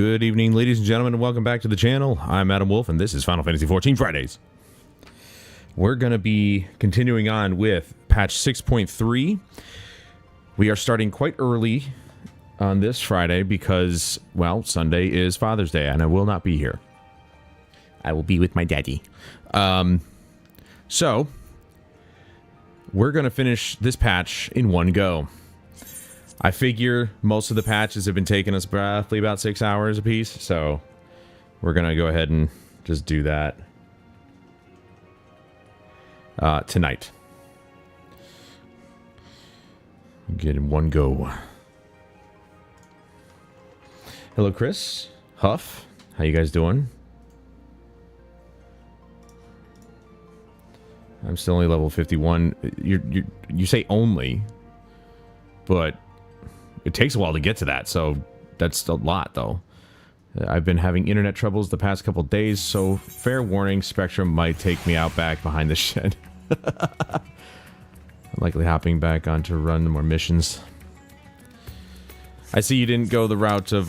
Good evening, ladies and gentlemen, and welcome back to the channel. I'm Adam Wolf, and this is Final Fantasy XIV Fridays. We're going to be continuing on with patch 6.3. We are starting quite early on this Friday because, well, Sunday is Father's Day, and I will not be here. I will be with my daddy. So, we're going to finish this patch in one go. I figure most of the patches have been taking us roughly about 6 hours apiece, so we're going to go ahead and just do that tonight. Get in one go. Hello, Chris. Huff. How you guys doing? I'm still only level 51. You say only, but it takes a while to get to that, so that's a lot, though. I've been having internet troubles the past couple days, so fair warning, Spectrum might take me out back behind the shed. I'm likely hopping back on to run more missions. I see you didn't go the route of,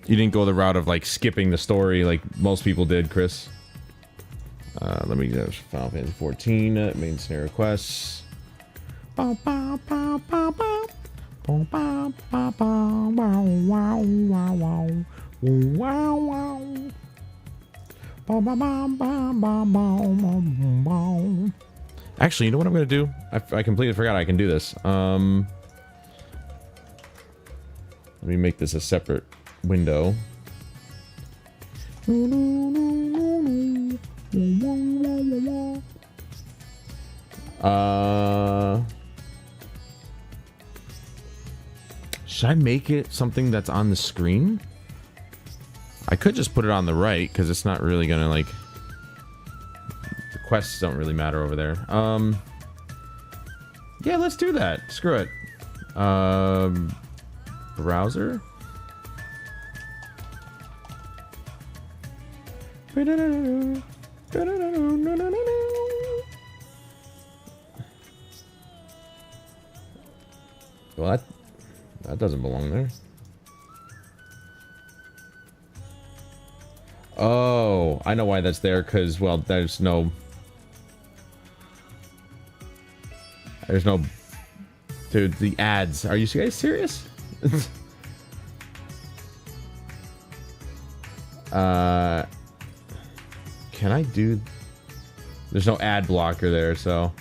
you didn't go the route of, like, skipping the story like most people did, Chris. Let me go Final Fantasy 14, main scenario quests. Actually, you know what I'm going to do? I completely forgot I can do this. Let me make this a separate window. Should I make it something that's on the screen? I could just put it on the right, because it's not really gonna, like... The quests don't really matter over there. Yeah, let's do that. Screw it. Browser? Well, that doesn't belong there. Oh, I know why that's there, because, well, there's no... Dude, the ads. Are you guys serious? Can I do... There's no ad blocker there, so...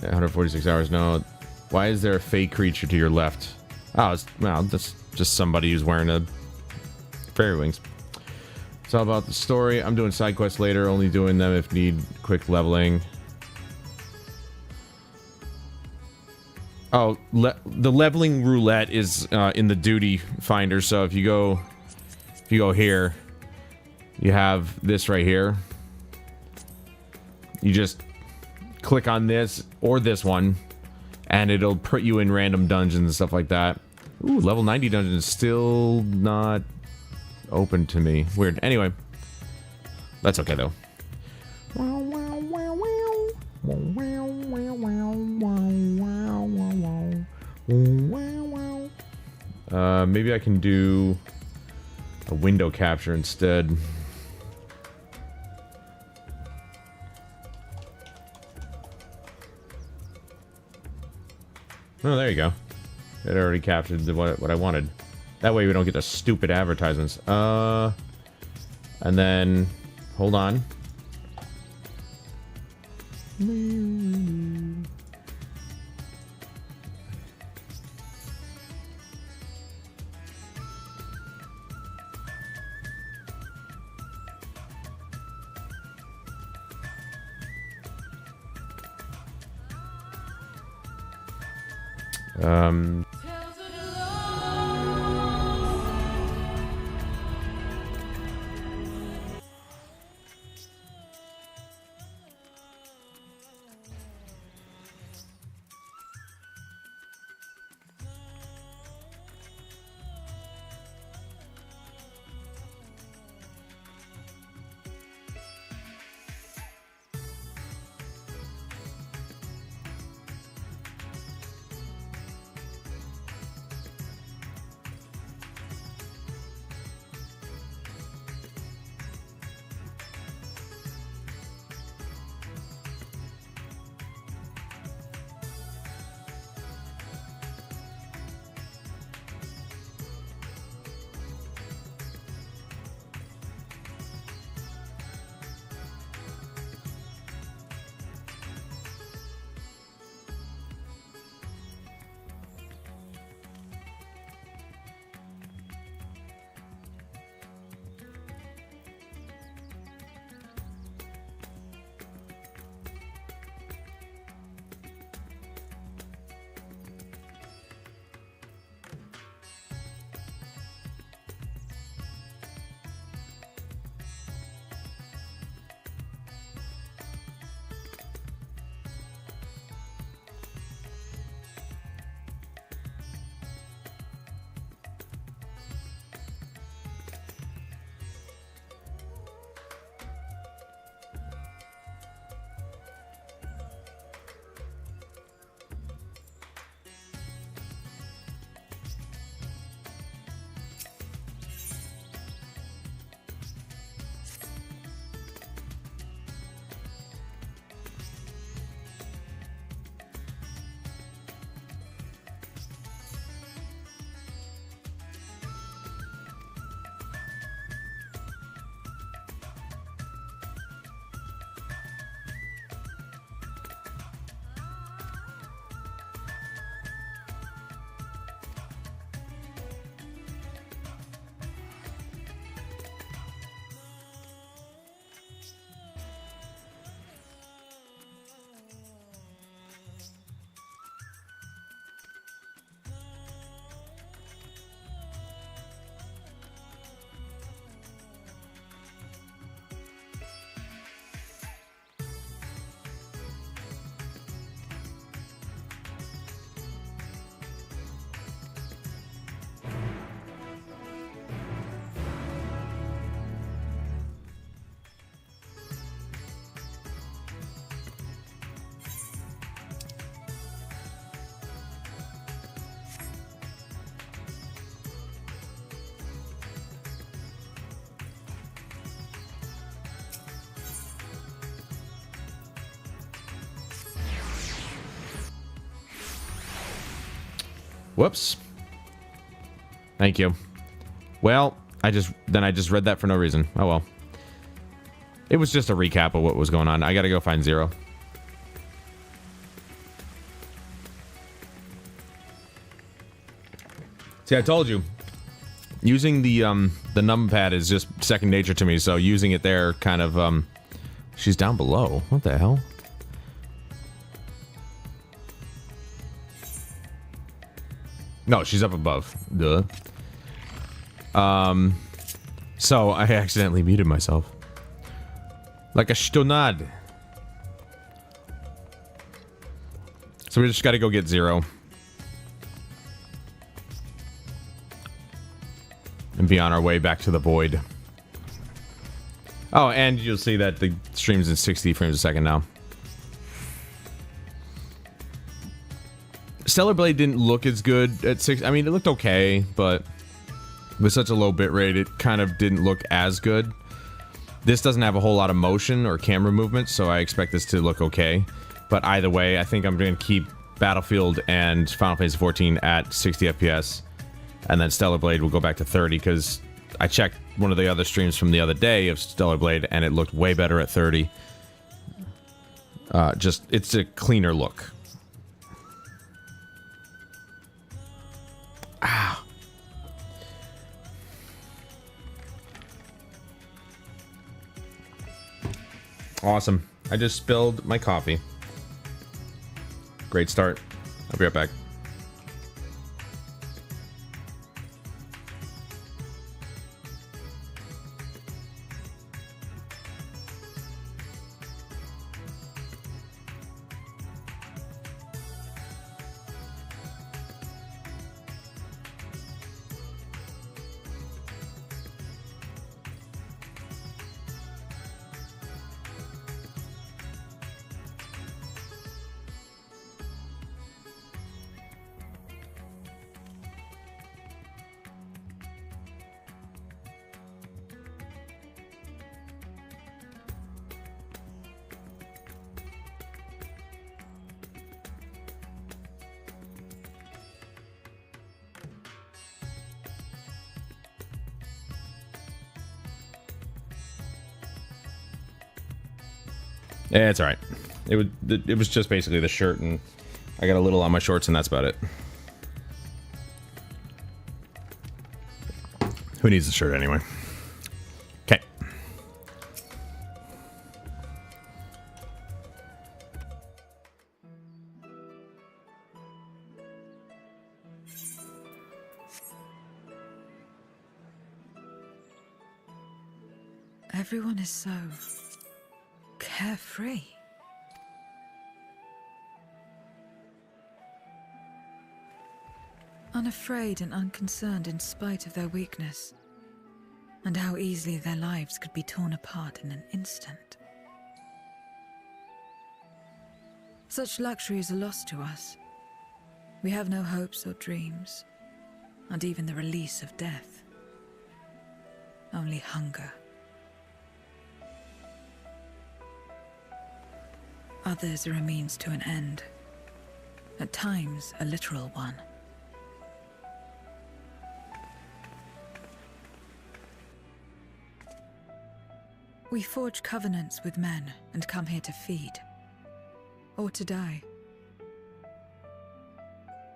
146 hours, no. Why is there a fake creature to your left? Oh, well, that's just somebody who's wearing a fairy wings. It's all about the story. I'm doing side quests later, only doing them if need quick leveling. Oh, the leveling roulette is in the duty finder, so if you go here, you have this right here. You just click on this or this one, and it'll put you in random dungeons and stuff like that. Ooh, level 90 dungeon is still not open to me. Weird. Anyway, that's okay though. Maybe I can do a window capture instead. Oh, there you go. It already captured what I wanted. That way we don't get the stupid advertisements. And then... Hold on. Whoops. Thank you. Well, I just read that for no reason. Oh well. It was just a recap of what was going on. I gotta go find Zero. See, I told you. Using the numpad is just second nature to me, so using it there kind of, she's down below. What the hell? No, she's up above. Duh. So I accidentally muted myself. Like a stunad. So we just gotta go get Zero. And be on our way back to the void. Oh, and you'll see that the stream's in 60 frames a second now. Stellar Blade didn't look as good at 6. I mean, it looked okay, but with such a low bitrate, it kind of didn't look as good. This doesn't have a whole lot of motion or camera movement, so I expect this to look okay. But either way, I think I'm going to keep Battlefield and Final Fantasy XIV at 60 FPS. And then Stellar Blade will go back to 30, because I checked one of the other streams from the other day of Stellar Blade, and it looked way better at 30. It's a cleaner look. Ah. Awesome. I just spilled my coffee. Great start. I'll be right back. Yeah, it's alright. It was just basically the shirt, and I got a little on my shorts, and that's about it. Who needs the shirt anyway? Okay. Everyone is so carefree. Unafraid and unconcerned in spite of their weakness, and how easily their lives could be torn apart in an instant. Such luxuries are lost to us. We have no hopes or dreams, not even the release of death. Only hunger. Others are a means to an end, at times a literal one. We forge covenants with men and come here to feed, or to die.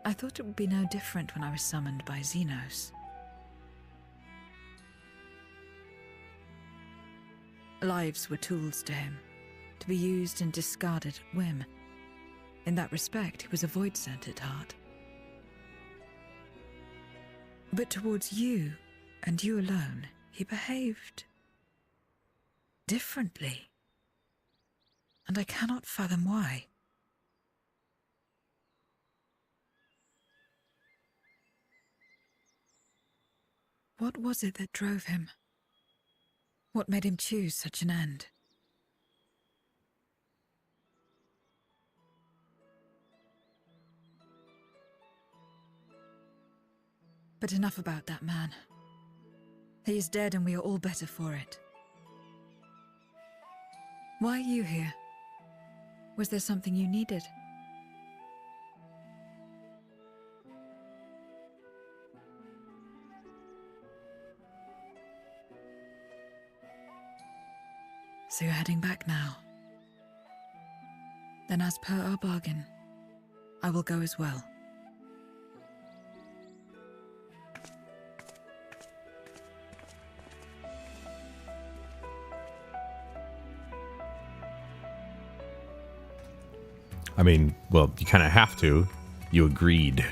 I thought it would be no different when I was summoned by Xenos. Lives were tools to him, to be used and discarded at whim. In that respect, he was a void-sent at heart. But towards you, and you alone, he behaved differently. And I cannot fathom why. What was it that drove him? What made him choose such an end? But enough about that man. He is dead and we are all better for it. Why are you here? Was there something you needed? So you're heading back now. Then as per our bargain, I will go as well. I mean, well, you kind of have to. You agreed.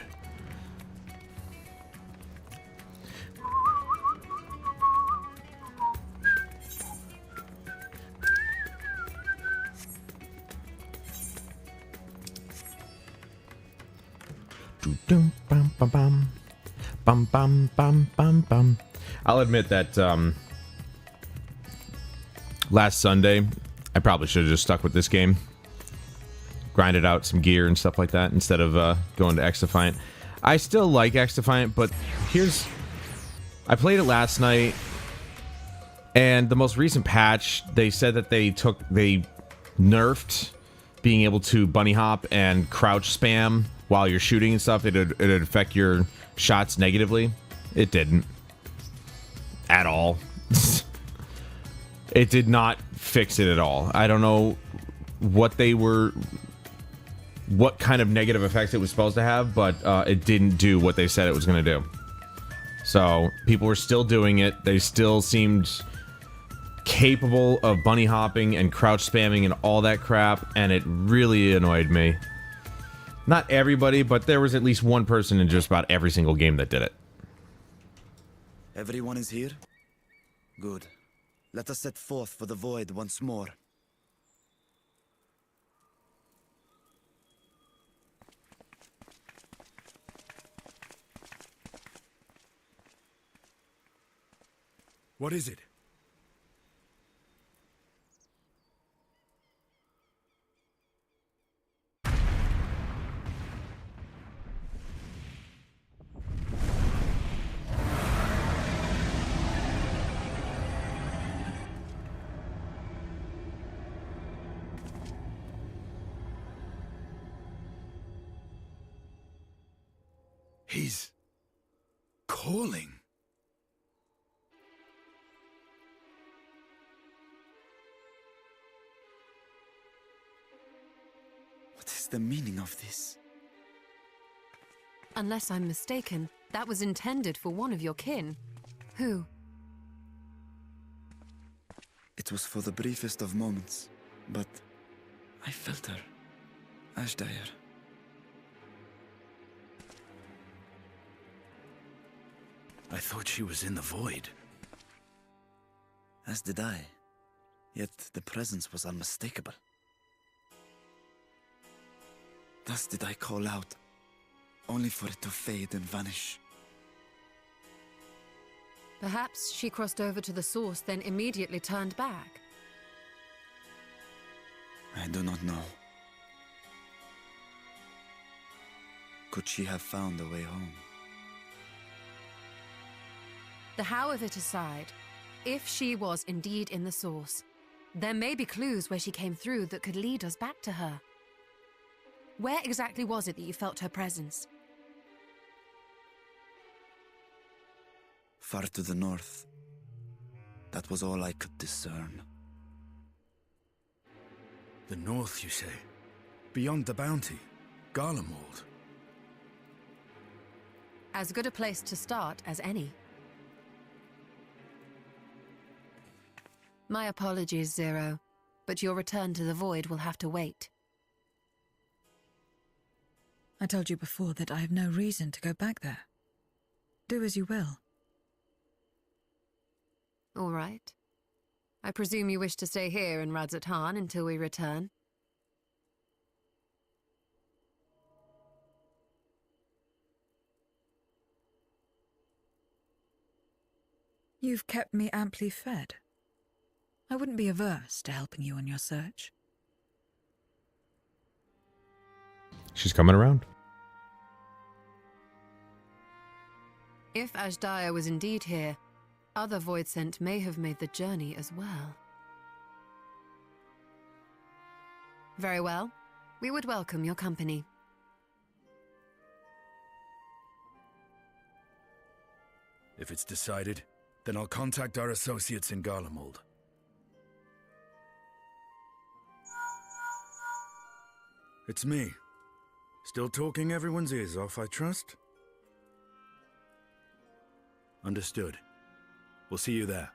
I'll admit that last Sunday, I probably should have just stuck with this game. Grinded out some gear and stuff like that instead of going to XIV. I still like XIV, but here's... I played it last night, and the most recent patch, they said that they nerfed being able to bunny hop and crouch spam while you're shooting and stuff. It'd affect your shots negatively. It didn't. At all. It did not fix it at all. I don't know what kind of negative effects it was supposed to have, but it didn't do what they said it was going to do. So people were still doing it. They still seemed capable of bunny hopping and crouch spamming and all that crap, and it really annoyed me. Not everybody, but there was at least one person in just about every single game that did it. Everyone is here? Good. Let us set forth for the void once more. What is it? He's calling. What is the meaning of this? Unless I'm mistaken, that was intended for one of your kin. Who? It was for the briefest of moments, but I felt her. Ashdire. I thought she was in the void. As did I. Yet the presence was unmistakable. Thus did I call out, only for it to fade and vanish. Perhaps she crossed over to the source, then immediately turned back. I do not know. Could she have found a way home? The how of it aside, if she was indeed in the source, there may be clues where she came through that could lead us back to her. Where exactly was it that you felt her presence? Far to the north. That was all I could discern. The north, you say? Beyond the bounty? Garlemald? As good a place to start as any. My apologies, Zero, but your return to the void will have to wait. I told you before that I have no reason to go back there. Do as you will. All right. I presume you wish to stay here in Radzatan until we return. You've kept me amply fed. I wouldn't be averse to helping you on your search. She's coming around. If Ashdaya was indeed here, other Voidsent may have made the journey as well. Very well. We would welcome your company. If it's decided, then I'll contact our associates in Garlemald. It's me. Still talking everyone's ears off, I trust? Understood. We'll see you there.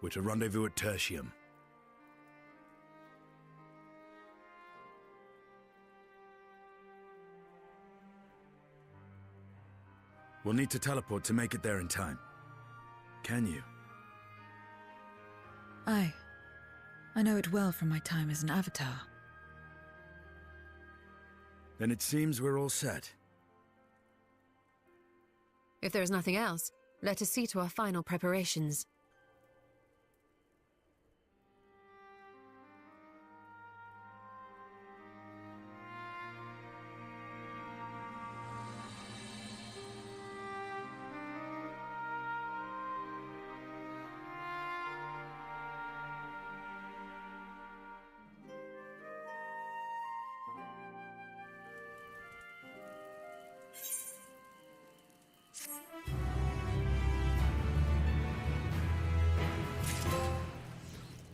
We're to rendezvous at Tertium. We'll need to teleport to make it there in time. Can you? Aye. I know it well from my time as an avatar. Then it seems we're all set. If there is nothing else, let us see to our final preparations.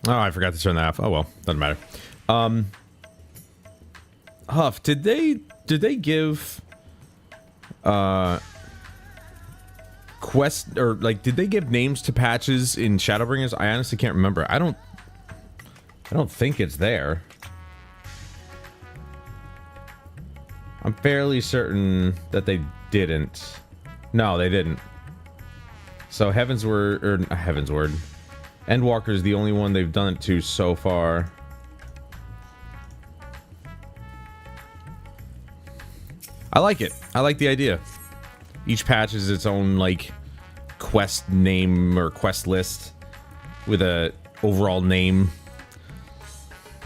Oh, I forgot to turn that off. Oh well, doesn't matter. Huff, did they give quest, or like did they give names to patches in Shadowbringers? I honestly can't remember. I don't think it's there. I'm fairly certain that they didn't. No, they didn't. So Heavensward. Endwalker is the only one they've done it to so far. I like it. I like the idea. Each patch is its own, like, quest name or quest list with a overall name.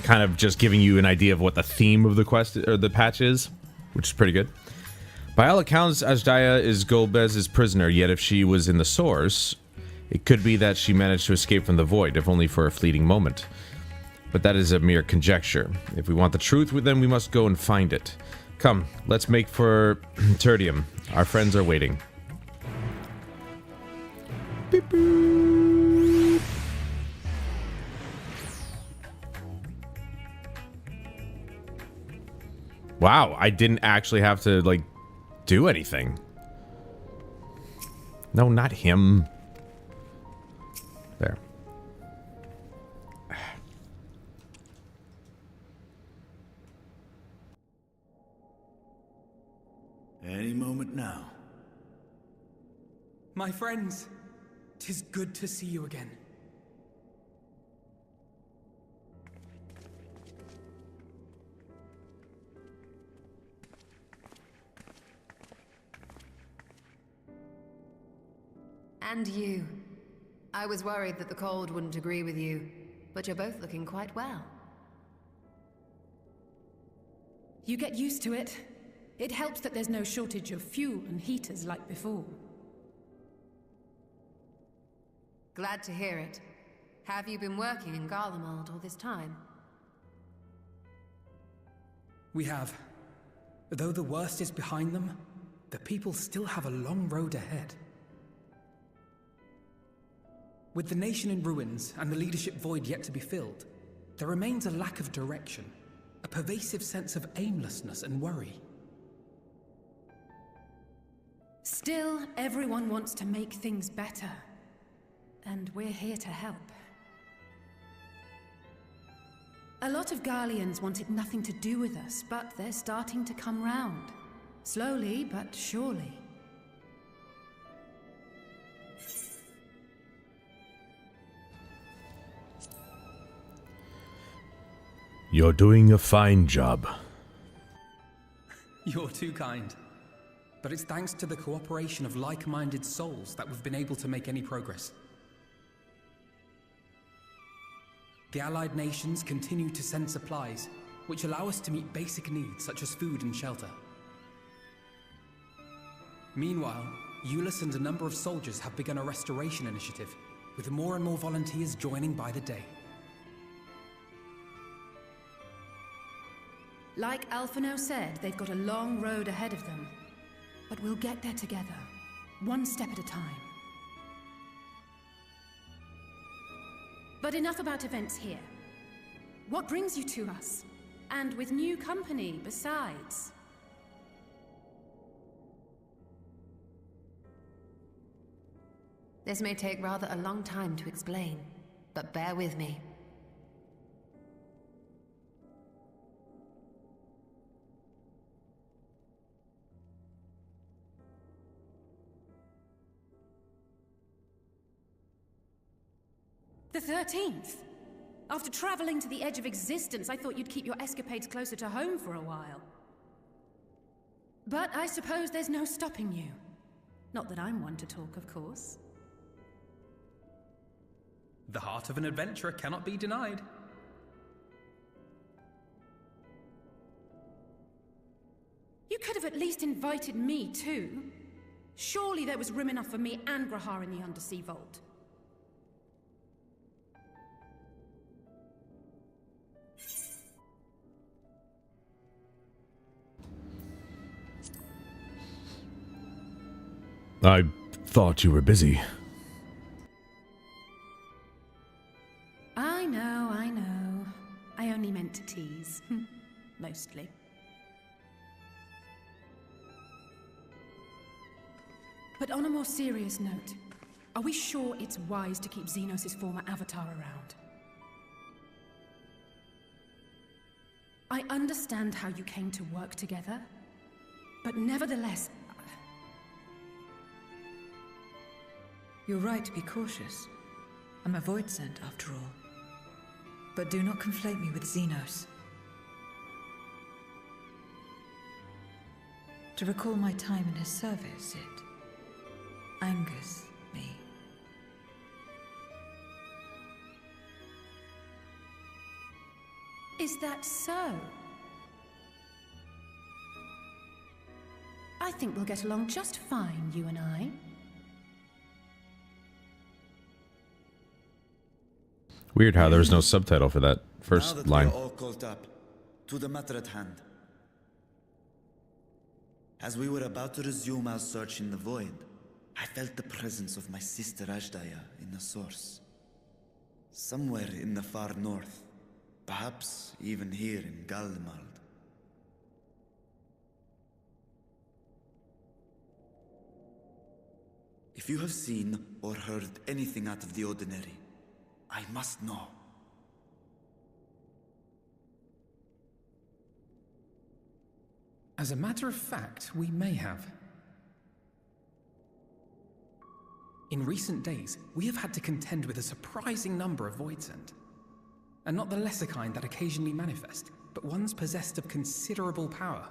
Kind of just giving you an idea of what the theme of the quest or the patch is, which is pretty good. By all accounts, Ajdaya is Golbez's prisoner, yet if she was in the source, it could be that she managed to escape from the void, if only for a fleeting moment. But that is a mere conjecture. If we want the truth, then we must go and find it. Come, let's make for Tertium. Our friends are waiting. Beep, boop. Wow, I didn't actually have to, like, do anything. No, not him. There. Any moment now. My friends, 'tis good to see you again. And you. I was worried that the cold wouldn't agree with you, but you're both looking quite well. You get used to it. It helps that there's no shortage of fuel and heaters like before. Glad to hear it. Have you been working in Garlemald all this time? We have. Though the worst is behind them, the people still have a long road ahead. With the nation in ruins and the leadership void yet to be filled, there remains a lack of direction, a pervasive sense of aimlessness and worry. Still, everyone wants to make things better. And we're here to help. A lot of Garleans wanted nothing to do with us, but they're starting to come round. Slowly, but surely. You're doing a fine job. You're too kind. But it's thanks to the cooperation of like-minded souls that we've been able to make any progress. The allied nations continue to send supplies, which allow us to meet basic needs such as food and shelter. Meanwhile, Euless and a number of soldiers have begun a restoration initiative, with more and more volunteers joining by the day. Like Alphino said, they've got a long road ahead of them. But we'll get there together, one step at a time. But enough about events here. What brings you to us? And with new company, besides. This may take rather a long time to explain, but bear with me. The 13th? After traveling to the edge of existence, I thought you'd keep your escapades closer to home for a while. But I suppose there's no stopping you. Not that I'm one to talk, of course. The heart of an adventurer cannot be denied. You could have at least invited me, too. Surely there was room enough for me and Grahar in the Undersea Vault. I thought you were busy. I know, I know. I only meant to tease. Mostly. But on a more serious note, are we sure it's wise to keep Xenos' former avatar around? I understand how you came to work together, but nevertheless... You're right to be cautious. I'm a Void Sent, after all. But do not conflate me with Xenos. To recall my time in his service, it angers me. Is that so? I think we'll get along just fine, you and I. Weird how there was no subtitle for that Now first that line. we're all caught up, to the matter at hand. As we were about to resume our search in the void, I felt the presence of my sister Ajdaya in the source. Somewhere in the far north, perhaps even here in Galmald. If you have seen or heard anything out of the ordinary, I must know. As a matter of fact, we may have. In recent days, we have had to contend with a surprising number of Voidsent. And not the lesser kind that occasionally manifest, but ones possessed of considerable power.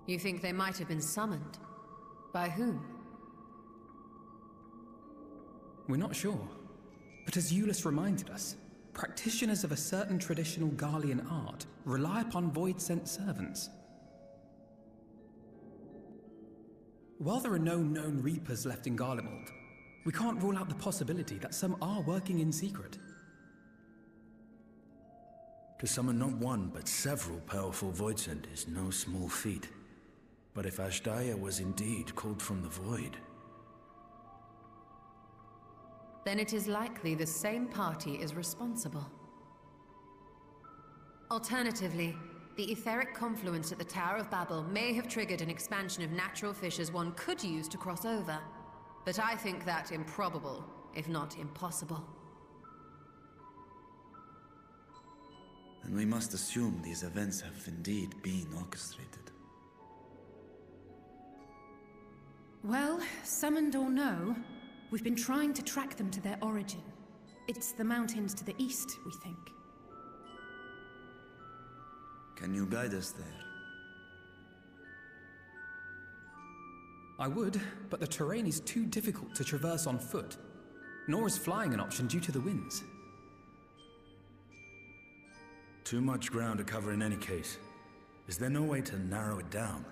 You think they might have been summoned? By whom? We're not sure. But as Euless reminded us, practitioners of a certain traditional Garlean art rely upon Void-sent servants. While there are no known Reapers left in Garlemald, we can't rule out the possibility that some are working in secret. To summon not one, but several powerful Voidsent is no small feat. But if Ajdaya was indeed called from the void... Then it is likely the same party is responsible. Alternatively, the etheric confluence at the Tower of Babel may have triggered an expansion of natural fissures one could use to cross over. But I think that improbable, if not impossible. And we must assume these events have indeed been orchestrated. Well, summoned or no, we've been trying to track them to their origin. It's the mountains to the east, we think. Can you guide us there? I would, but the terrain is too difficult to traverse on foot. Nor is flying an option due to the winds. Too much ground to cover in any case. Is there no way to narrow it down?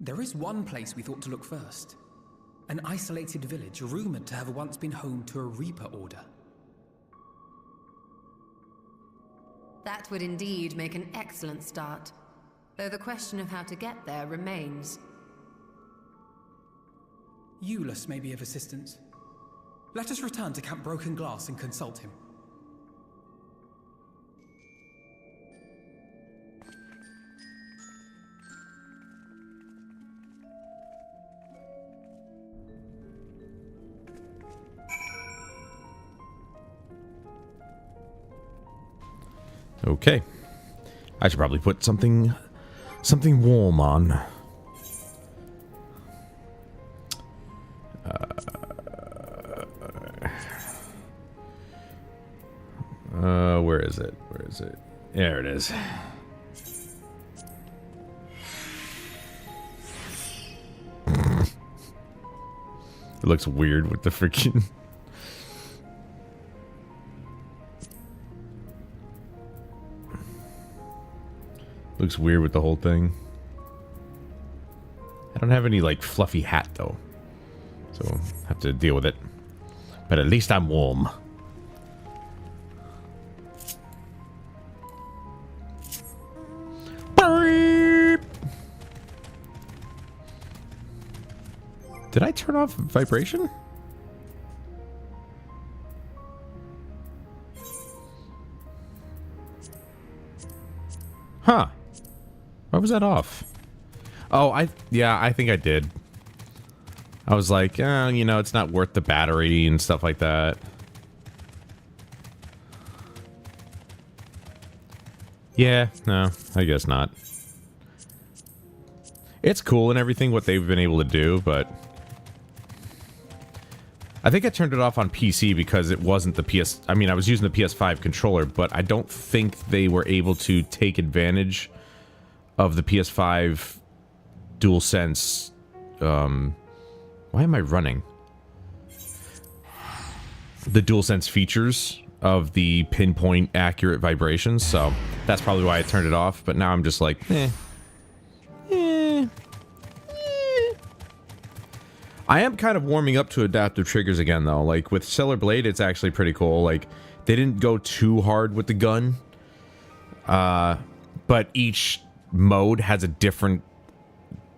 There is one place we thought to look first. An isolated village rumored to have once been home to a Reaper order. That would indeed make an excellent start, though the question of how to get there remains. Euless may be of assistance. Let us return to Camp Broken Glass and consult him. Okay. I should probably put something warm on. Where is it? Where is it? There it is. It looks weird with the freaking... Looks weird with the whole thing. I don't have any, like, fluffy hat, though. So, have to deal with it. But at least I'm warm. Beep! Did I turn off vibration? Huh. Why was that off? Oh, I think I did. I was like, you know, it's not worth the battery and stuff like that. Yeah, no, I guess not. It's cool and everything what they've been able to do, but I think I turned it off on PC because it wasn't the PS... I mean, I was using the PS5 controller, but I don't think they were able to take advantage of the PS5 DualSense... why am I running? The DualSense features of the pinpoint accurate vibrations, so that's probably why I turned it off, but now I'm just like, I am kind of warming up to adaptive triggers again, though. Like, with Stellar Blade, it's actually pretty cool. Like, they didn't go too hard with the gun. But each mode has a different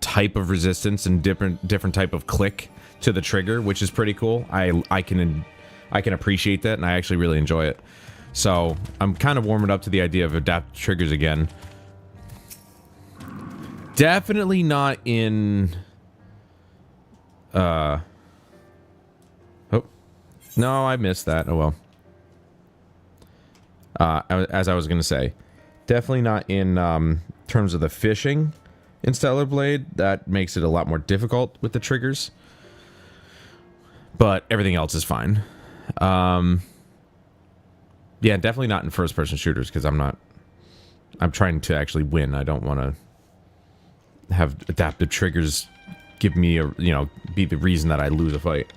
type of resistance and different type of click to the trigger, which is pretty cool. I can appreciate that, and I actually really enjoy it. So, I'm kind of warming up to the idea of adaptive triggers again. Definitely not in... Oh. No, I missed that. Oh, well. As I was going to say. Definitely not in terms of the fishing in Stellar Blade. That makes it a lot more difficult with the triggers. But everything else is fine. Yeah, definitely not in first-person shooters, because I'm trying to actually win. I don't want to have adaptive triggers give me a, you know, be the reason that I lose a fight.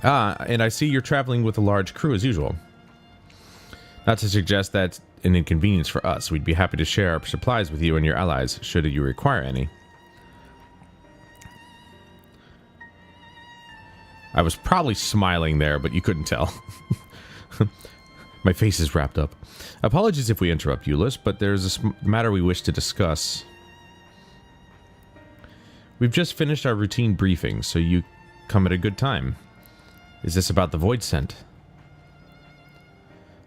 And I see you're traveling with a large crew as usual. Not to suggest that's an inconvenience for us. We'd be happy to share our supplies with you and your allies, should you require any. I was probably smiling there, but you couldn't tell. My face is wrapped up. Apologies if we interrupt you, Liz, but there's a matter we wish to discuss. We've just finished our routine briefing, so you come at a good time. Is this about the Void Scent?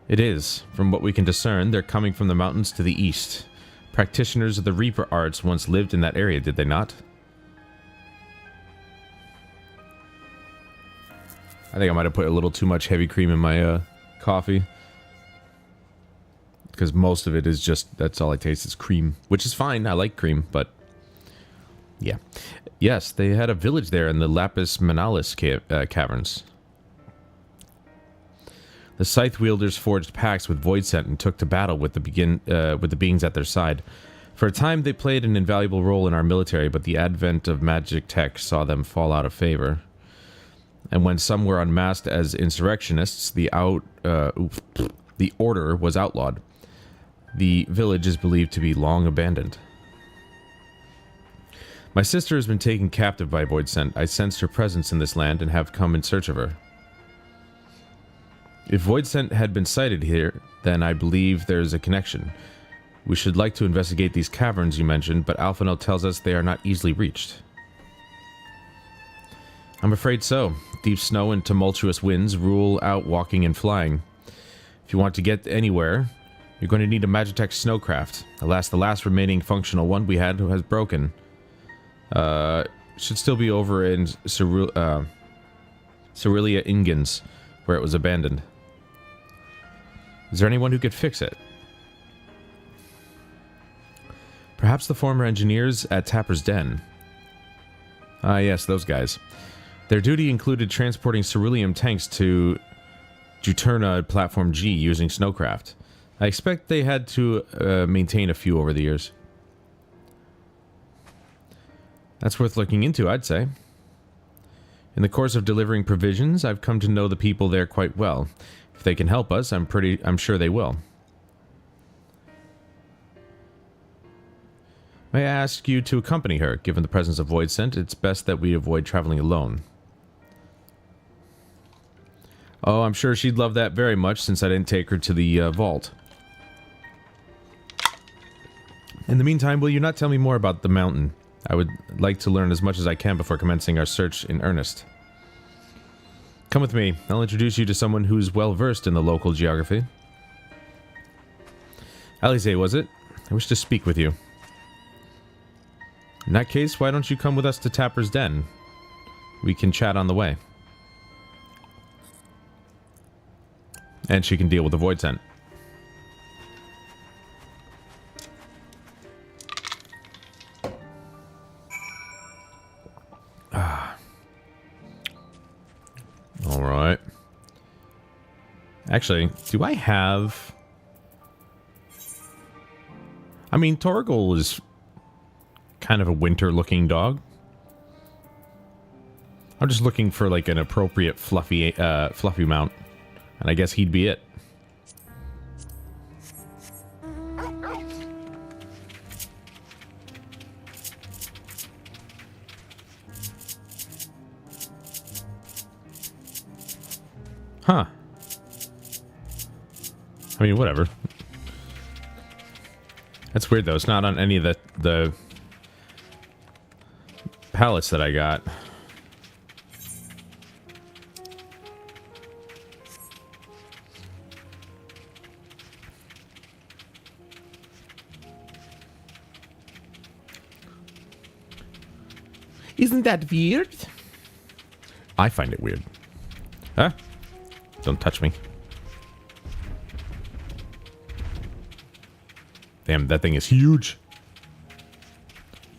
It is. From what we can discern, they're coming from the mountains to the east. Practitioners of the Reaper arts once lived in that area, did they not? I think I might have put a little too much heavy cream in my coffee. Because most of it is just, that's all I taste is cream. Which is fine, I like cream, but... yeah. Yes, they had a village there in the Lapis Manalis caverns. The Scythe wielders forged pacts with Voidsent and took to battle with the beings at their side. For a time, they played an invaluable role in our military, but the advent of magic tech saw them fall out of favor. And when some were unmasked as insurrectionists, the order was outlawed. The village is believed to be long abandoned. My sister has been taken captive by Voidsent. I sensed her presence in this land and have come in search of her. If Voidsent had been sighted here, then I believe there is a connection. We should like to investigate these caverns you mentioned, but Alphinaud tells us they are not easily reached. I'm afraid so. Deep snow and tumultuous winds rule out walking and flying. If you want to get anywhere, you're going to need a Magitech snowcraft. Alas, the last remaining functional one we had has broken. Should still be over in Cerelia Ingens, where it was abandoned. Is there anyone who could fix it? Perhaps the former engineers at Tapper's Den. Ah, yes, those guys. Their duty included transporting ceruleum tanks to Juturna Platform G using snowcraft. I expect they had to maintain a few over the years. That's worth looking into, I'd say. In the course of delivering provisions, I've come to know the people there quite well. If they can help us, I'm sure they will. May I ask you to accompany her? Given the presence of Voidsent, it's best that we avoid traveling alone. Oh, I'm sure she'd love that very much, since I didn't take her to the vault. In the meantime, will you not tell me more about the mountain? I would like to learn as much as I can before commencing our search in earnest. Come with me. I'll introduce you to someone who's well-versed in the local geography. Alize, was it? I wish to speak with you. In that case, why don't you come with us to Tapper's Den? We can chat on the way. And she can deal with the Voidsent. Alright. Actually, do I have... I mean, Torgal is kind of a winter-looking dog. I'm just looking for, like, an appropriate fluffy mount. And I guess he'd be it. Huh. I mean, whatever. That's weird, though. It's not on any of the pallets that I got. Isn't that weird? I find it weird. Huh? Don't touch me. Damn, that thing is huge.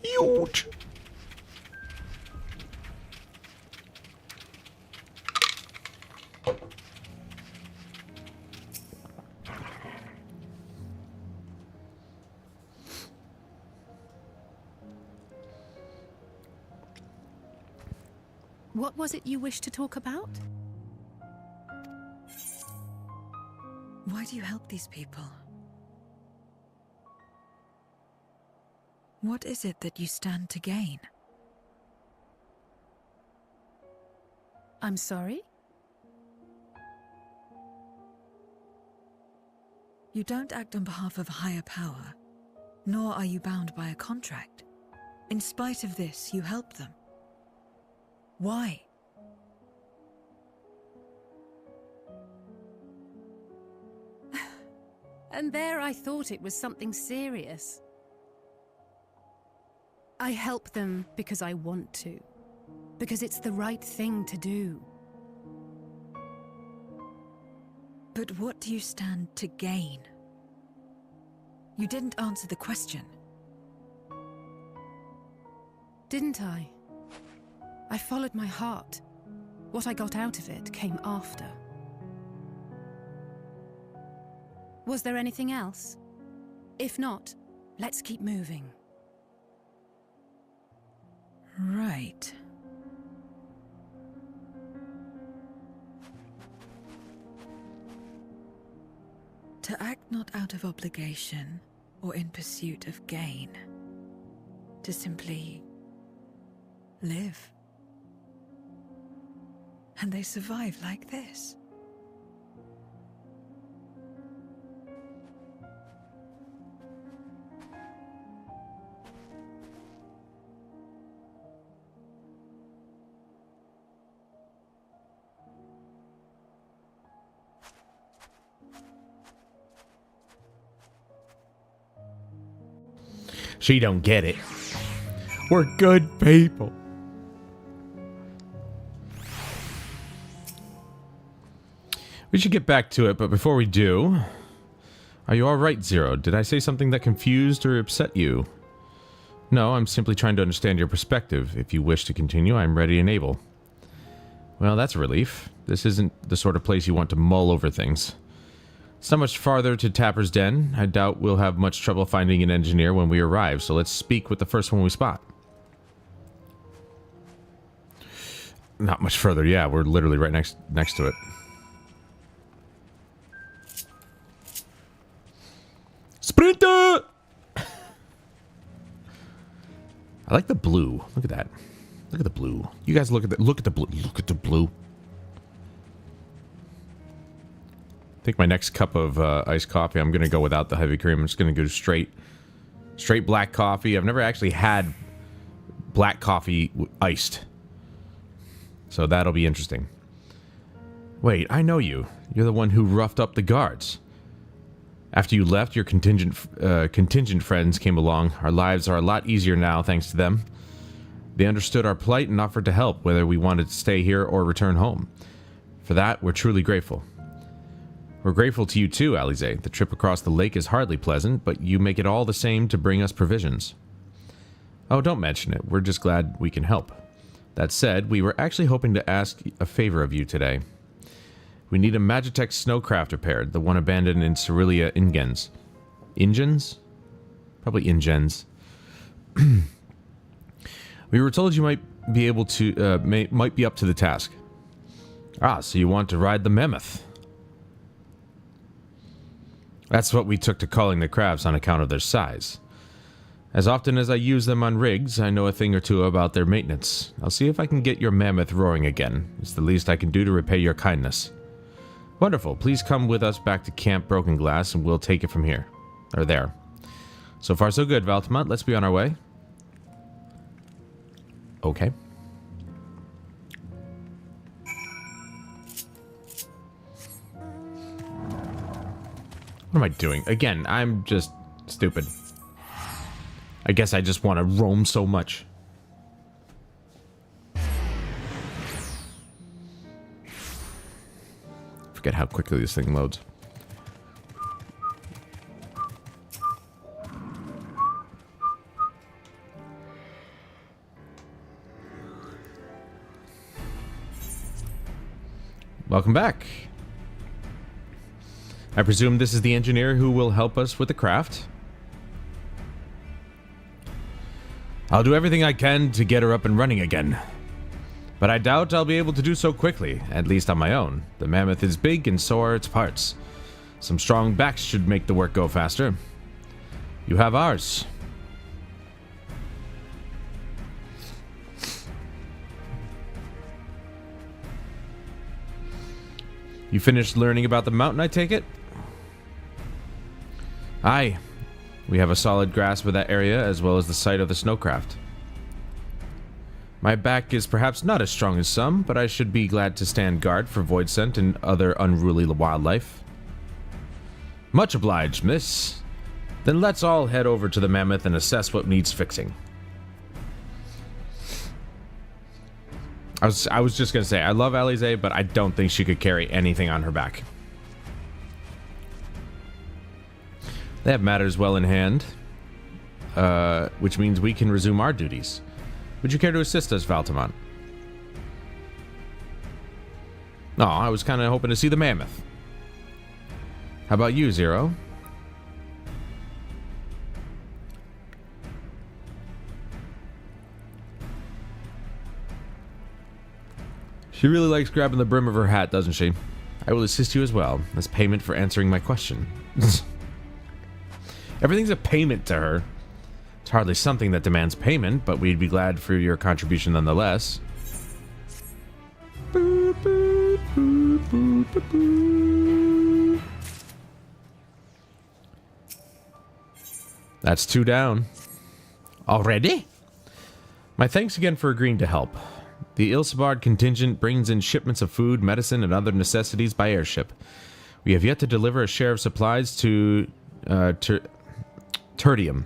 Huge. What was it you wished to talk about? Why do you help these people? What is it that you stand to gain? I'm sorry? You don't act on behalf of a higher power, nor are you bound by a contract. In spite of this, you help them. Why? And there I thought it was something serious. I help them because I want to. Because it's the right thing to do. But what do you stand to gain? You didn't answer the question. Didn't I? I followed my heart. What I got out of it came after. Was there anything else? If not, let's keep moving. Right. To act not out of obligation or in pursuit of gain. To simply live. And they survive like this. She don't get it. We're good people. We should get back to it, but before we do... Are you alright, Zero? Did I say something that confused or upset you? No, I'm simply trying to understand your perspective. If you wish to continue, I'm ready and able. Well, that's a relief. This isn't the sort of place you want to mull over things. It's not much farther to Tapper's Den. I doubt we'll have much trouble finding an engineer when we arrive, so let's speak with the first one we spot. Not much further, yeah. We're literally right next to it. Sprinter! I like the blue. Look at that. Look at the blue. You guys look at the blue. Look at the blue. I think my next cup of iced coffee, I'm gonna go without the heavy cream. I'm just gonna go straight black coffee. I've never actually had black coffee iced, so that'll be interesting. Wait, I know you. You're the one who roughed up the guards. After you left, your contingent friends came along. Our lives are a lot easier now, thanks to them. They understood our plight and offered to help, whether we wanted to stay here or return home. For that, we're truly grateful. We're grateful to you too, Alize. The trip across the lake is hardly pleasant, but you make it all the same to bring us provisions. Oh, don't mention it. We're just glad we can help. That said, we were actually hoping to ask a favor of you today. We need a Magitech snowcraft repaired, the one abandoned in Cerelia Ingens. Ingens? Probably Ingens. We were told you might be able to, might be up to the task. Ah, so you want to ride the mammoth. That's what we took to calling the crafts on account of their size. As often as I use them on rigs, I know a thing or two about their maintenance. I'll see if I can get your mammoth roaring again. It's the least I can do to repay your kindness. Wonderful. Please come with us back to Camp Broken Glass and we'll take it from here. Or there. So far so good, Valtamont. Let's be on our way. Okay. What am I doing? Again, I'm just stupid. I guess I just want to roam so much. Forget how quickly this thing loads. Welcome back. I presume this is the engineer who will help us with the craft. I'll do everything I can to get her up and running again. But I doubt I'll be able to do so quickly, at least on my own. The mammoth is big and so are its parts. Some strong backs should make the work go faster. You have ours. You finished learning about the mountain, I take it? Aye. We have a solid grasp of that area, as well as the site of the snowcraft. My back is perhaps not as strong as some, but I should be glad to stand guard for void scent and other unruly wildlife. Much obliged, miss. Then let's all head over to the mammoth and assess what needs fixing. I was just gonna say, I love Alize, but I don't think she could carry anything on her back. They have matters well in hand, which means we can resume our duties. Would you care to assist us, Valtamont? No, I was kind of hoping to see the mammoth. How about you, Zero? She really likes grabbing the brim of her hat, doesn't she? I will assist you as well, as payment for answering my question. Everything's a payment to her. It's hardly something that demands payment, but we'd be glad for your contribution nonetheless. That's 2 down. Already? My thanks again for agreeing to help. The Ilsabard contingent brings in shipments of food, medicine, and other necessities by airship. We have yet to deliver a share of supplies to Tertium.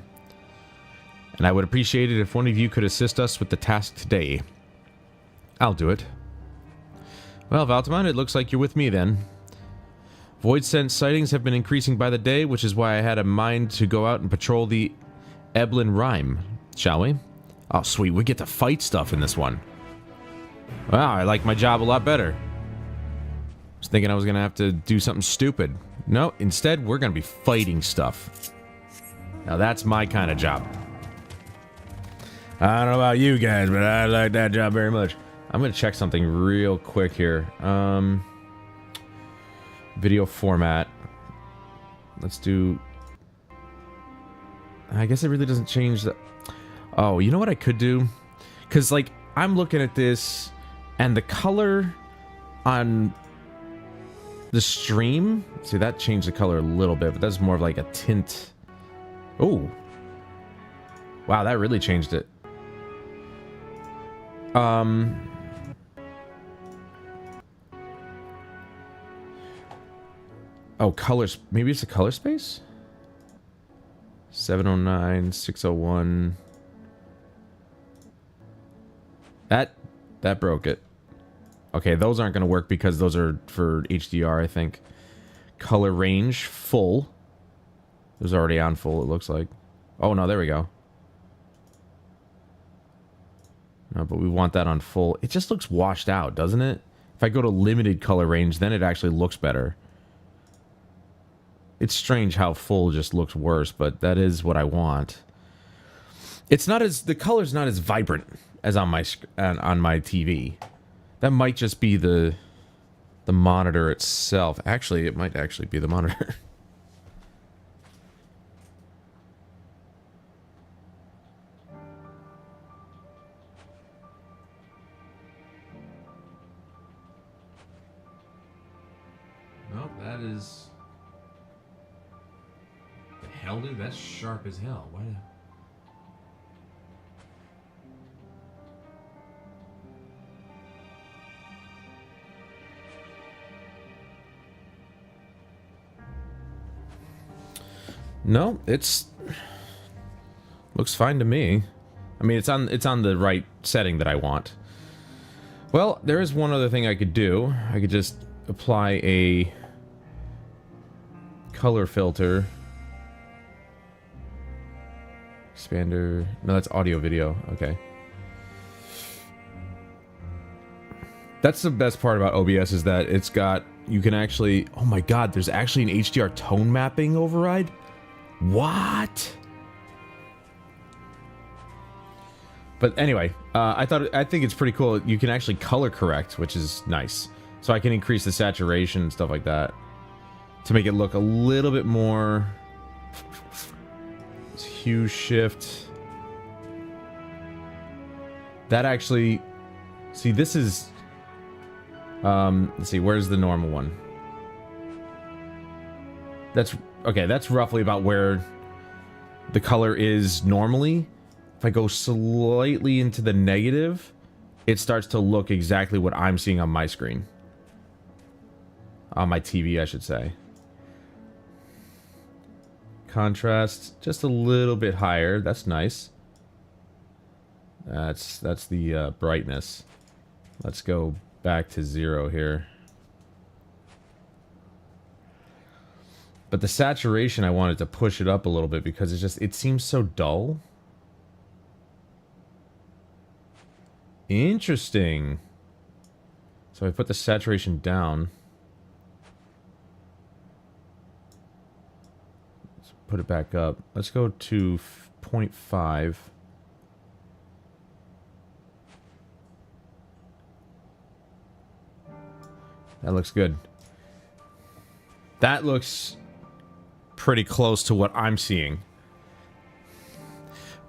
and I would appreciate it if one of you could assist us with the task today. I'll do it. Well, Valtamon, it looks like you're with me then. Void Sense sightings have been increasing by the day, which is why I had a mind to go out and patrol the Eblin Rime. Shall we? Oh, sweet. We get to fight stuff in this one. Wow, I like my job a lot better. I was thinking I was going to have to do something stupid. No, instead, we're going to be fighting stuff. Now, that's my kind of job. I don't know about you guys, but I like that job very much. I'm going to check something real quick here. Video format. Let's do... I guess it really doesn't change the... Oh, you know what I could do? Because, like, I'm looking at this, and the color on the stream... See, that changed the color a little bit, but that's more of like a tint. Oh. Wow, that really changed it. Oh, colors. Maybe it's a color space? 709, 601. That broke it. Okay, those aren't going to work because those are for HDR, I think. Color range, full. It was already on full, it looks like. Oh, no, there we go. No, but we want that on full. It just looks washed out, doesn't it? If I go to limited color range, then it actually looks better. It's strange how full just looks worse, but that is what I want. It's not as... The color's not as vibrant as on my TV. That might just be the monitor itself. Actually, it might actually be the monitor. Nope, that is... The hell, dude? That's sharp as hell. Why? No, it's... Looks fine to me. I mean, it's on the right setting that I want. Well, there is one other thing I could do. I could just apply a color filter. Expander. No, that's audio video. Okay. That's the best part about OBS is that it's got... You can actually... Oh my god, there's actually an HDR tone mapping override? What? But anyway, I think it's pretty cool. You can actually color correct, which is nice. So I can increase the saturation and stuff like that to make it look a little bit more... Hue shift. That actually... See, this is... let's see, where's the normal one? That's... Okay, that's roughly about where the color is normally. If I go slightly into the negative, it starts to look exactly what I'm seeing on my screen. On my TV, I should say. Contrast, just a little bit higher. That's nice. That's the brightness. Let's go back to 0 here. But the saturation, I wanted to push it up a little bit because it seems so dull. Interesting. So I put the saturation down. Let's put it back up. Let's go to 0.5. That looks good. That looks pretty close to what I'm seeing.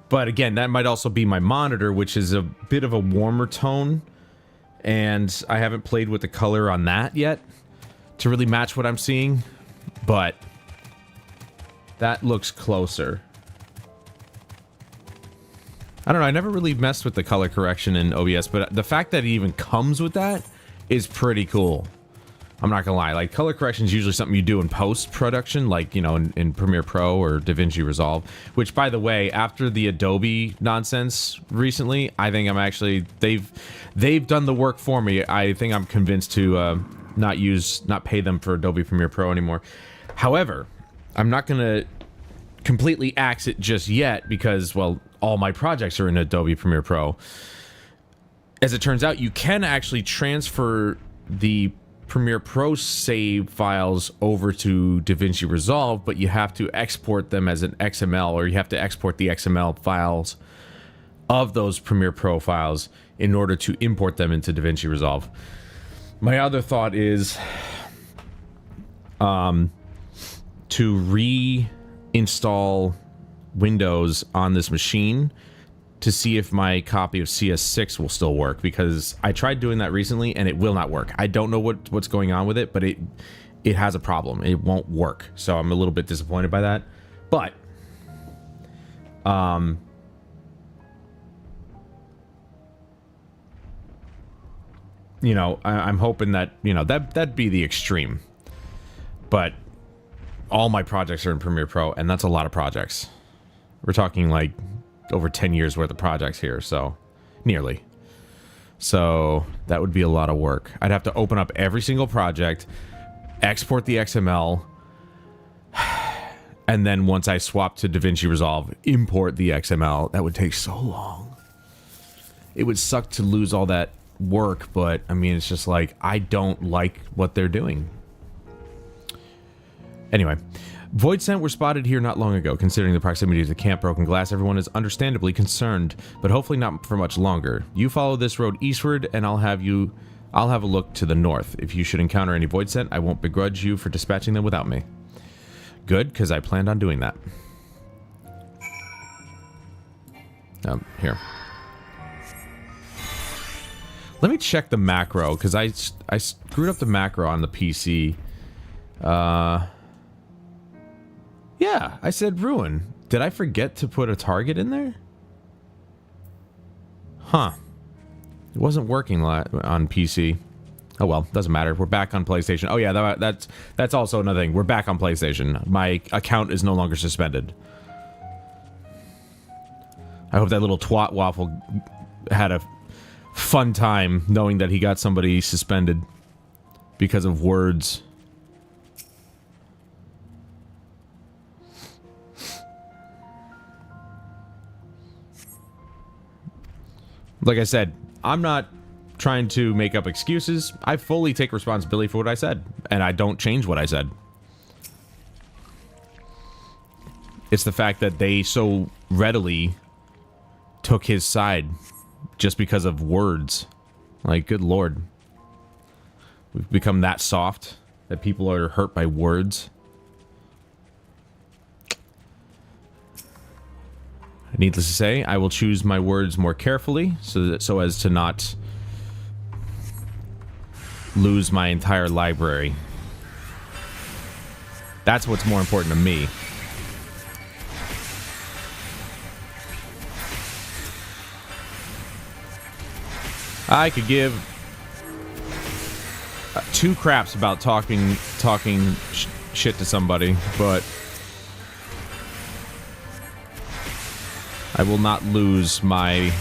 But again, that might also be my monitor, which is a bit of a warmer tone. And I haven't played with the color on that yet to really match what I'm seeing. But that looks closer. I don't know, I never really messed with the color correction in OBS, but the fact that it even comes with that is pretty cool. I'm not gonna lie. Like, color correction is usually something you do in post-production, like, you know, in Premiere Pro or DaVinci Resolve. Which, by the way, after the Adobe nonsense recently, I think I'm actually they've done the work for me. I think I'm convinced to not pay them for Adobe Premiere Pro anymore. However, I'm not gonna completely axe it just yet because, well, all my projects are in Adobe Premiere Pro. As it turns out, you can actually transfer the Premiere Pro save files over to DaVinci Resolve, but you have to export them as an XML, or you have to export the XML files of those Premiere Pro files in order to import them into DaVinci Resolve. My other thought is to reinstall Windows on this machine to see if my copy of CS6 will still work, because I tried doing that recently and it will not work. I don't know what's going on with it, but it has a problem. It won't work. So I'm a little bit disappointed by that. But you know, I'm hoping that, you know, that'd be the extreme. But all my projects are in Premiere Pro, and that's a lot of projects. We're talking like over 10 years worth of projects here, so nearly. So that would be a lot of work. I'd have to open up every single project, export the XML, and then once I swap to DaVinci Resolve, import the XML. That would take so long. It would suck to lose all that work, but I mean, it's just like, I don't like what they're doing. Anyway, Void Scent were spotted here not long ago. Considering the proximity to Camp Broken Glass, everyone is understandably concerned, but hopefully not for much longer. You follow this road eastward, and I'll have a look to the north. If you should encounter any Void Scent, I won't begrudge you for dispatching them without me. Good, because I planned on doing that. Here. Let me check the macro, because I screwed up the macro on the PC. Yeah, I said ruin. Did I forget to put a target in there? Huh. It wasn't working on PC. Oh well, doesn't matter. We're back on PlayStation. Oh yeah, that's also another thing. We're back on PlayStation. My account is no longer suspended. I hope that little twat waffle had a fun time knowing that he got somebody suspended because of words. Like I said, I'm not trying to make up excuses. I fully take responsibility for what I said, and I don't change what I said. It's the fact that they so readily took his side just because of words. Like, good lord. We've become that soft that people are hurt by words. Needless to say, I will choose my words more carefully so as to not lose my entire library. That's what's more important to me. I could give two craps about talking shit to somebody, but I will not lose my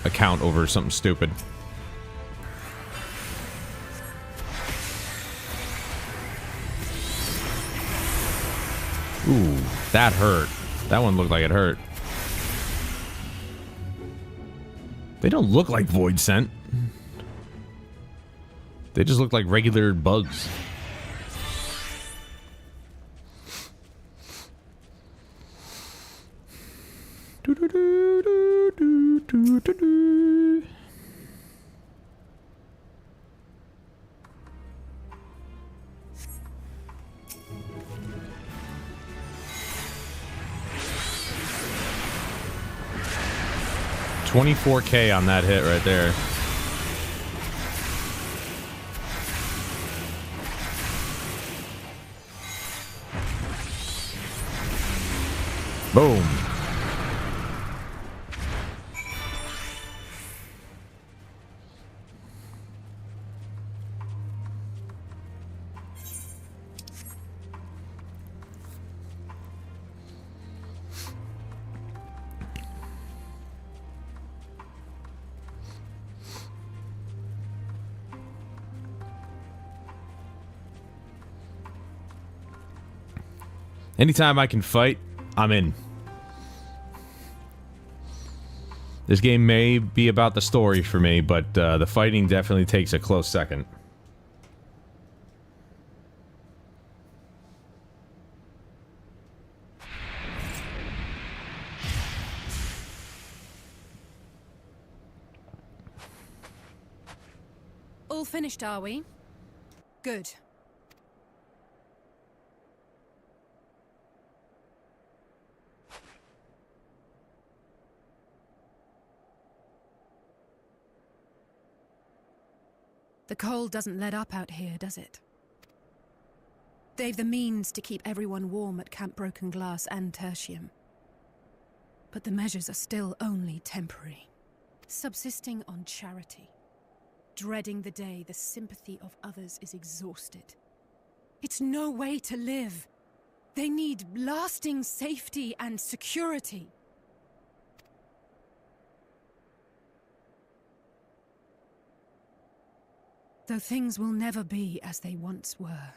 account over something stupid. Ooh, that hurt. That one looked like it hurt. They don't look like Void Scent. They just look like regular bugs. $24K on that hit right there. Boom. Anytime I can fight, I'm in. This game may be about the story for me, but the fighting definitely takes a close second. All finished, are we? Good. The cold doesn't let up out here, does it? They've the means to keep everyone warm at Camp Broken Glass and Tertium. But the measures are still only temporary. Subsisting on charity. Dreading the day the sympathy of others is exhausted. It's no way to live. They need lasting safety and security. Though things will never be as they once were.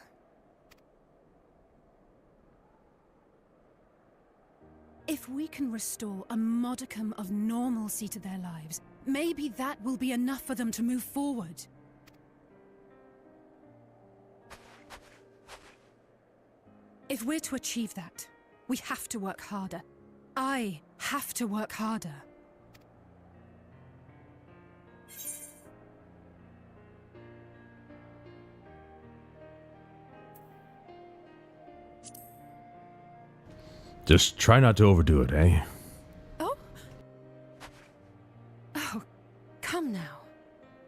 If we can restore a modicum of normalcy to their lives, maybe that will be enough for them to move forward. If we're to achieve that, we have to work harder. I have to work harder. Just try not to overdo it, eh? Oh? Oh, come now.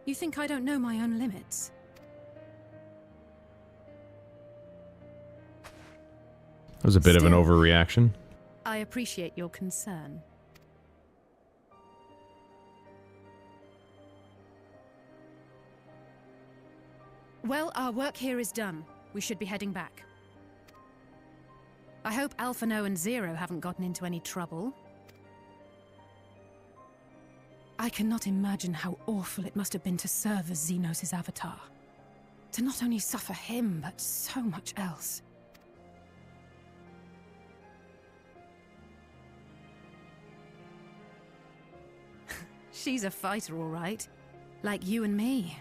You think I don't know my own limits? That was a bit of an overreaction. I appreciate your concern. Well, our work here is done. We should be heading back. I hope Alphino and Zero haven't gotten into any trouble. I cannot imagine how awful it must have been to serve as Xenos' avatar. To not only suffer him, but so much else. She's a fighter, all right. Like you and me.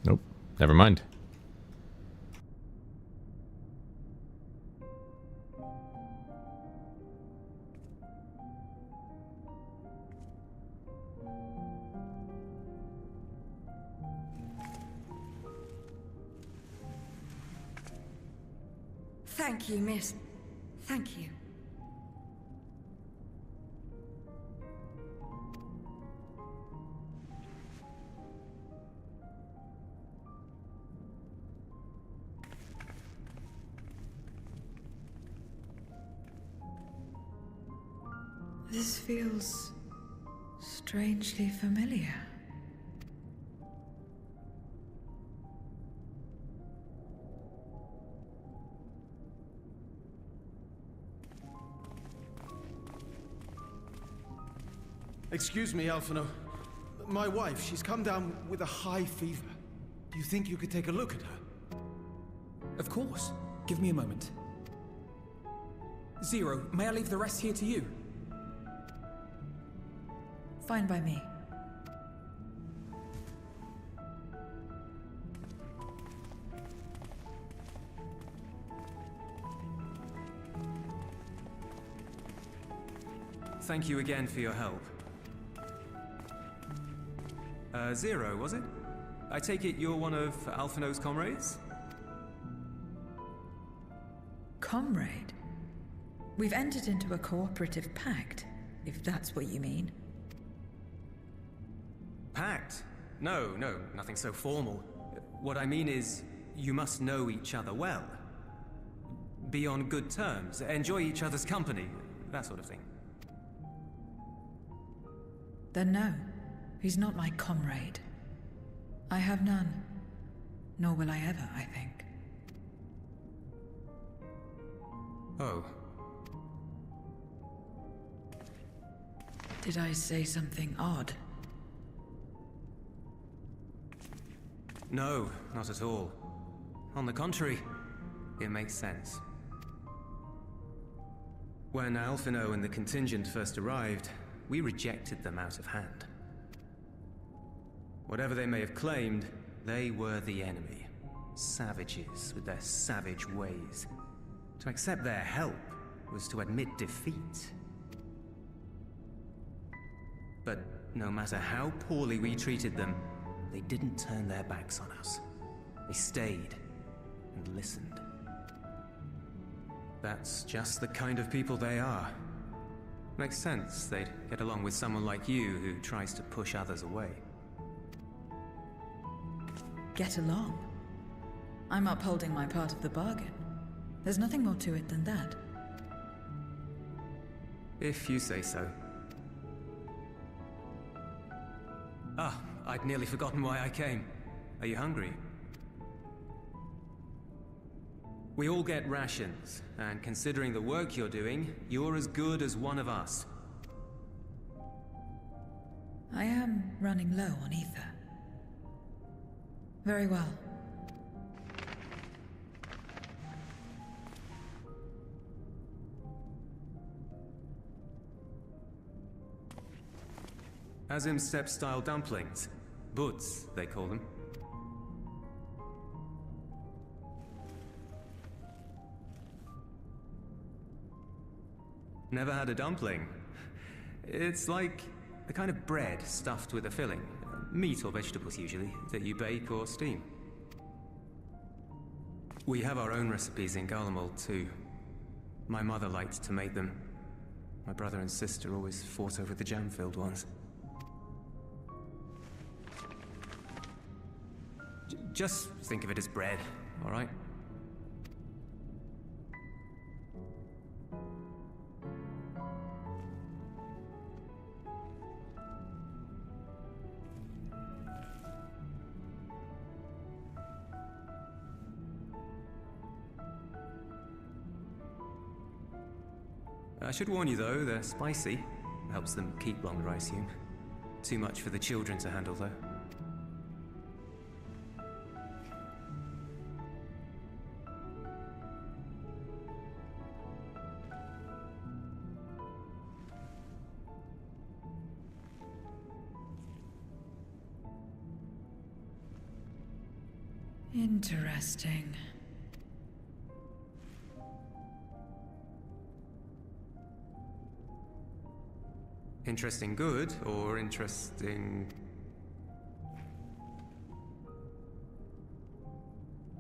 Nope. Never mind. Thank you, miss. Thank you. This feels strangely familiar. Excuse me, Alphino. My wife, she's come down with a high fever. Do you think you could take a look at her? Of course. Give me a moment. Zero, may I leave the rest here to you? Fine by me. Thank you again for your help. Zero, was it? I take it you're one of Alphino's comrades? Comrade? We've entered into a cooperative pact, if that's what you mean. Pact? No, nothing so formal. What I mean is, you must know each other well. Be on good terms, enjoy each other's company, that sort of thing. Then no, he's not my comrade. I have none. Nor will I ever, I think. Oh. Did I say something odd? No, not at all. On the contrary, it makes sense. When Alphino and the contingent first arrived, we rejected them out of hand. Whatever they may have claimed, they were the enemy. Savages with their savage ways. To accept their help was to admit defeat. But no matter how poorly we treated them, they didn't turn their backs on us. They stayed and listened. That's just the kind of people they are. Makes sense they'd get along with someone like you who tries to push others away. Get along? I'm upholding my part of the bargain. There's nothing more to it than that. If you say so. Ah, I'd nearly forgotten why I came. Are you hungry? We all get rations, and considering the work you're doing, you're as good as one of us. I am running low on ether. Very well. Azim step-style dumplings. Buds, they call them. Never had a dumpling? It's like a kind of bread stuffed with a filling. Meat or vegetables usually, that you bake or steam. We have our own recipes in Garlemald too. My mother liked to make them. My brother and sister always fought over the jam-filled ones. Just think of it as bread, all right? I should warn you though, they're spicy. Helps them keep longer, I assume. Too much for the children to handle though. Interesting. Interesting good, or interesting...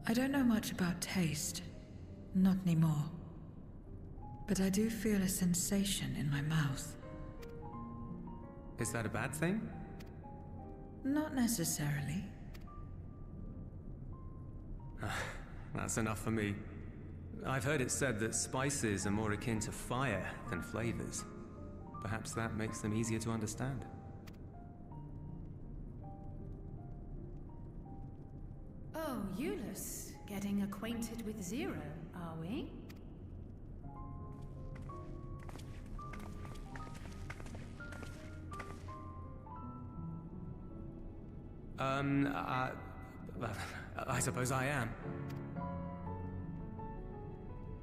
I don't know much about taste. Not anymore. But I do feel a sensation in my mouth. Is that a bad thing? Not necessarily. That's enough for me. I've heard it said that spices are more akin to fire than flavors. Perhaps that makes them easier to understand. Oh, Euless, getting acquainted with Zero, are we? I suppose I am.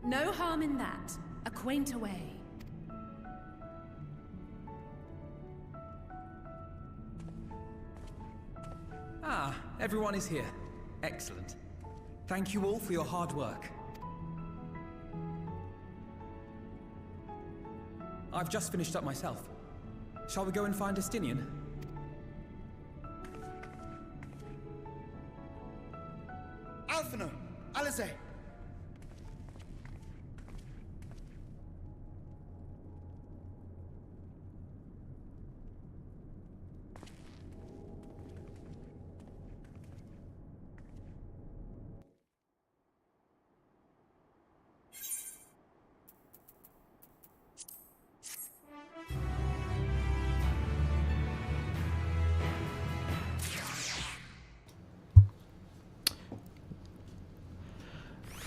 No harm in that. Acquaint away. Ah, everyone is here. Excellent. Thank you all for your hard work. I've just finished up myself. Shall we go and find Estinian? Alphino! Alize!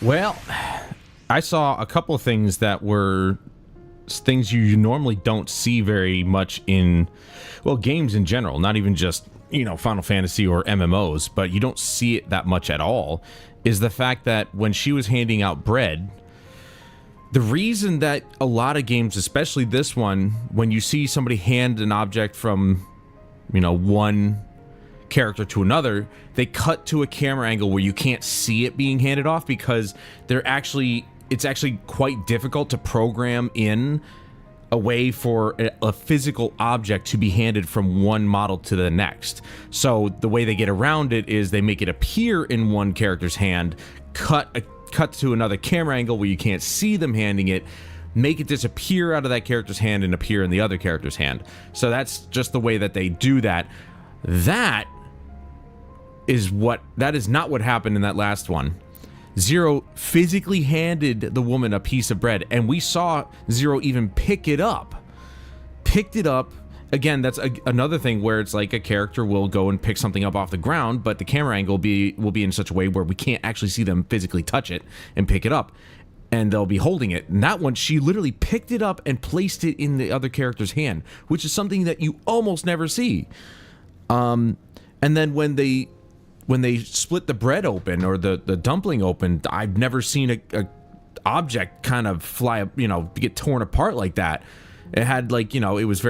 Well, I saw a couple of things that were things you normally don't see very much in, well, games in general, not even just you know, Final Fantasy or MMOs, but you don't see it that much at all, is the fact that when she was handing out bread, the reason that a lot of games, especially this one, when you see somebody hand an object from, you know, one character to another, they cut to a camera angle where you can't see it being handed off, because it's actually quite difficult to program in a way for a physical object to be handed from one model to the next. So the way they get around it is they make it appear in one character's hand, cut to another camera angle where you can't see them handing it, make it disappear out of that character's hand and appear in the other character's hand. So that's just the way that they do that. That is not what happened in that last one. Zero physically handed the woman a piece of bread, and we saw Zero even picked it up. Again, that's another thing where it's like a character will go and pick something up off the ground, but the camera angle will be in such a way where we can't actually see them physically touch it and pick it up, and they'll be holding it. And that one, she literally picked it up and placed it in the other character's hand, which is something that you almost never see. And then when they split the bread open, or the dumpling open, I've never seen a object kind of fly, you know, get torn apart like that. It had, like, you know, it was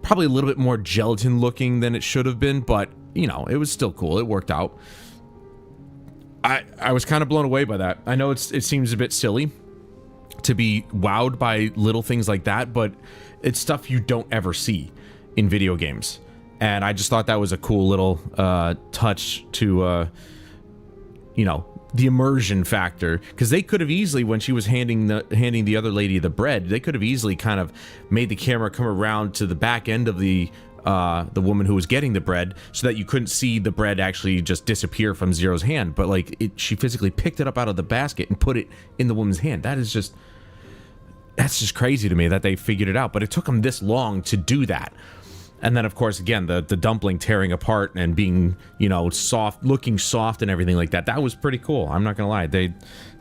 probably a little bit more gelatin looking than it should have been, but, you know, it was still cool. It worked out. I was kind of blown away by that. I know it seems a bit silly to be wowed by little things like that, but it's stuff you don't ever see in video games. And I just thought that was a cool little touch to, you know, the immersion factor. Because they could have easily, when she was handing the other lady the bread, they could have easily kind of made the camera come around to the back end of the woman who was getting the bread, so that you couldn't see the bread actually just disappear from Zero's hand. But like, she physically picked it up out of the basket and put it in the woman's hand. That's just crazy to me that they figured it out. But it took them this long to do that. And then, of course, again, the dumpling tearing apart and being, you know, soft, looking soft and everything like that. That was pretty cool. I'm not gonna lie.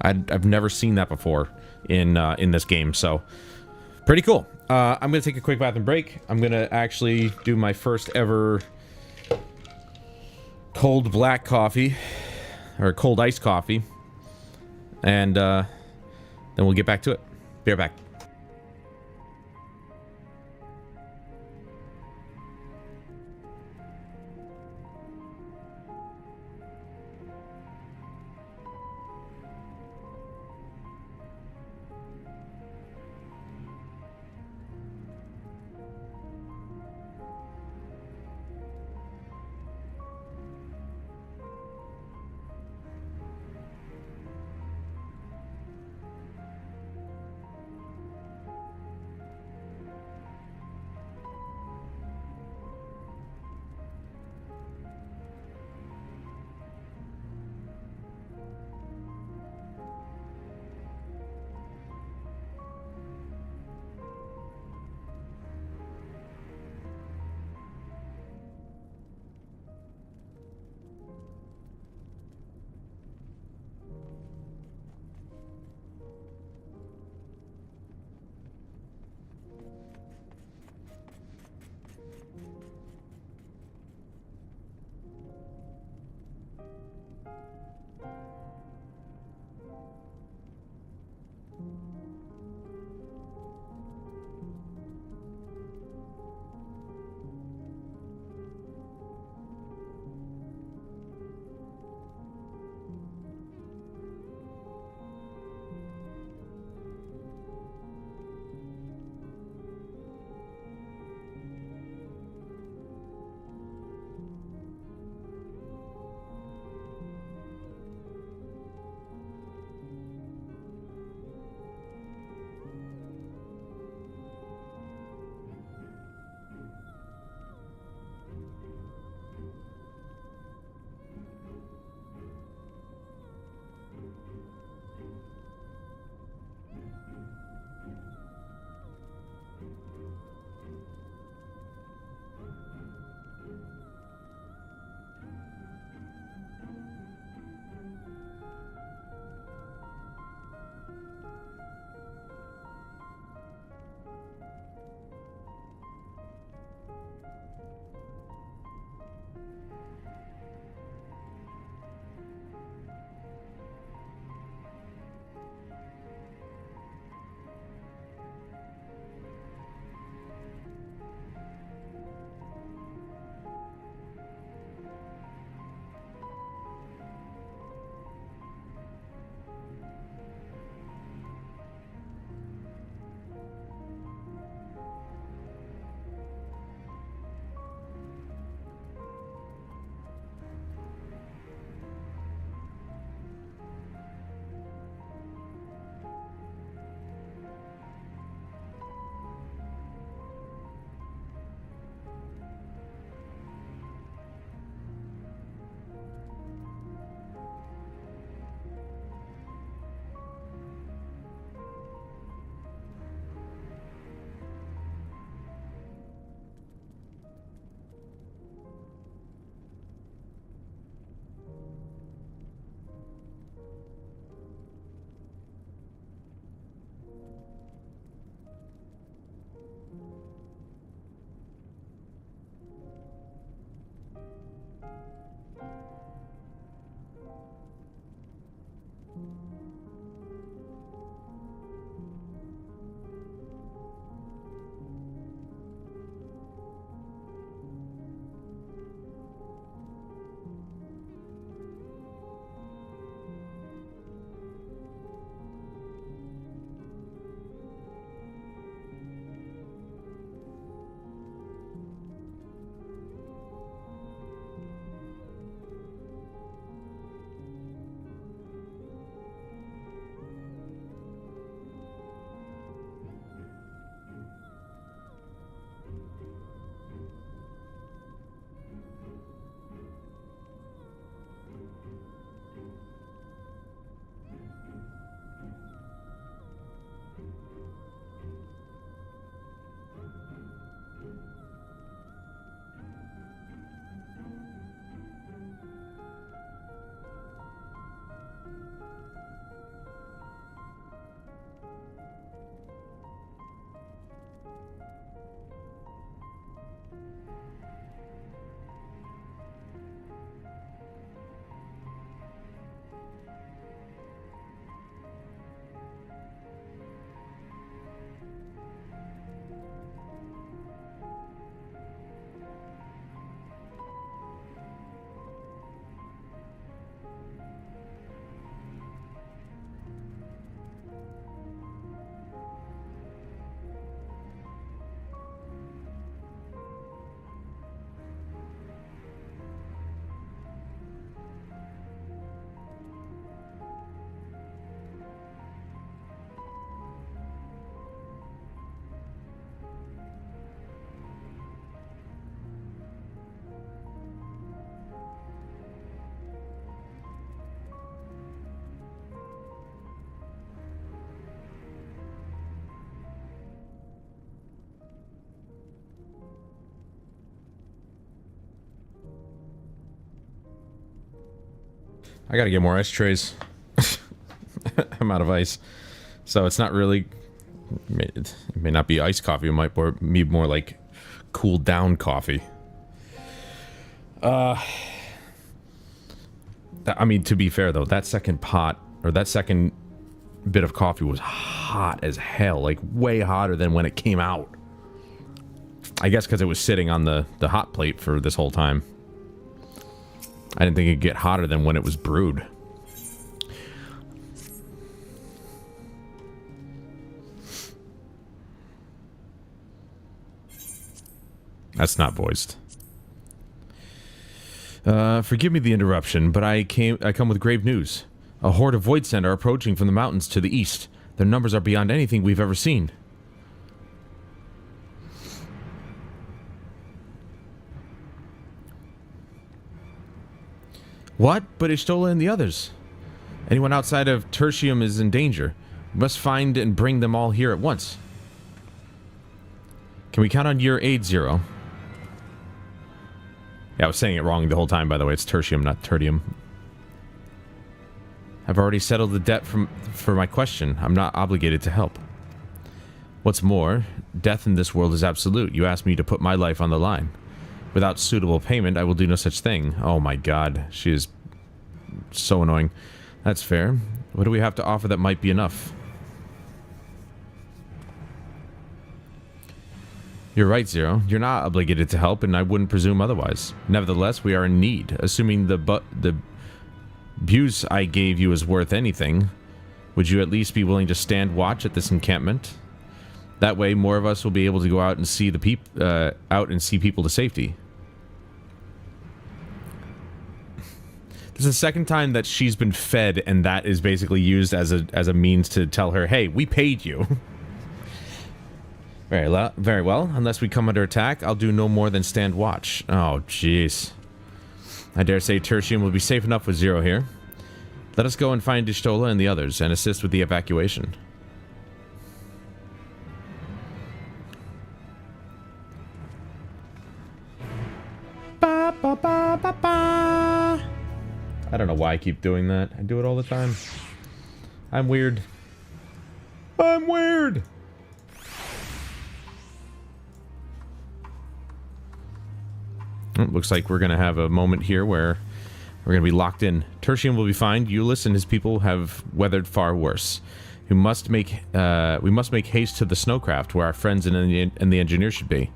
I've never seen that before in this game. So, pretty cool. I'm gonna take a quick bathroom break. I'm gonna actually do my first ever cold black coffee, or cold iced coffee, and then we'll get back to it. Be right back. I gotta get more ice trays. I'm out of ice. So it's not really... It may not be iced coffee. It might be more like cooled down coffee. I mean, to be fair though, that second pot, or that second bit of coffee was hot as hell. Like, way hotter than when it came out. I guess because it was sitting on the hot plate for this whole time. I didn't think it'd get hotter than when it was brewed. That's not voiced. Forgive me the interruption, but I come with grave news. A horde of Voidsent are approaching from the mountains to the east. Their numbers are beyond anything we've ever seen. What? But Ishtola and the others. Anyone outside of Tertium is in danger. We must find and bring them all here at once. Can we count on your aid, Zero? Yeah, I was saying it wrong the whole time, by the way. It's Tertium, not Tertium. I've already settled the debt for my question. I'm not obligated to help. What's more, death in this world is absolute. You asked me to put my life on the line. Without suitable payment, I will do no such thing. Oh my god, she is so annoying. That's fair. What do we have to offer that might be enough? You're right, Zero. You're not obligated to help, and I wouldn't presume otherwise. Nevertheless, we are in need. Assuming the abuse I gave you is worth anything, would you at least be willing to stand watch at this encampment? That way, more of us will be able to go out and see the people to safety. This is the second time that she's been fed, and that is basically used as a means to tell her, "Hey, we paid you." Very well. Unless we come under attack, I'll do no more than stand watch. Oh, jeez. I dare say Tertium will be safe enough with Zero here. Let us go and find Ishtola and the others, and assist with the evacuation. Ba, ba, ba, ba, ba. I don't know why I keep doing that. I do it all the time. I'm weird. I'm weird! It looks like we're going to have a moment here where We're going to be locked in. Tertium will be fine. Euless and his people have weathered far worse. We must make haste to the snowcraft where our friends and the engineer should be.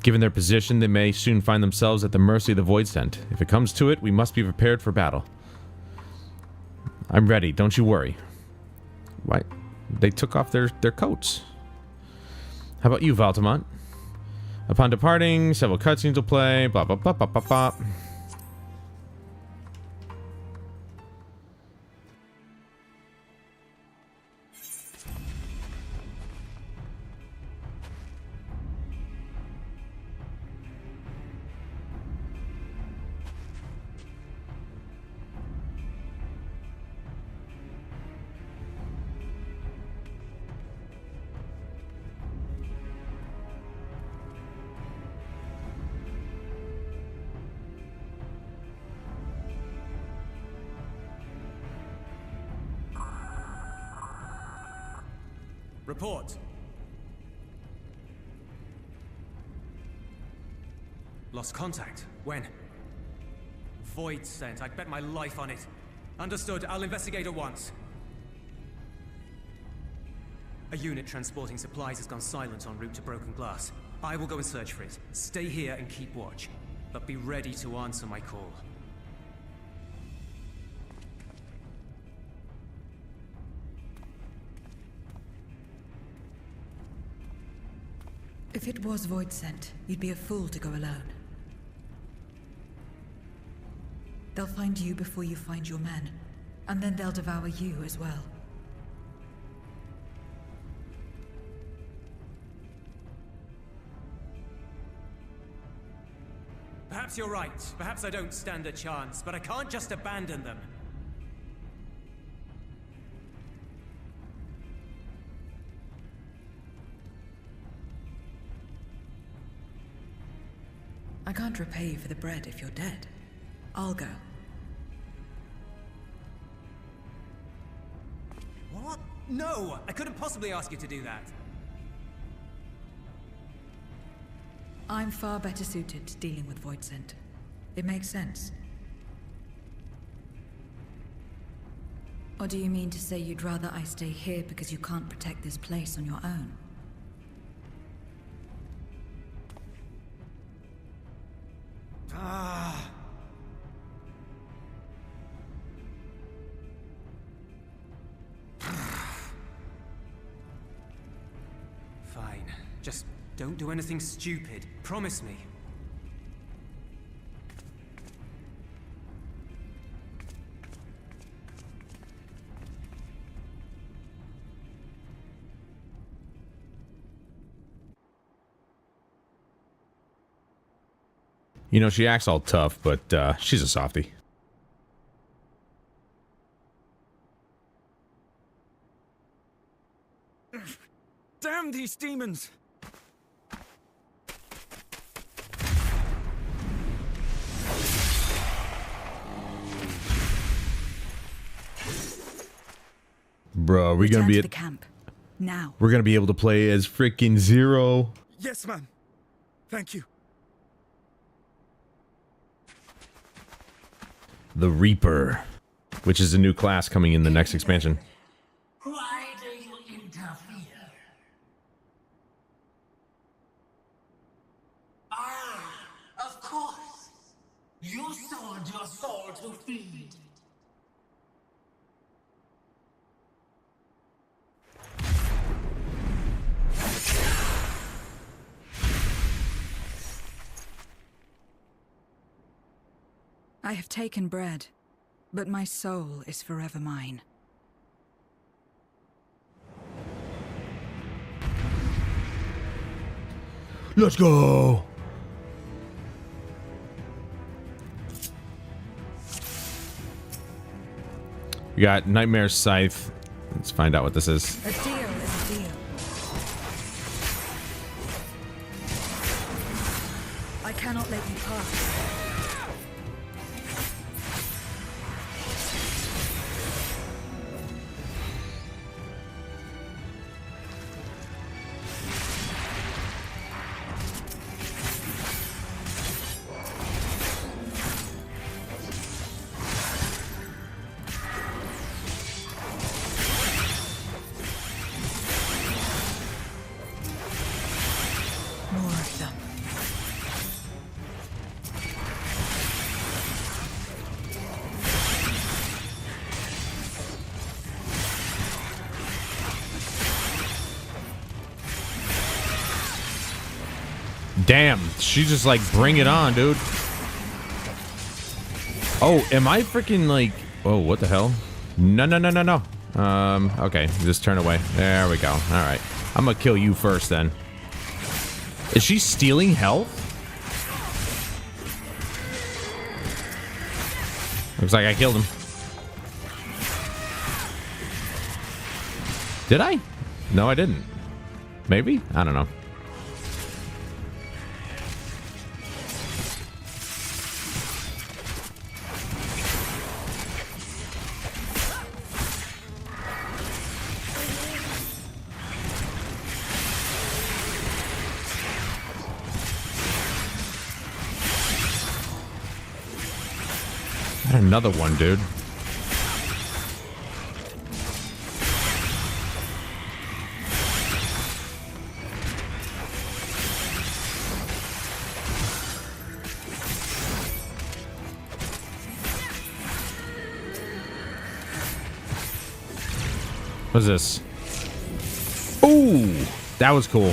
Given their position, they may soon find themselves at the mercy of the Voidsent. If it comes to it, we must be prepared for battle. I'm ready, don't you worry. Why? They took off their coats. How about you, Valtamont? Upon departing, several cutscenes will play, blah blah blah blah blah blah. Report. Lost contact. When? Voidsent. I'd bet my life on it. Understood. I'll investigate at once. A unit transporting supplies has gone silent en route to Broken Glass. I will go and search for it. Stay here and keep watch. But be ready to answer my call. If it was Voidsent, you'd be a fool to go alone. They'll find you before you find your men, and then they'll devour you as well. Perhaps you're right. Perhaps I don't stand a chance, but I can't just abandon them. I can't repay you for the bread if you're dead. I'll go. What? No! I couldn't possibly ask you to do that. I'm far better suited to dealing with Voidsent. It makes sense. Or do you mean to say you'd rather I stay here because you can't protect this place on your own? Fine. Just don't do anything stupid. Promise me. You know, she acts all tough, but she's a softie. Damn these demons! Bro, we're gonna be to at the camp. Now. We're gonna be able to play as freaking Zero. Yes, ma'am. Thank you. The Reaper, which is a new class coming in the next expansion. Why do you interfere? Ah, of course. You sold your soul to feed. I have taken bread, but my soul is forever mine. Let's go! We got Nightmare's Scythe. Let's find out what this is. A deal is a deal. I cannot let you pass. Damn, she just like, bring it on, dude. Oh, am I freaking like... Oh, what the hell? No, no, no, no, no. Okay, just turn away. There we go. All right. I'm gonna kill you first, then. Is she stealing health? Looks like I killed him. Did I? No, I didn't. Maybe? I don't know. Another one, dude. What's this? Ooh, that was cool.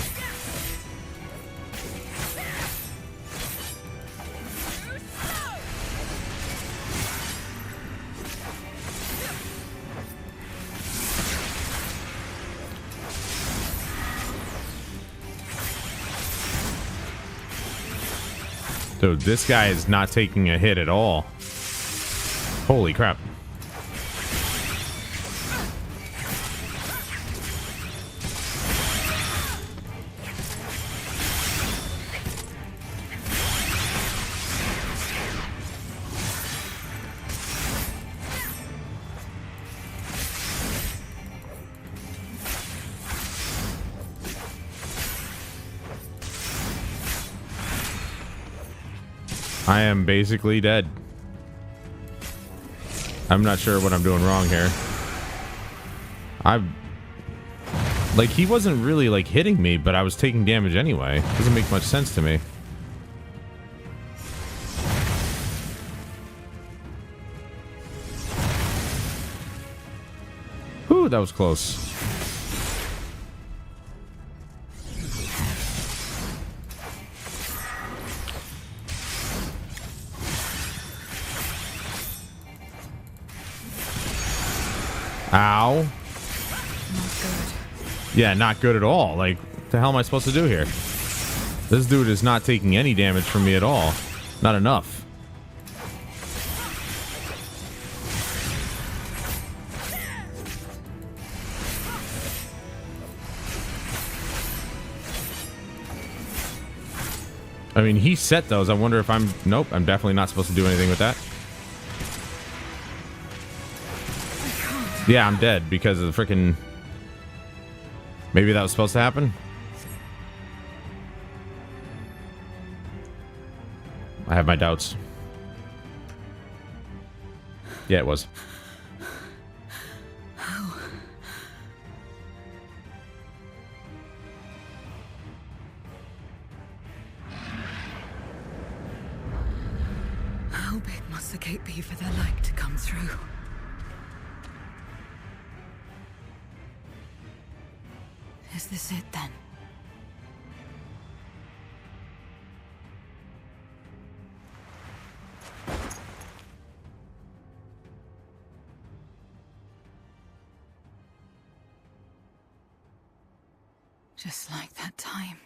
Dude, this guy is not taking a hit at all. Holy crap. I am basically dead. I'm not sure what I'm doing wrong here. Like, he wasn't really, like, hitting me, but I was taking damage anyway. Doesn't make much sense to me. Whew, that was close. Ow. Not good. Yeah, not good at all. Like, what the hell am I supposed to do here? This dude is not taking any damage from me at all. Not enough. I mean, he set those. I wonder if I'm... Nope, I'm definitely not supposed to do anything with that. Yeah, I'm dead because of the freaking... Maybe that was supposed to happen? I have my doubts. Yeah, it was. How big must the gate be for their light to come through? Is this it then? Just like that time.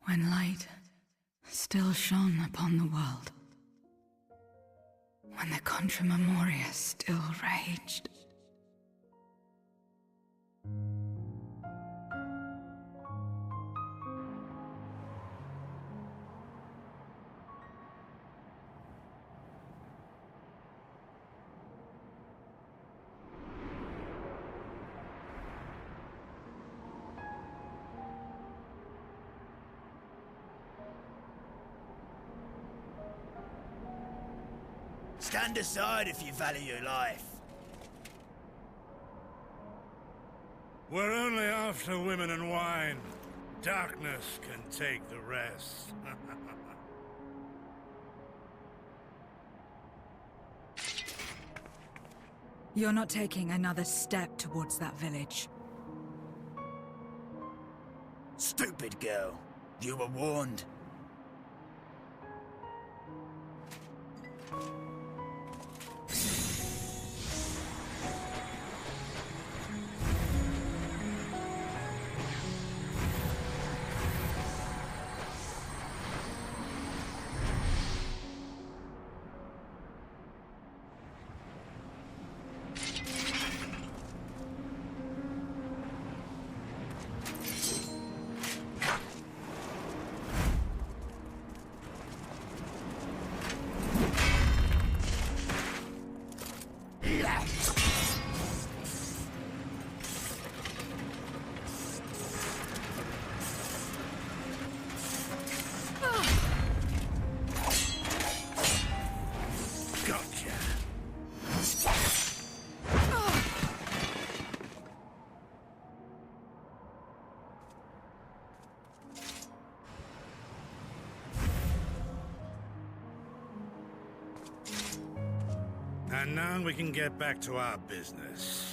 When light still shone upon the world. When the Contra Memoria still raged. Stand aside if you value your life. We're only after women and wine. Darkness can take the rest. You're not taking another step towards that village. Stupid girl. You were warned. And now we can get back to our business.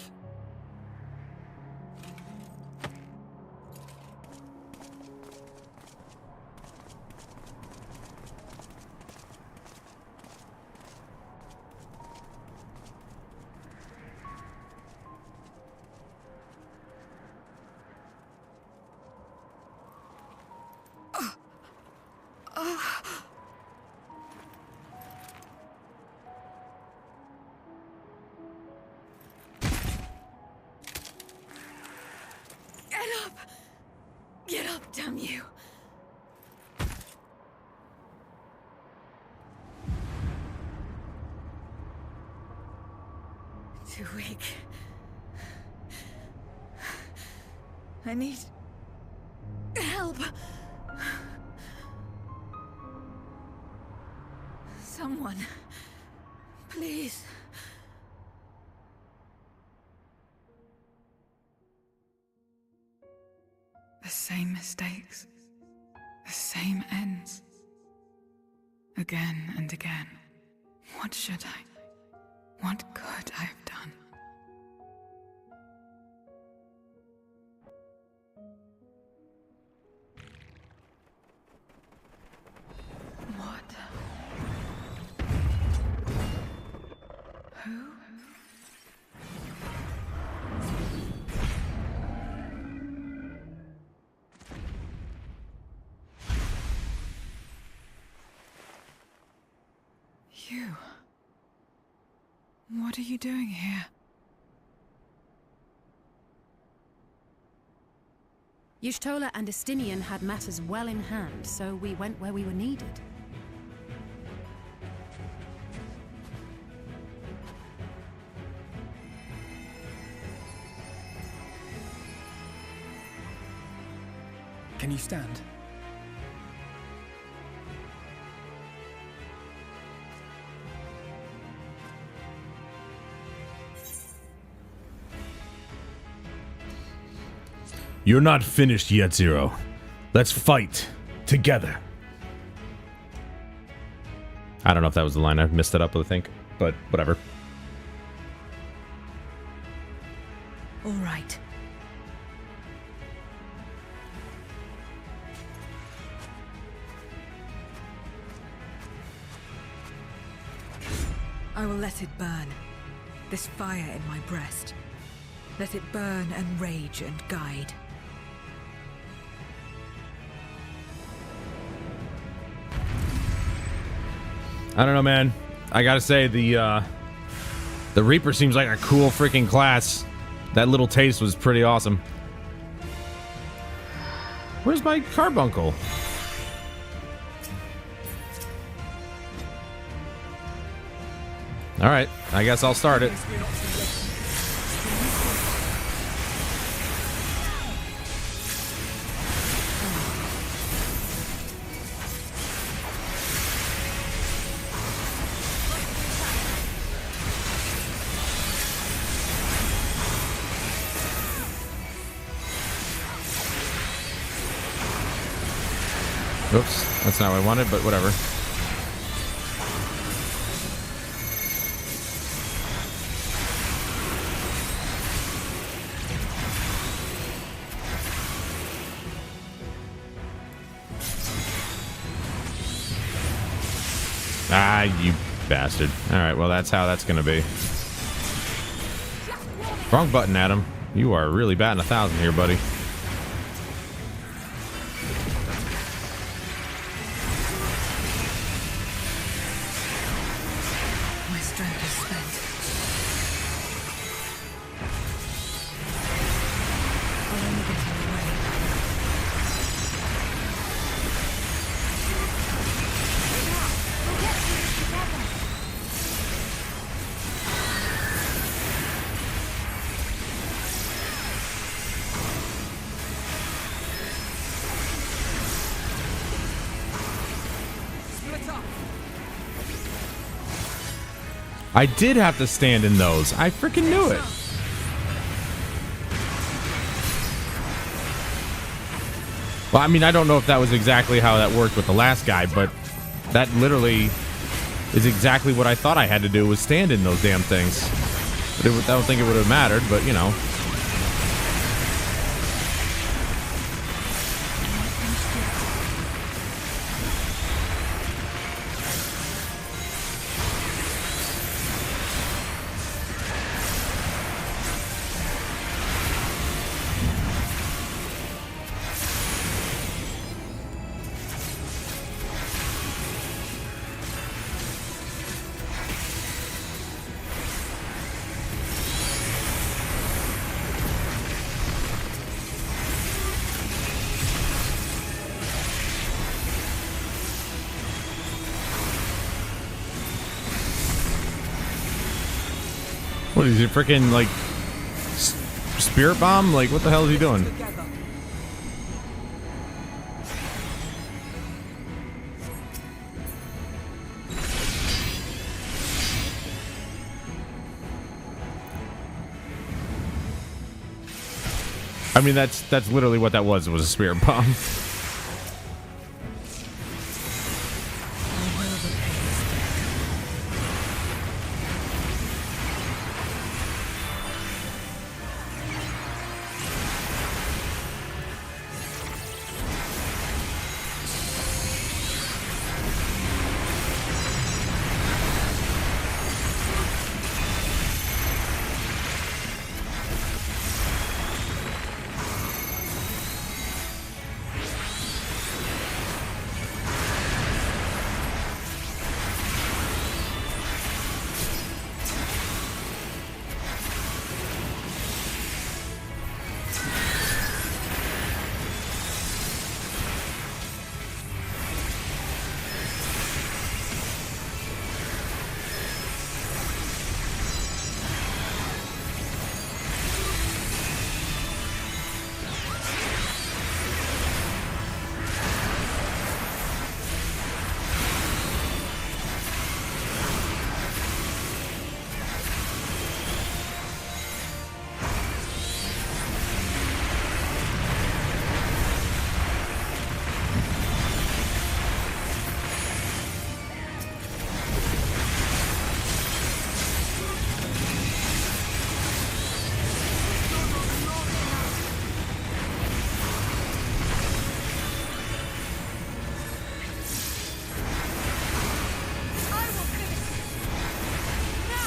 Get up, damn you! Too weak. I need help. Someone, please. The same mistakes, the same ends. Again and again. What should I? What could I have done? What? Who? You. What are you doing here? Y'shtola and Estinian had matters well in hand, so we went where we were needed. Can you stand? You're not finished yet, Zero. Let's fight together. I don't know if that was the line. I messed it up, I think, but whatever. All right. I will let it burn. This fire in my breast. Let it burn and rage and guide. I don't know, man. I gotta say, the Reaper seems like a cool freaking class. That little taste was pretty awesome. Where's my carbuncle? Alright, I guess I'll start it. Oops, that's not what I wanted, but whatever. Ah, you bastard. Alright, well, that's how that's gonna be. Wrong button, Adam. You are really batting 1,000 here, buddy. My strength is spent. I'll only get in the way. I did have to stand in those. I freaking knew it. Well, I mean, I don't know if that was exactly how that worked with the last guy, but that literally is exactly what I thought I had to do, was stand in those damn things. But I don't think it would have mattered, but you know. What is he freaking like spirit bomb? Like what the hell is he doing? I mean that's literally what that was. It was a spirit bomb.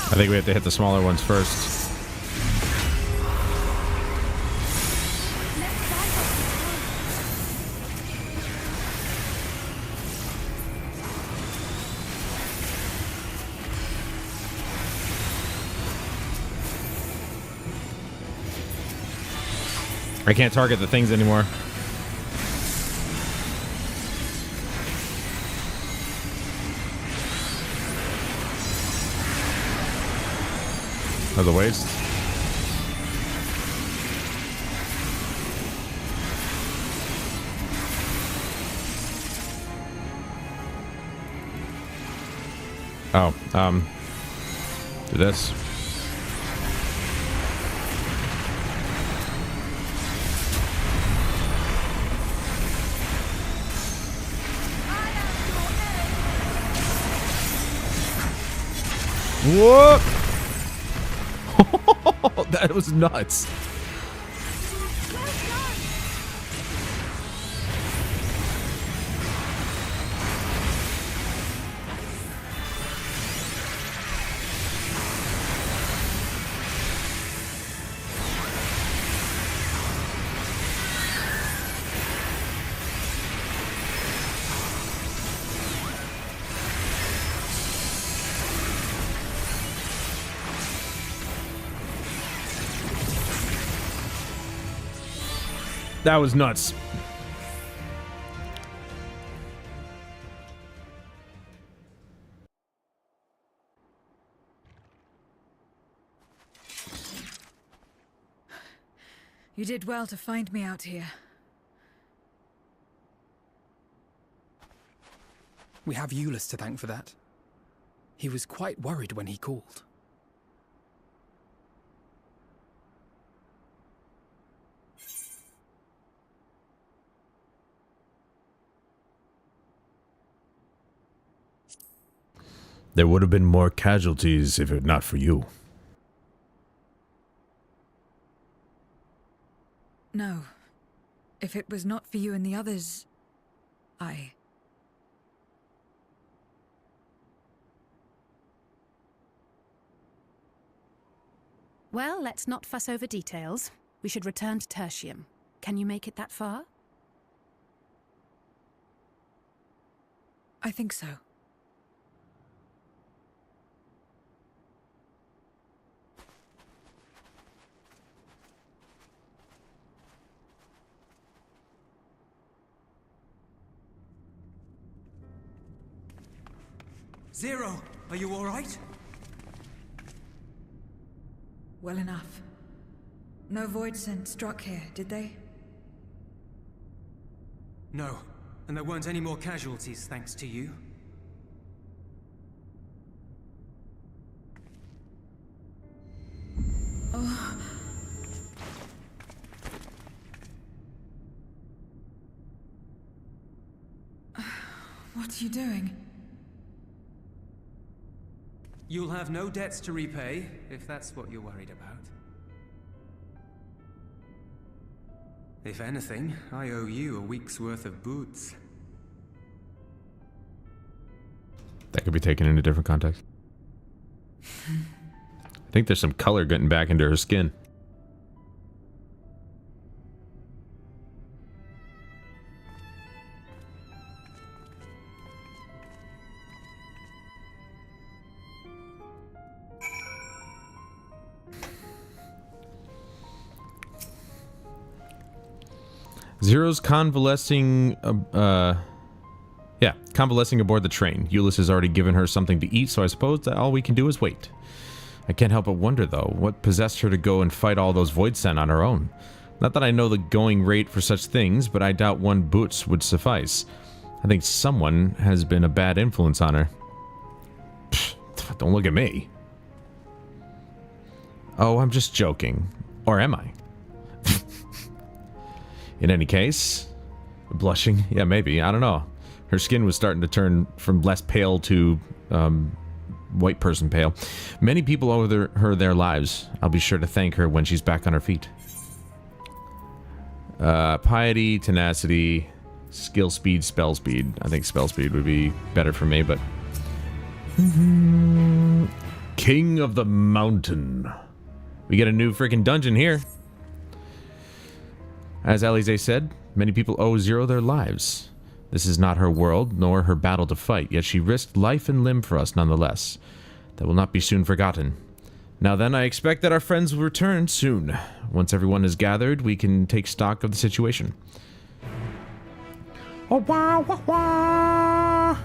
I think we have to hit the smaller ones first. I can't target the things anymore. Of the waste. Oh, do this. Whoop! That was nuts. That was nuts. You did well to find me out here. We have Euless to thank for that. He was quite worried when he called. There would have been more casualties if it not for you. No. If it was not for you and the others, Well, let's not fuss over details. We should return to Tertium. Can you make it that far? I think so. Zero, are you all right? Well enough. No void scent struck here, did they? No, and there weren't any more casualties thanks to you. Oh. What are you doing? You'll have no debts to repay, if that's what you're worried about. If anything, I owe you a week's worth of boots. That could be taken in a different context. I think there's some color getting back into her skin. Zero's convalescing, convalescing aboard the train. Euless has already given her something to eat, so I suppose that all we can do is wait. I can't help but wonder, though, what possessed her to go and fight all those void scent on her own. Not that I know the going rate for such things, but I doubt one boots would suffice. I think someone has been a bad influence on her. Pfft, don't look at me. Oh, I'm just joking. Or am I? In any case, blushing? Yeah, maybe. I don't know. Her skin was starting to turn from less pale to white person pale. Many people owe her their lives. I'll be sure to thank her when she's back on her feet. Piety, tenacity, skill speed, spell speed. I think spell speed would be better for me, but... King of the Mountain. We get a new freaking dungeon here. As Alize said, many people owe Zero their lives. This is not her world, nor her battle to fight, yet she risked life and limb for us nonetheless. That will not be soon forgotten. Now then, I expect that our friends will return soon. Once everyone is gathered, we can take stock of the situation. Oh, wah, wah, wah.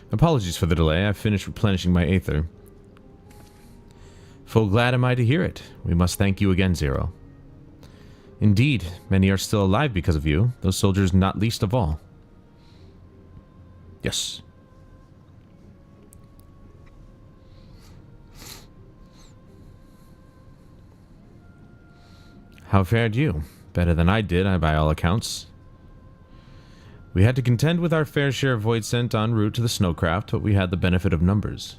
Apologies for the delay. I finished replenishing my aether. Full glad am I to hear it. We must thank you again, Zero. Indeed, many are still alive because of you, those soldiers not least of all. Yes. How fared you? Better than I did, by all accounts. We had to contend with our fair share of void scent en route to the snowcraft, but we had the benefit of numbers.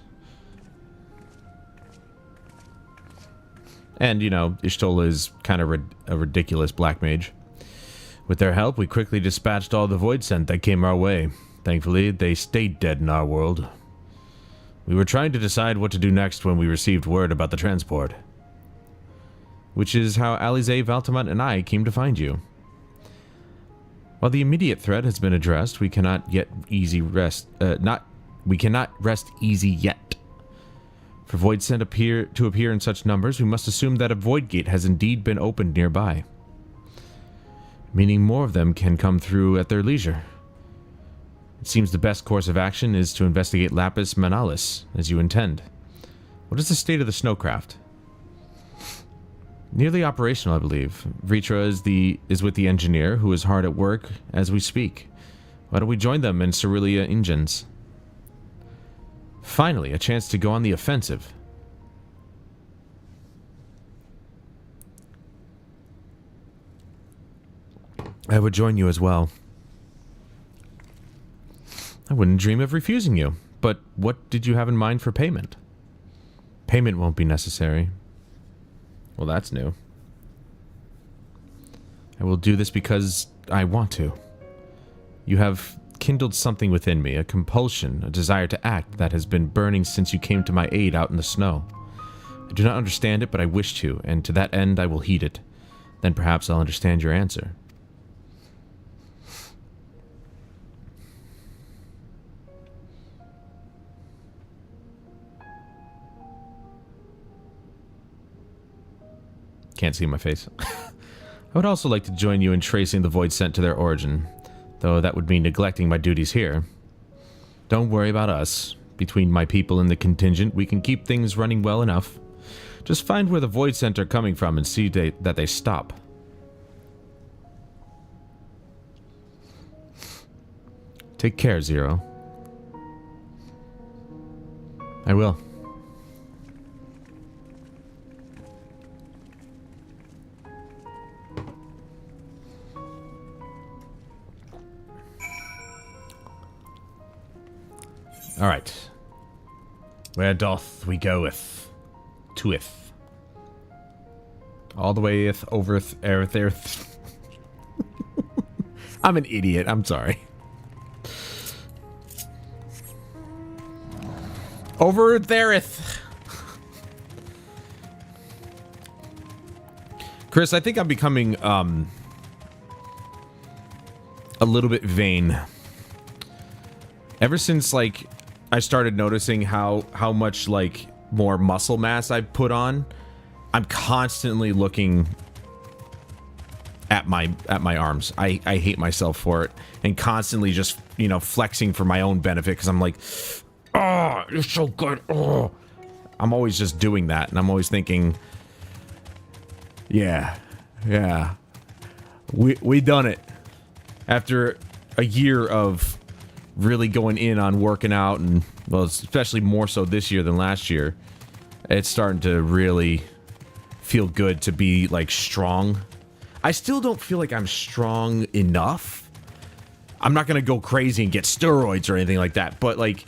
And, you know, Ishtola is kind of a ridiculous black mage. With their help, we quickly dispatched all the void scent that came our way. Thankfully, they stayed dead in our world. We were trying to decide what to do next when we received word about the transport. Which is how Alize, Valtamont, and I came to find you. While the immediate threat has been addressed, we cannot rest easy yet. For void scent to appear in such numbers, we must assume that a void gate has indeed been opened nearby. Meaning more of them can come through at their leisure. It seems the best course of action is to investigate Lapis Manalis, as you intend. What is the state of the snowcraft? Nearly operational, I believe. Vritra is with the engineer, who is hard at work as we speak. Why don't we join them in Cerulean engines? Finally, a chance to go on the offensive. I would join you as well. I wouldn't dream of refusing you, but what did you have in mind for payment? Payment won't be necessary. Well, that's new. I will do this because I want to. You have kindled something within me, a compulsion, a desire to act that has been burning since you came to my aid out in the snow. I do not understand it, but I wish to, and to that end I will heed it. Then perhaps I'll understand your answer. Can't see my face. I would also like to join you in tracing the void scent to their origin, though that would mean neglecting my duties here. Don't worry about us. Between my people and the contingent, we can keep things running well enough. Just find where the void scent are coming from and see that they stop. Take care, Zero. I will. Alright. Where doth we goeth? Toeth. All the way overth, erith. I'm an idiot, I'm sorry. Over thereth. Chris, I think I'm becoming a little bit vain. Ever since like I started noticing how much like more muscle mass I put on, I'm constantly looking at my arms. I hate myself for it, and constantly just, you know, flexing for my own benefit because I'm like, oh, you're so good. Oh, I'm always just doing that, and I'm always thinking, yeah, we done it. After a year of really going in on working out, and well, especially more so this year than last year, it's starting to really feel good to be like strong. I still don't feel like I'm strong enough. I'm not gonna go crazy and get steroids or anything like that, but like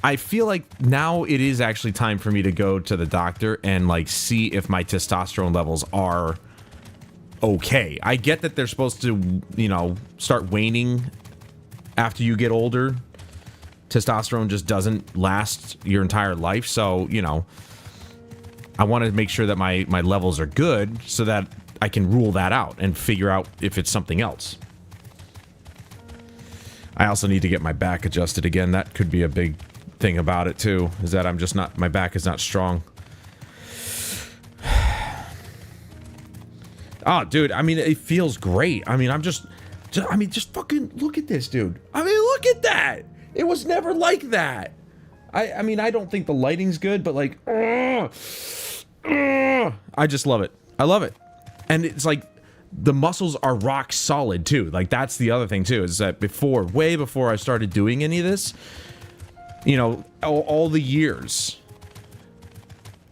I feel like now it is actually time for me to go to the doctor and like see if my testosterone levels are okay. I get that they're supposed to, you know, start waning after you get older. Testosterone just doesn't last your entire life, so, you know, I want to make sure that my levels are good so that I can rule that out and figure out if it's something else. I also need to get my back adjusted again. That could be a big thing about it too, is that I'm just not, my back is not strong. Oh, dude, I mean, it feels great. I mean, just fucking look at this, dude. I mean, look at that. It was never like that. I mean, I don't think the lighting's good, but like, I just love it. I love it. And it's like, the muscles are rock solid too. Like, that's the other thing too, is that way before I started doing any of this, you know, all the years,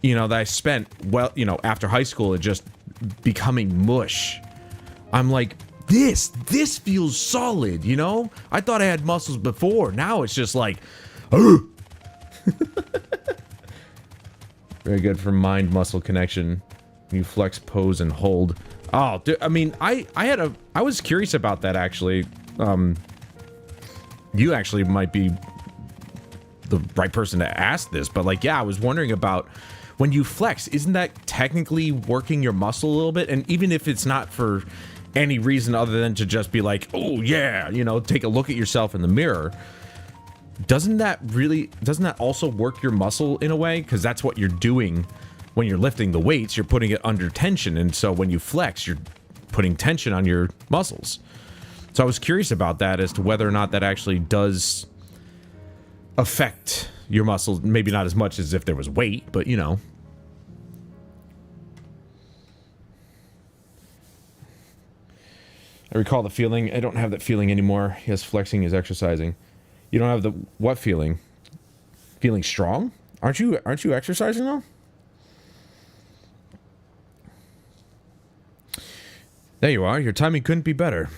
you know, that I spent, well, you know, after high school and just becoming mush, I'm like, this feels solid, you know? I thought I had muscles before. Now it's just like, very good for mind-muscle connection. You flex, pose, and hold. Oh, dude, I mean, I was curious about that, actually. You actually might be the right person to ask this, but like, yeah, I was wondering about when you flex, isn't that technically working your muscle a little bit? And even if it's not for any reason other than to just be like, oh yeah, you know, take a look at yourself in the mirror, doesn't that also work your muscle in a way? Because that's what you're doing when you're lifting the weights. You're putting it under tension, and so when you flex, you're putting tension on your muscles. So I was curious about that, as to whether or not that actually does affect your muscles. Maybe not as much as if there was weight, but you know. I recall the feeling. I don't have that feeling anymore. Yes, flexing is exercising. You don't have the what feeling? Feeling strong? Aren't you exercising though? There you are. Your timing couldn't be better.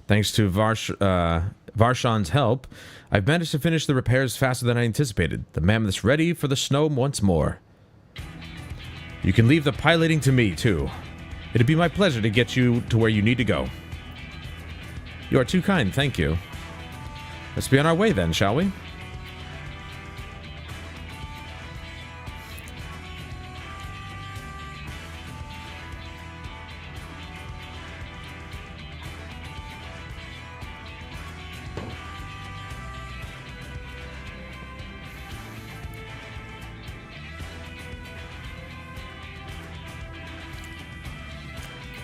Thanks to Varshan's help, I've managed to finish the repairs faster than I anticipated. The mammoth's ready for the snow once more. You can leave the piloting to me, too. It'd be my pleasure to get you to where you need to go. You are too kind, thank you. Let's be on our way then, shall we?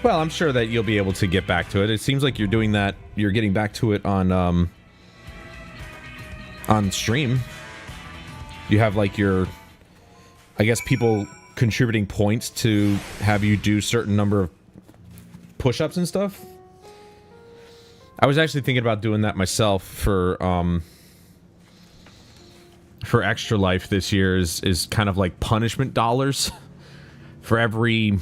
Well, I'm sure that you'll be able to get back to it. It seems like you're doing that. You're getting back to it on stream. You have like your, I guess, people contributing points to have you do certain number of push-ups and stuff. I was actually thinking about doing that myself for Extra Life this year. Is kind of like punishment dollars for every.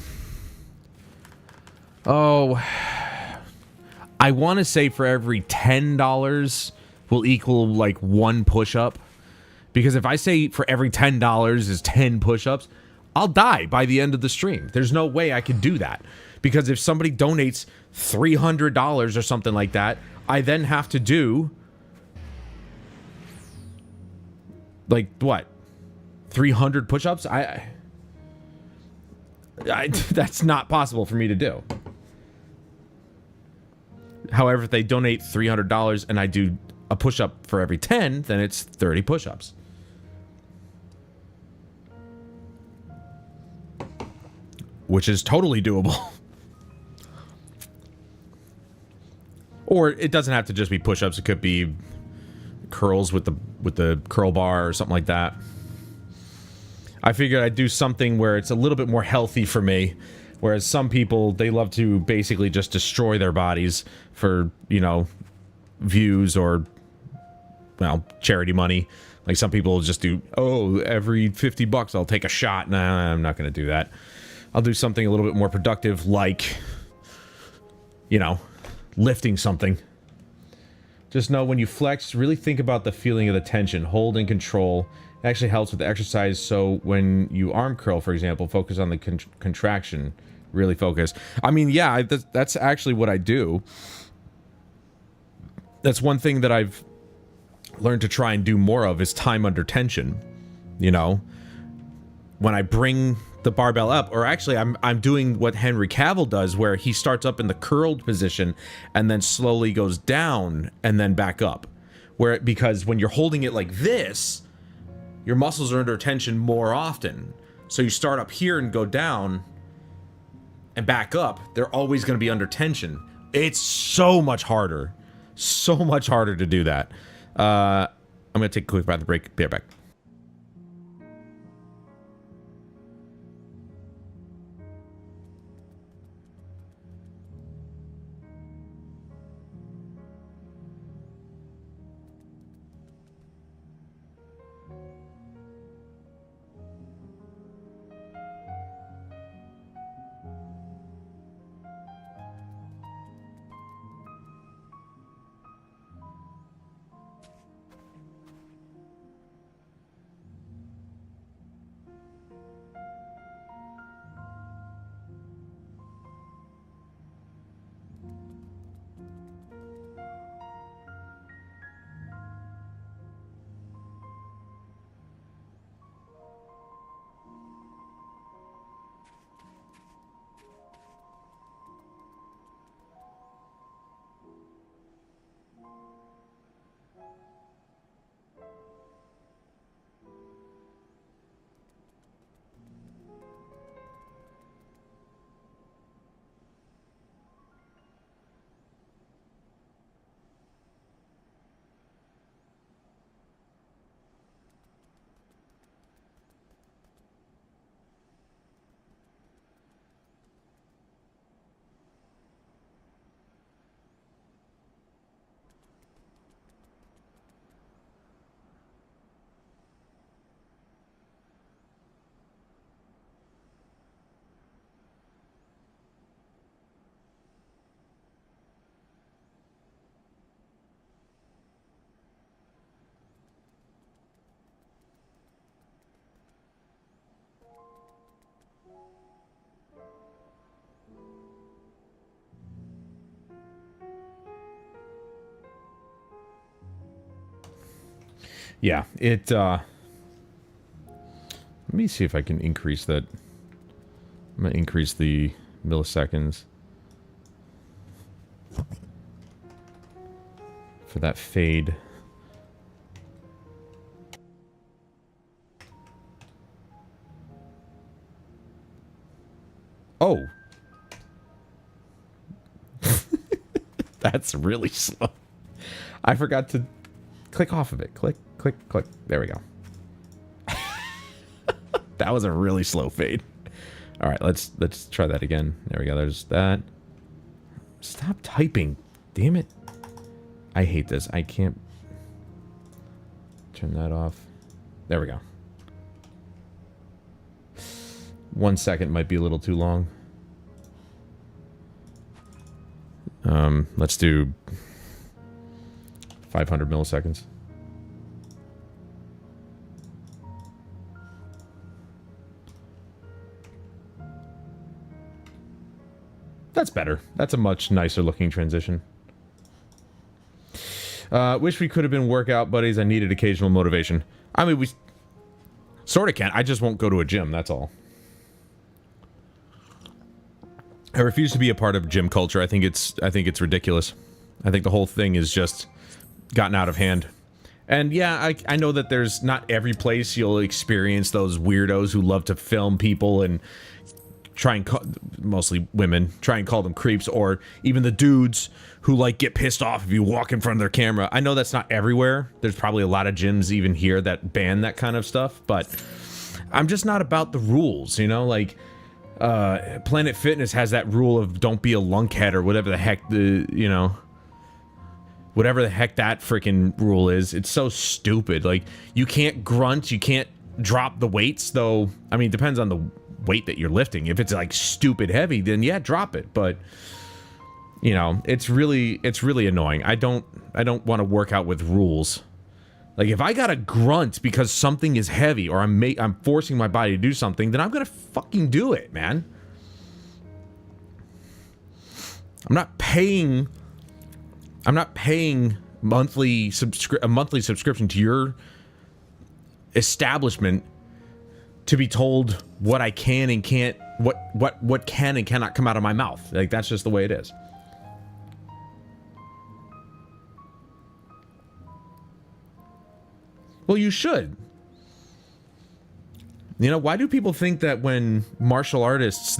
Oh, I want to say for every $10 will equal like 1 push-up. Because if I say for every $10 is 10 push-ups, I'll die by the end of the stream. There's no way I could do that. Because if somebody donates $300 or something like that, I then have to do, like, what? 300 push-ups? That's not possible for me to do. However, if they donate $300 and I do a push-up for every 10, then it's 30 push-ups. Which is totally doable. Or it doesn't have to just be push-ups. It could be curls with the curl bar or something like that. I figured I'd do something where it's a little bit more healthy for me. Whereas some people, they love to basically just destroy their bodies for, you know, views or, well, charity money. Like some people just do, oh, every $50 I'll take a shot. Nah, I'm not going to do that. I'll do something a little bit more productive, like, you know, lifting something. Just know when you flex, really think about the feeling of the tension. Hold and control. It actually helps with the exercise. So when you arm curl, for example, focus on the contraction. Really focus. I mean, yeah, that's actually what I do. That's one thing that I've learned to try and do more of, is time under tension. You know, when I bring the barbell up, or actually I'm doing what Henry Cavill does, where he starts up in the curled position and then slowly goes down and then back up. Because when you're holding it like this, your muscles are under tension more often. So you start up here and go down and back up, they're always going to be under tension. It's so much harder. So much harder to do that. I'm going to take a quick break. Be right back. Yeah, it, let me see if I can increase that. I'm gonna increase the milliseconds for that fade. Oh. That's really slow. I forgot to click off of it. Click, click, click. There we go. That was a really slow fade. All right, let's try that again. There we go. There's that. Stop typing. Damn it. I hate this. I can't turn that off. There we go. 1 second might be a little too long. Let's do 500 milliseconds. That's better. That's a much nicer looking transition. Wish we could have been workout buddies. I needed occasional motivation. I mean, we sort of can. I just won't go to a gym, that's all. I refuse to be a part of gym culture. I think it's ridiculous. I think the whole thing is just gotten out of hand. And yeah, I know that there's not every place you'll experience those weirdos who love to film people and try and call, mostly women, try and call them creeps, or even the dudes who like get pissed off if you walk in front of their camera. I know that's not everywhere. There's probably a lot of gyms even here that ban that kind of stuff, but I'm just not about the rules, you know, like Planet Fitness has that rule of don't be a lunkhead or whatever the heck the, you know, whatever the heck that freaking rule is. It's so stupid. Like, you can't grunt, you can't drop the weights, though. I mean, it depends on the weight that you're lifting. If it's like stupid heavy, then yeah, drop it. But you know, it's really annoying. I don't want to work out with rules. Like, if I gotta grunt because something is heavy or I'm forcing my body to do something, then I'm gonna fucking do it, man. I'm not paying a monthly subscription to your establishment to be told what I can and can't, what can and cannot come out of my mouth. Like, that's just the way it is. Well, you should. You know, why do people think that when martial artists,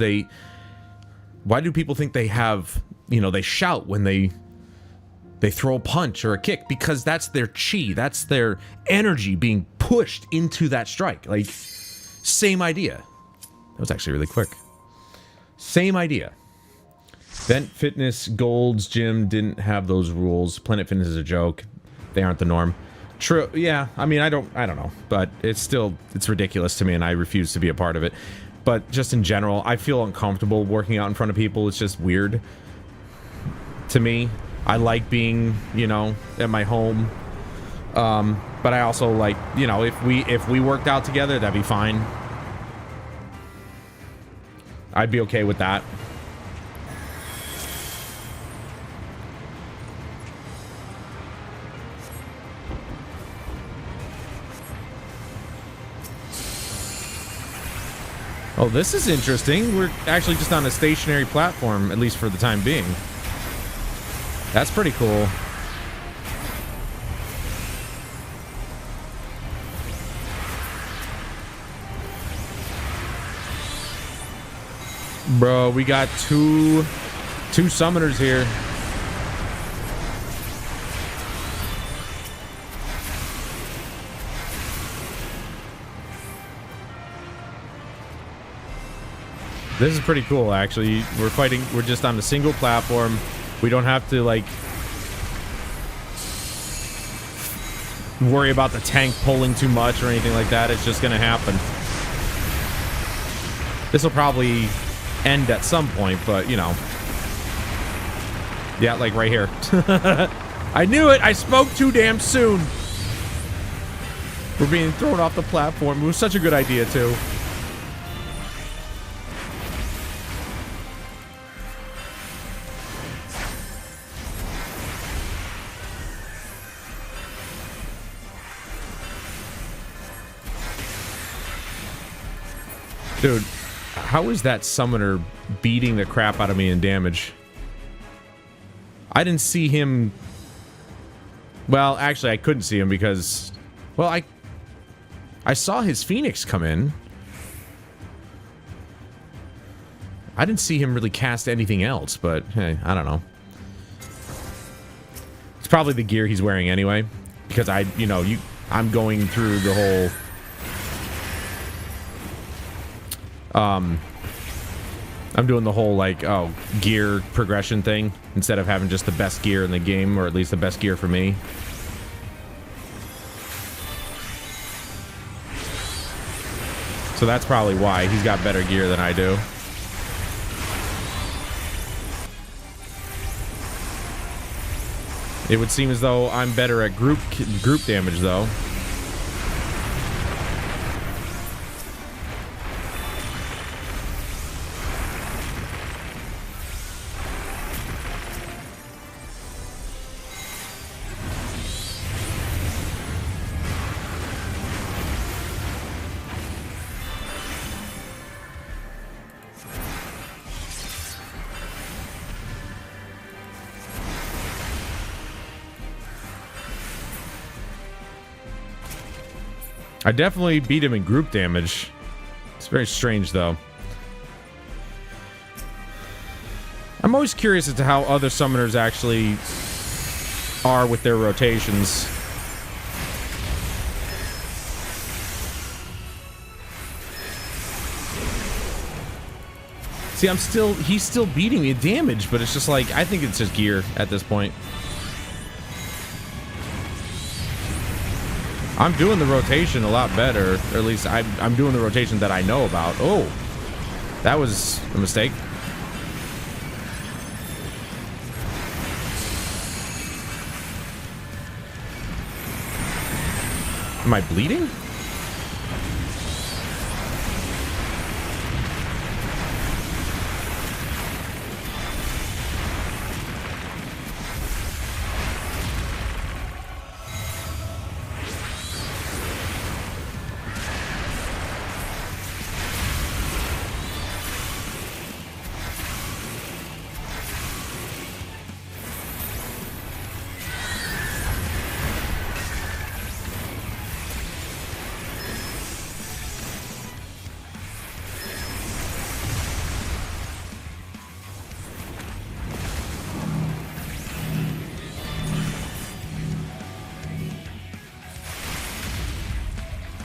why do people think they have, you know, they shout when they throw a punch or a kick? Because that's their chi, that's their energy being pushed into that strike. Like, same idea. That was actually really quick. Same idea. Vent Fitness Gold's Gym didn't have those rules. Planet Fitness is a joke. They aren't the norm. True. Yeah. I mean, I don't know, but it's ridiculous to me, and I refuse to be a part of it. But just in general, I feel uncomfortable working out in front of people. It's just weird to me. I like being, you know, at my home. But I also like, you know, if we worked out together, that'd be fine. I'd be okay with that. Oh, this is interesting. We're actually just on a stationary platform, at least for the time being. That's pretty cool. Bro, we got two summoners here. This is pretty cool, actually. We're just on a single platform. We don't have to, like, worry about the tank pulling too much or anything like that. It's just gonna happen. This will probably end at some point, but, you know. Yeah, like right here. I knew it! I spoke too damn soon! We're being thrown off the platform. It was such a good idea, too. Dude, how is that summoner beating the crap out of me in damage? I didn't see him... Well, actually, I couldn't see him because... Well, I saw his Phoenix come in. I didn't see him really cast anything else, but hey, I don't know. It's probably the gear he's wearing anyway, because I'm going through the whole I'm doing the whole like gear progression thing instead of having just the best gear in the game, or at least the best gear for me. So that's probably why he's got better gear than I do. It would seem as though I'm better at group damage, though. I definitely beat him in group damage. It's very strange, though. I'm always curious as to how other summoners actually are with their rotations. See, he's still beating me in damage, but it's just like, I think it's just gear at this point. I'm doing the rotation a lot better, or at least I'm doing the rotation that I know about. Oh, that was a mistake. Am I bleeding?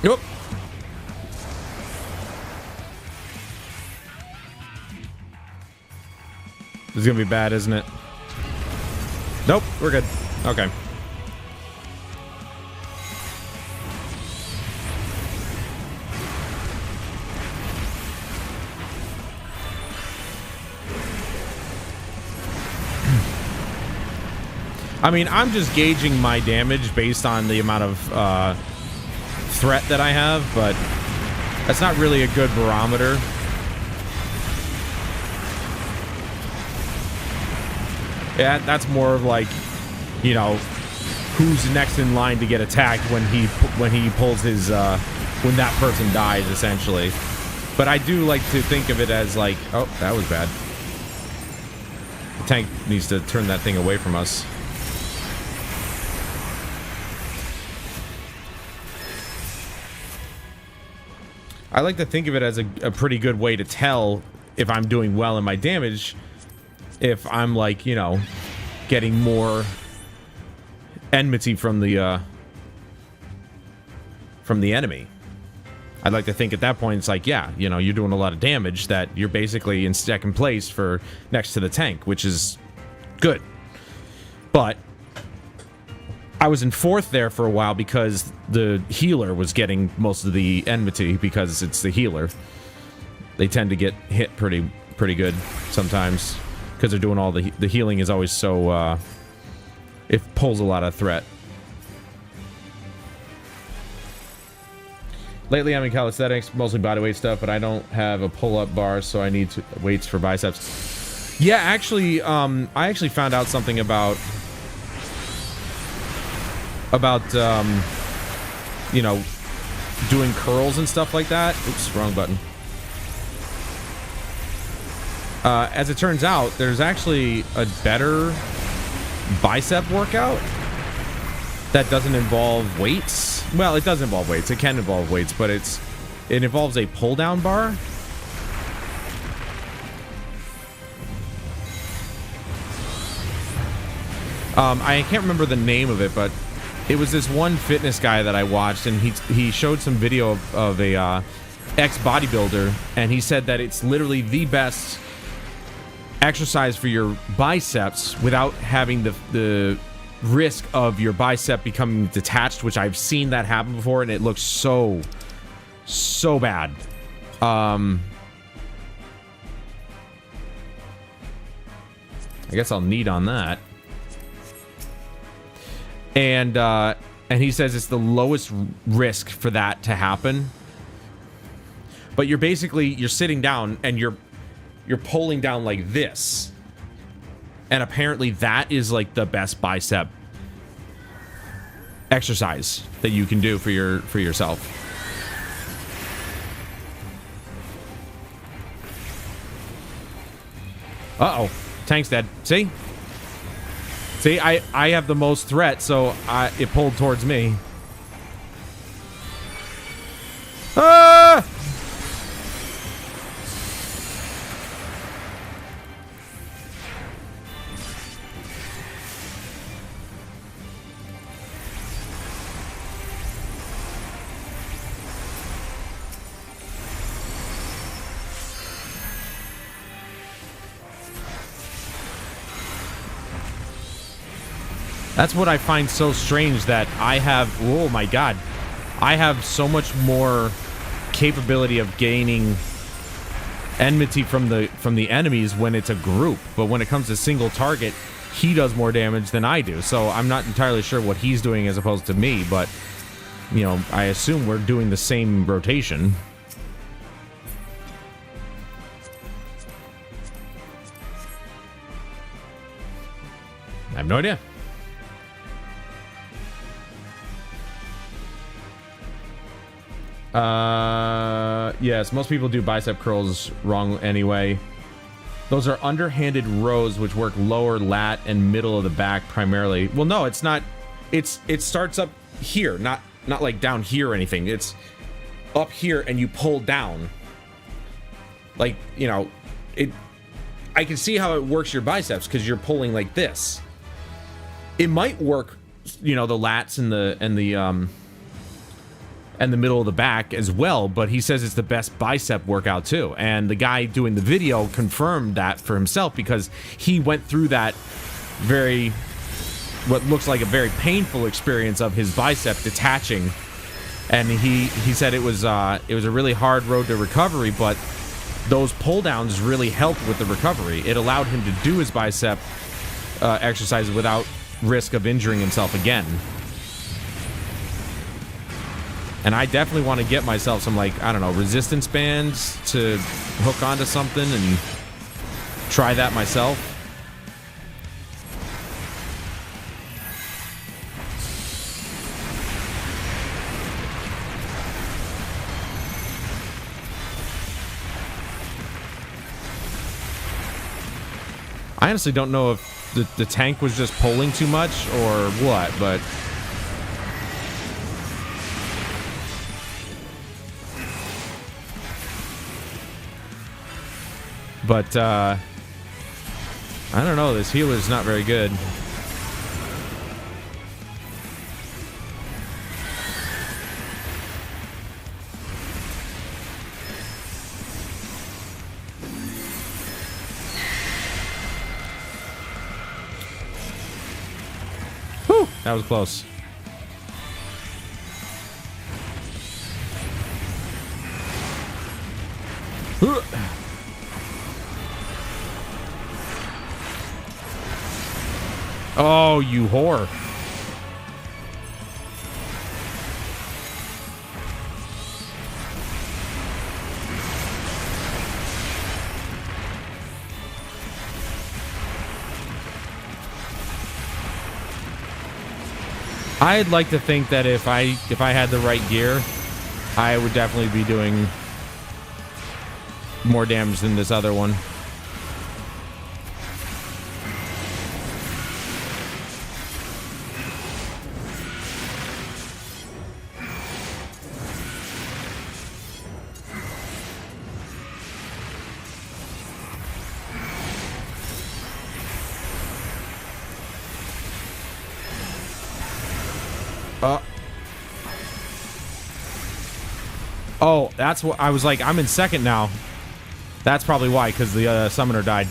Nope. This is gonna be bad, isn't it? Nope, we're good. Okay. I mean, I'm just gauging my damage based on the amount of threat that I have, but that's not really a good barometer. Yeah, that's more of like, you know, who's next in line to get attacked when he pulls his when that person dies, essentially. But I do like to think of it as like, oh, that was bad. The tank needs to turn that thing away from us. I like to think of it as a pretty good way to tell if I'm doing well in my damage, if I'm like, you know, getting more enmity from the enemy. I'd like to think at that point it's like, yeah, you know, you're doing a lot of damage, that you're basically in second place for next to the tank, which is good. But I was in fourth there for a while because the healer was getting most of the enmity because it's the healer. They tend to get hit pretty good sometimes because they're doing all the healing is always so it pulls a lot of threat. Lately I'm in calisthenics, mostly bodyweight stuff, but I don't have a pull-up bar, so I need weights for biceps. Yeah, actually, I actually found out something about you know, doing curls and stuff like that. Oops, wrong button. As it turns out, there's actually a better bicep workout that doesn't involve weights. Well, it does involve weights. It can involve weights, but it involves a pull-down bar. I can't remember the name of it, but it was this one fitness guy that I watched, and he showed some video of a ex-bodybuilder, and he said that it's literally the best exercise for your biceps without having the risk of your bicep becoming detached, which I've seen that happen before, and it looks so bad. I guess I'll need on that. And he says it's the lowest risk for that to happen. But you're sitting down and you're pulling down like this. And apparently that is like the best bicep exercise that you can do for yourself. Uh-oh. Tank's dead. See? See, I have the most threat, so it pulled towards me. Ah! That's what I find so strange, that I have, oh my god, I have so much more capability of gaining enmity from the enemies when it's a group, but when it comes to single target, he does more damage than I do. So I'm not entirely sure what he's doing as opposed to me, but you know, I assume we're doing the same rotation. I have no idea. Yes, most people do bicep curls wrong anyway. Those are underhanded rows which work lower lat and middle of the back primarily. Well, no, it's not. It starts up here, not like down here or anything. It's up here and you pull down. Like, you know, I can see how it works your biceps because you're pulling like this. It might work, you know, the lats and the middle of the back as well, but he says it's the best bicep workout too. And the guy doing the video confirmed that for himself because he went through that what looks like a very painful experience of his bicep detaching. And he said it was a really hard road to recovery, but those pull downs really helped with the recovery. It allowed him to do his bicep exercises without risk of injuring himself again. And I definitely want to get myself some, like, I don't know, resistance bands to hook onto something and try that myself. I honestly don't know if the tank was just pulling too much or what, but... But, I don't know, this healer's not very good. Whew, that was close. Oh, you whore. I'd like to think that if I had the right gear, I would definitely be doing more damage than this other one. Oh, that's what I was like. I'm in second now. That's probably why, because the summoner died.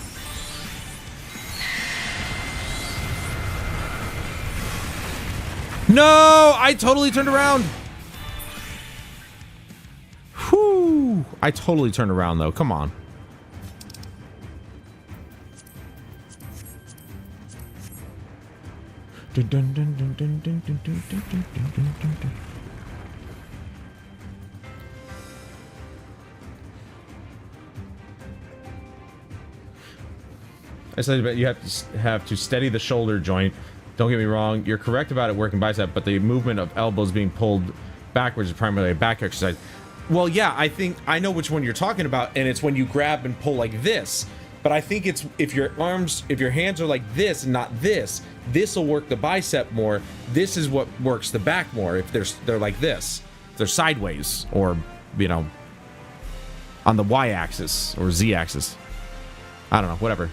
No, I totally turned around. Whew. I totally turned around, though. Come on. Dun, dun, dun, dun, dun, dun, dun, dun, dun, dun, dun, dun, dun. I said, but you have to steady the shoulder joint. Don't get me wrong, you're correct about it working bicep, but the movement of elbows being pulled backwards is primarily a back exercise. Well, yeah, I think I know which one you're talking about, and it's when you grab and pull like this. But I think it's if your hands are like this and not this, this will work the bicep more. This is what works the back more if they're like this. If they're sideways or, you know, on the y-axis or z-axis. I don't know, whatever.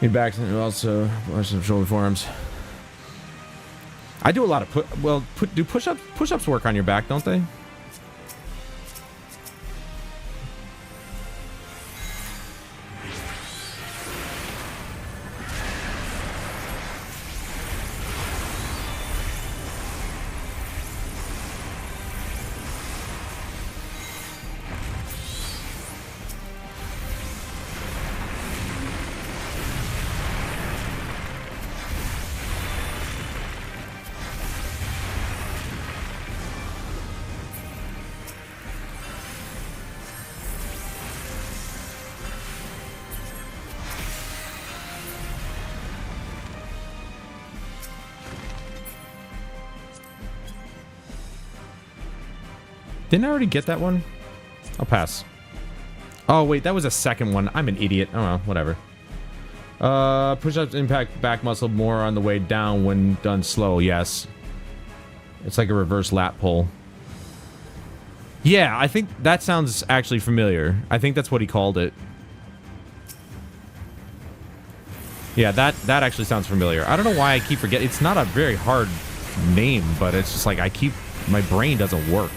Need back and also shoulder forearms. I do a lot of do push-ups work on your back, don't they? Didn't I already get that one? I'll pass. Oh, wait, that was a second one. I'm an idiot. Oh, well, whatever. Push-ups impact back muscle more on the way down when done slow. Yes. It's like a reverse lat pull. Yeah, I think that sounds actually familiar. I think that's what he called it. Yeah, that actually sounds familiar. I don't know why I keep forgetting. It's not a very hard name, but it's just like my brain doesn't work.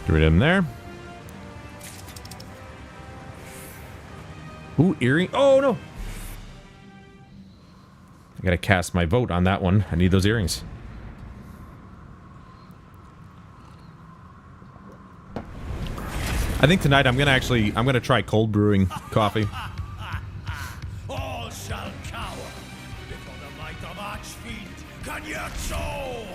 Get rid of him there. Ooh, earring. Oh, no. I gotta cast my vote on that one. I need those earrings. I think tonight I'm gonna try cold brewing coffee. All shall cower before the might of Archfiend Kanyatso!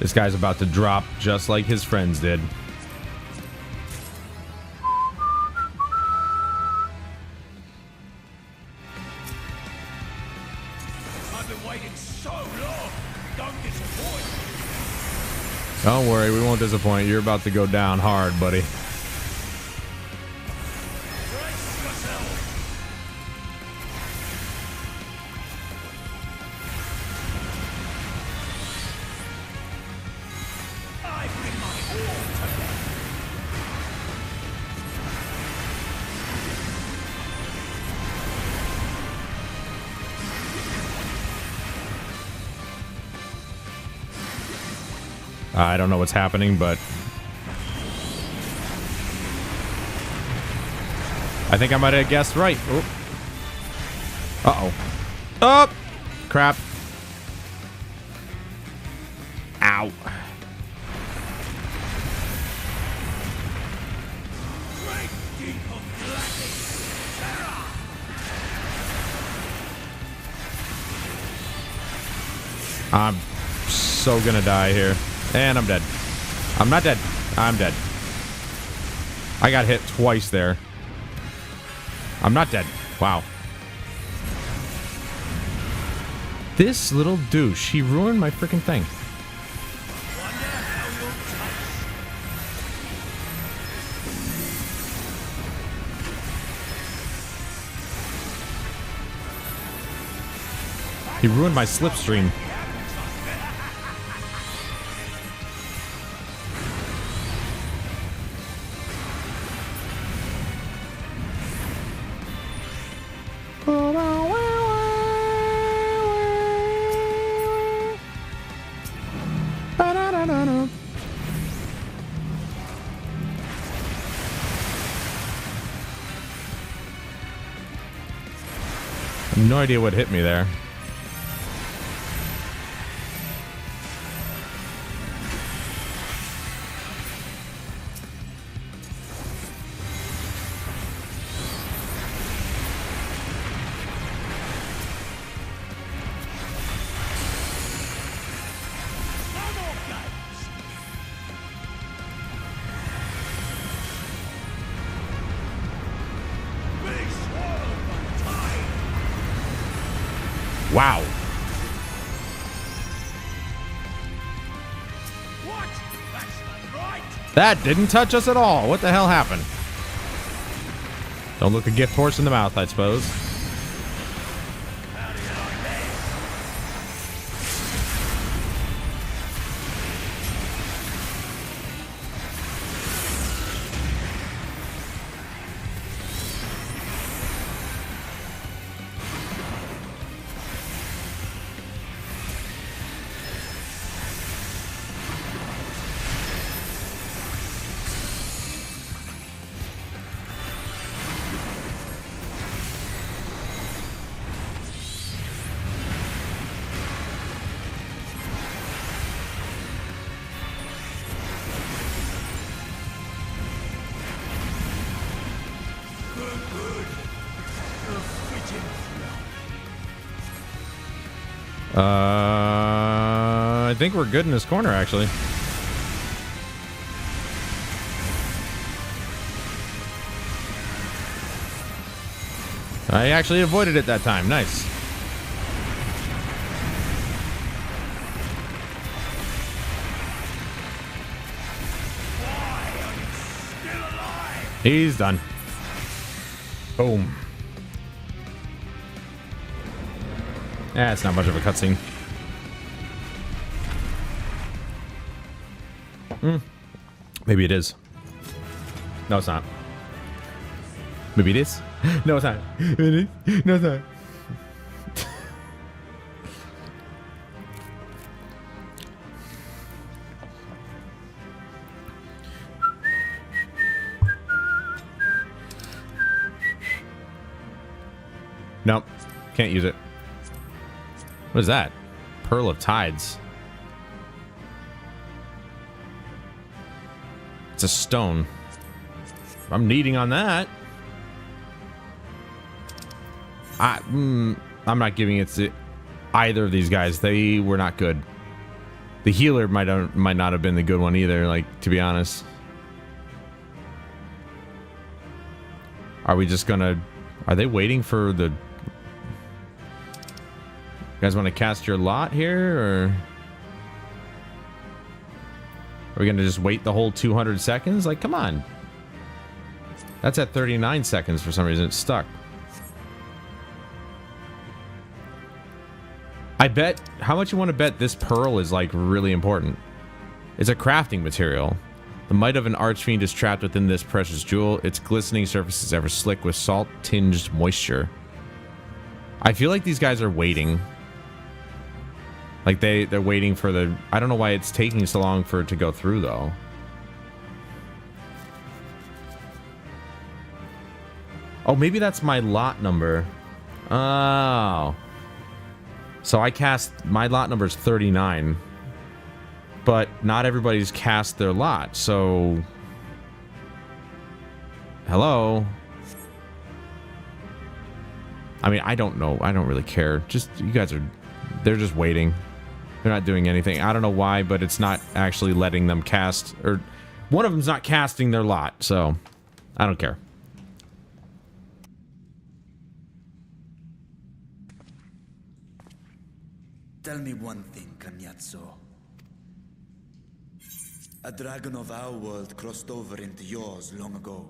This guy's about to drop just like his friends did. I've been waiting so long. Don't disappoint. Don't worry, we won't disappoint. You're about to go down hard, buddy. Brace yourself. I bring my all to bear. I don't know what's happening, but I think I might have guessed right. Oh. Uh-oh. Oh! Crap. Ow. Great deep of blacking terror. so gonna die here. And I'm dead. I'm not dead. I'm dead. I got hit twice there. I'm not dead. Wow. This little douche, he ruined my freaking thing. He ruined my slipstream. No idea what hit me there. Wow. That didn't touch us at all. What the hell happened? Don't look a gift horse in the mouth, I suppose. I think we're good in this corner, actually. I actually avoided it that time. Nice. He's done. Boom. Yeah, it's not much of a cutscene. Maybe it is. No, it's not. Maybe it is. No, it's not. Maybe it is. No, it's not. Nope. Can't use it. What is that? Pearl of Tides. It's a stone. I'm needing on that. I'm not giving it to either of these guys. They were not good. The healer might not have been the good one either, like, to be honest. Are we just gonna... Are they waiting for the... You guys want to cast your lot here, or... Are we gonna just wait the whole 200 seconds? Like, come on. That's at 39 seconds for some reason. It's stuck. I bet... How much you want to bet this pearl is, like, really important? It's a crafting material. The might of an archfiend is trapped within this precious jewel. Its glistening surface is ever slick with salt-tinged moisture. I feel like these guys are waiting. Like, they're waiting for the... I don't know why it's taking so long for it to go through, though. Oh, maybe that's my lot number. Oh. So I cast... My lot number is 39. But not everybody's cast their lot, so... Hello? I mean, I don't know. I don't really care. Just, you guys are... They're just waiting. They're not doing anything. I don't know why, but it's not actually letting them cast, or one of them's not casting their lot, so I don't care. Tell me one thing, Cagnazzo. A dragon of our world crossed over into yours long ago,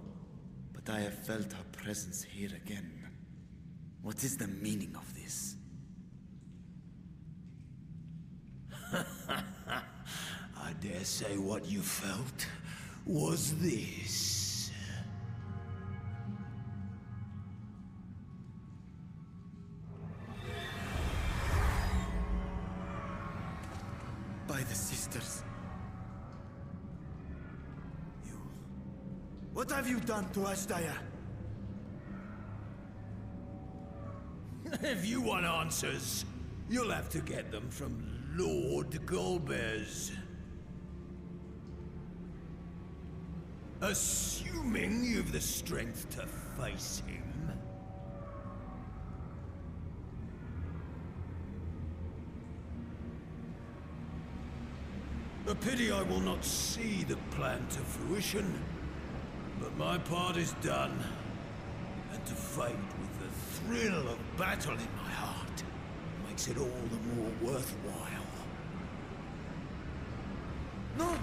but I have felt her presence here again. What is the meaning of this? I dare say what you felt was this. By the sisters. You... What have you done to Ashdaya? If you want answers, you'll have to get them from Lord Golbez. Assuming you've the strength to face him. A pity I will not see the plan to fruition, but my part is done. And to fight with the thrill of battle in my heart makes it all the more worthwhile. No!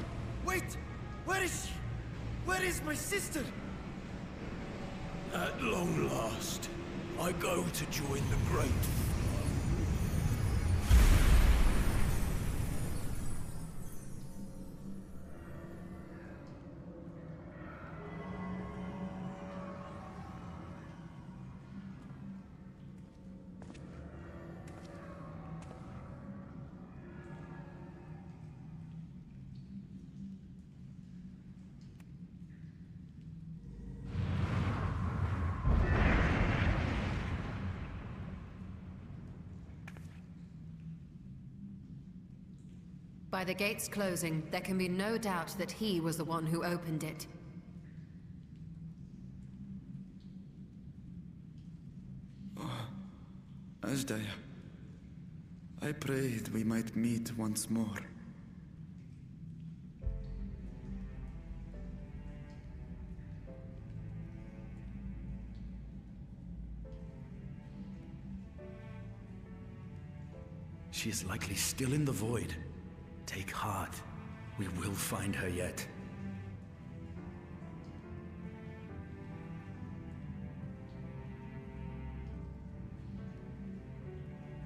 Wait! Where is she? Where is my sister? At long last, I go to join the great. By the gates closing, there can be no doubt that he was the one who opened it. Oh, Ashdaya. I prayed we might meet once more. She is likely still in the void. Take heart. We will find her yet.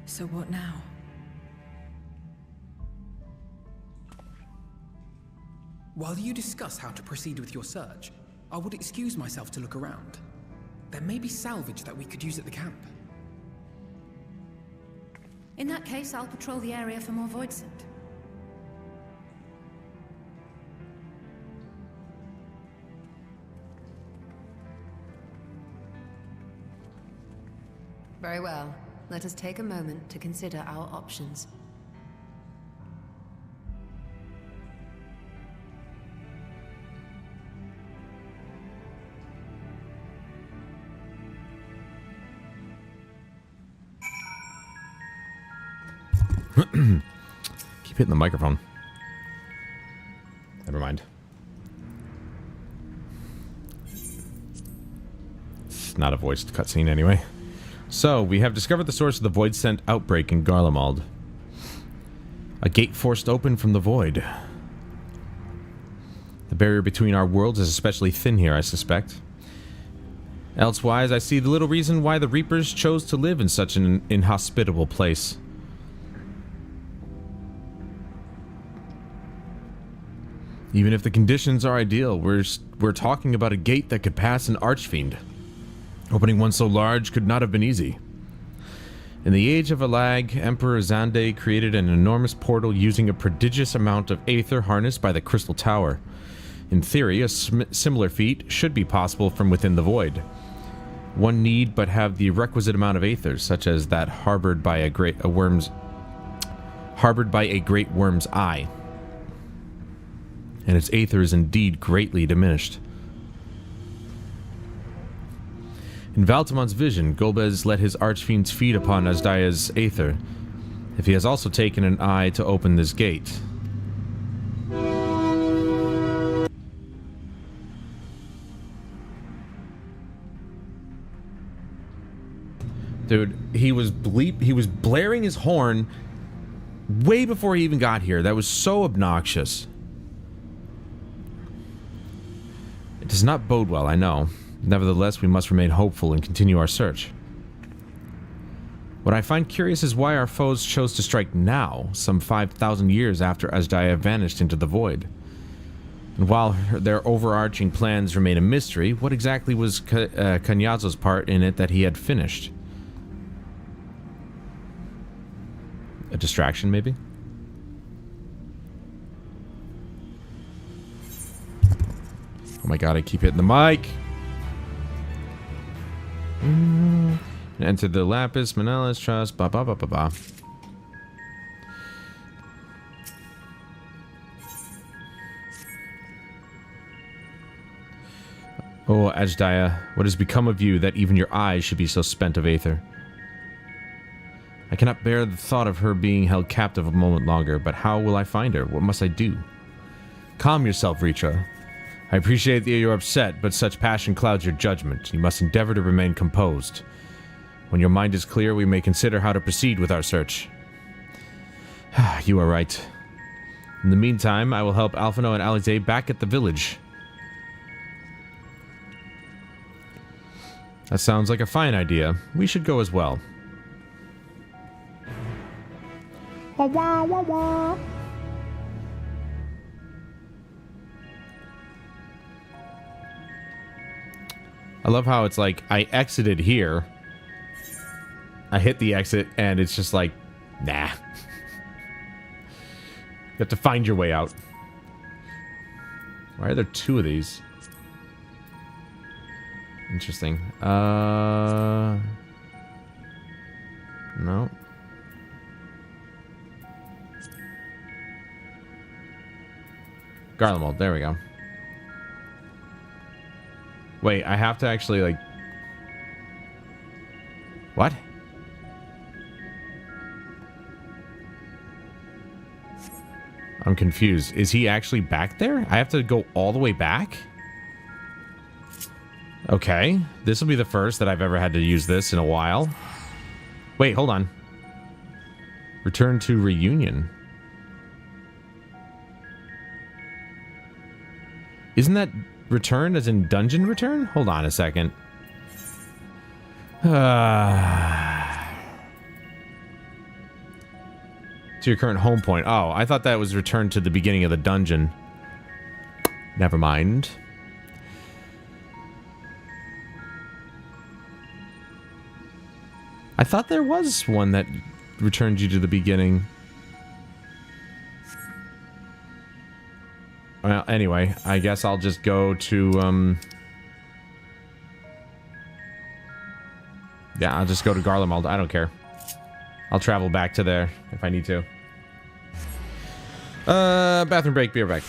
So what now? While you discuss how to proceed with your search, I would excuse myself to look around. There may be salvage that we could use at the camp. In that case, I'll patrol the area for more void scent. Very well. Let us take a moment to consider our options. Keep hitting the microphone. Never mind. It's not a voiced cutscene anyway. So, we have discovered the source of the void scent outbreak in Garlemald. A gate forced open from the void. The barrier between our worlds is especially thin here, I suspect. Elsewise, I see little reason why the Reapers chose to live in such an inhospitable place. Even if the conditions are ideal, we're talking about a gate that could pass an archfiend. Opening one so large could not have been easy. In the age of Alag, Emperor Xande created an enormous portal using a prodigious amount of aether harnessed by the Crystal Tower. In theory, a similar feat should be possible from within the void. One need but have the requisite amount of aether, such as that harbored by a great worm's eye. And its aether is indeed greatly diminished. In Valtimon's vision, Golbez let his archfiends feed upon Asdaya's aether. If he has also taken an eye to open this gate. Dude, he was blaring his horn way before he even got here. That was so obnoxious. It does not bode well, I know. Nevertheless, we must remain hopeful and continue our search. What I find curious is why our foes chose to strike now, some 5,000 years after Azdaia vanished into the void. And while their overarching plans remain a mystery, what exactly was Kanyazo's part in it that he had finished? A distraction, maybe? Oh my god, I keep hitting the mic! Enter the Lapis, Manella's Trust, ba ba ba ba ba. Oh, Azdaia, what has become of you that even your eyes should be so spent of aether? I cannot bear the thought of her being held captive a moment longer, but how will I find her? What must I do? Calm yourself, Ritra. I appreciate that you're upset, but such passion clouds your judgment. You must endeavor to remain composed. When your mind is clear, we may consider how to proceed with our search. You are right. In the meantime, I will help Alphino and Alize back at the village. That sounds like a fine idea. We should go as well. Wah, wah, wah, wah. I love how it's like, I exited here. I hit the exit, and it's just like, nah. You have to find your way out. Why are there two of these? Interesting. No. Garlemald, there we go. Wait, I have to actually, like... What? I'm confused. Is he actually back there? I have to go all the way back? Okay. This will be the first that I've ever had to use this in a while. Wait, hold on. Return to Reunion. Isn't that return as in dungeon return? Hold on a second. To your current home point. Oh, I thought that was return to the beginning of the dungeon. Never mind. I thought there was one that returned you to the beginning. Well, anyway, I guess I'll just go to, yeah, I'll just go to Garlemald. I don't care. I'll travel back to there if I need to. Bathroom break. Be right back.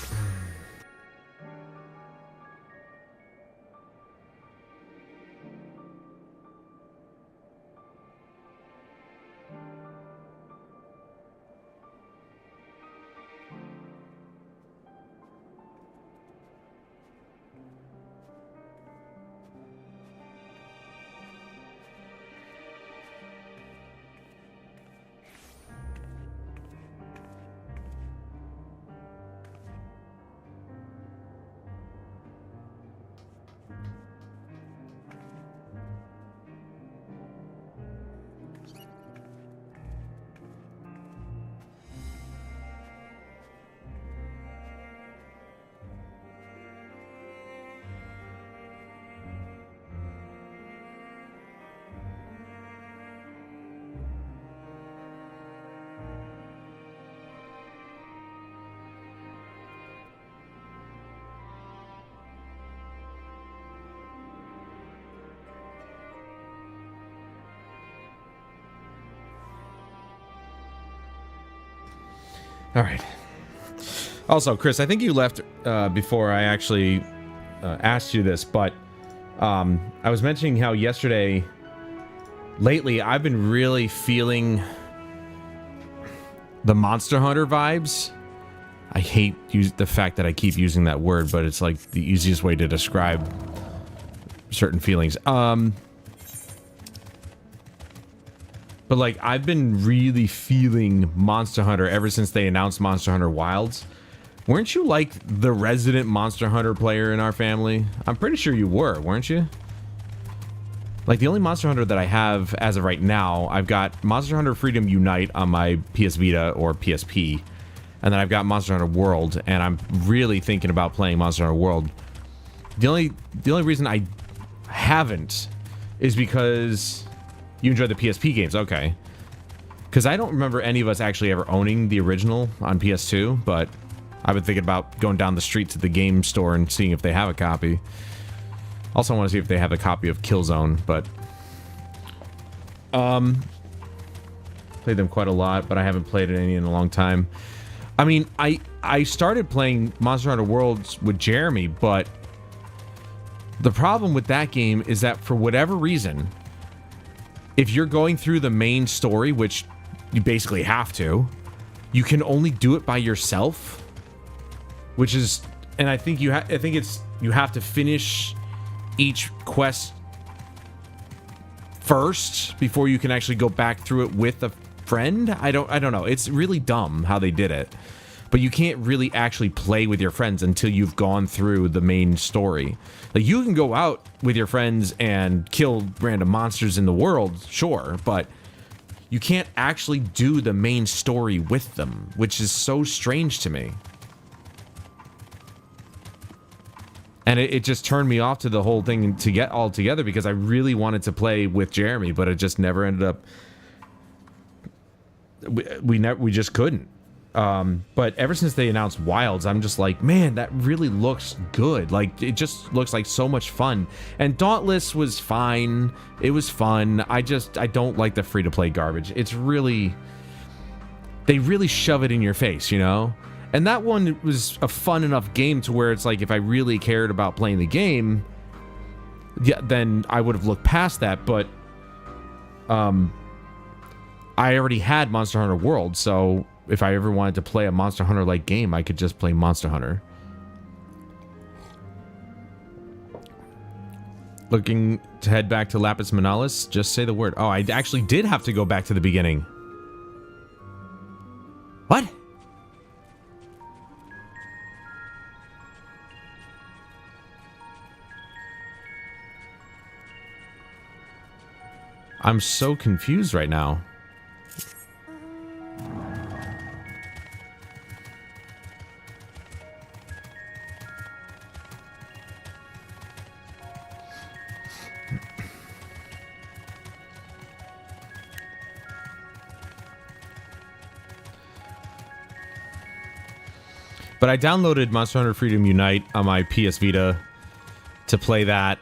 All right. Also, Chris, I think you left before I actually asked you this, but I was mentioning how yesterday, lately, I've been really feeling the Monster Hunter vibes. I hate the fact that I keep using that word, but it's like the easiest way to describe certain feelings. But like, I've been really feeling Monster Hunter ever since they announced Monster Hunter Wilds. Weren't you like the resident Monster Hunter player in our family? I'm pretty sure you were, weren't you? Like, the only Monster Hunter that I have as of right now, I've got Monster Hunter Freedom Unite on my PS Vita or PSP. And then I've got Monster Hunter World, and I'm really thinking about playing Monster Hunter World. The only reason I haven't is because you enjoy the PSP games. Okay. Because I don't remember any of us actually ever owning the original on PS2, but I've been thinking about going down the street to the game store and seeing if they have a copy. Also, I want to see if they have a copy of Killzone, but played them quite a lot, but I haven't played any in a long time. I mean, I started playing Monster Hunter Worlds with Jeremy, but the problem with that game is that for whatever reason, if you're going through the main story, which you basically have to, you can only do it by yourself, which is, and I think you have to finish each quest first before you can actually go back through it with a friend. I don't know. It's really dumb how they did it. But you can't really actually play with your friends until you've gone through the main story. Like, you can go out with your friends and kill random monsters in the world, sure, but you can't actually do the main story with them, which is so strange to me. And it just turned me off to the whole thing to get all together, because I really wanted to play with Jeremy, but it just never ended up. We just couldn't. But ever since they announced Wilds, I'm just like, man, that really looks good. Like, it just looks like so much fun. And Dauntless was fine. It was fun. I don't like the free-to-play garbage. It's really, they really shove it in your face, you know? And that one was a fun enough game to where it's like, if I really cared about playing the game, yeah, then I would have looked past that. But I already had Monster Hunter World, so if I ever wanted to play a Monster Hunter-like game, I could just play Monster Hunter. Looking to head back to Lapis Manalis? Just say the word. Oh, I actually did have to go back to the beginning. What? I'm so confused right now. But I downloaded Monster Hunter Freedom Unite on my PS Vita to play that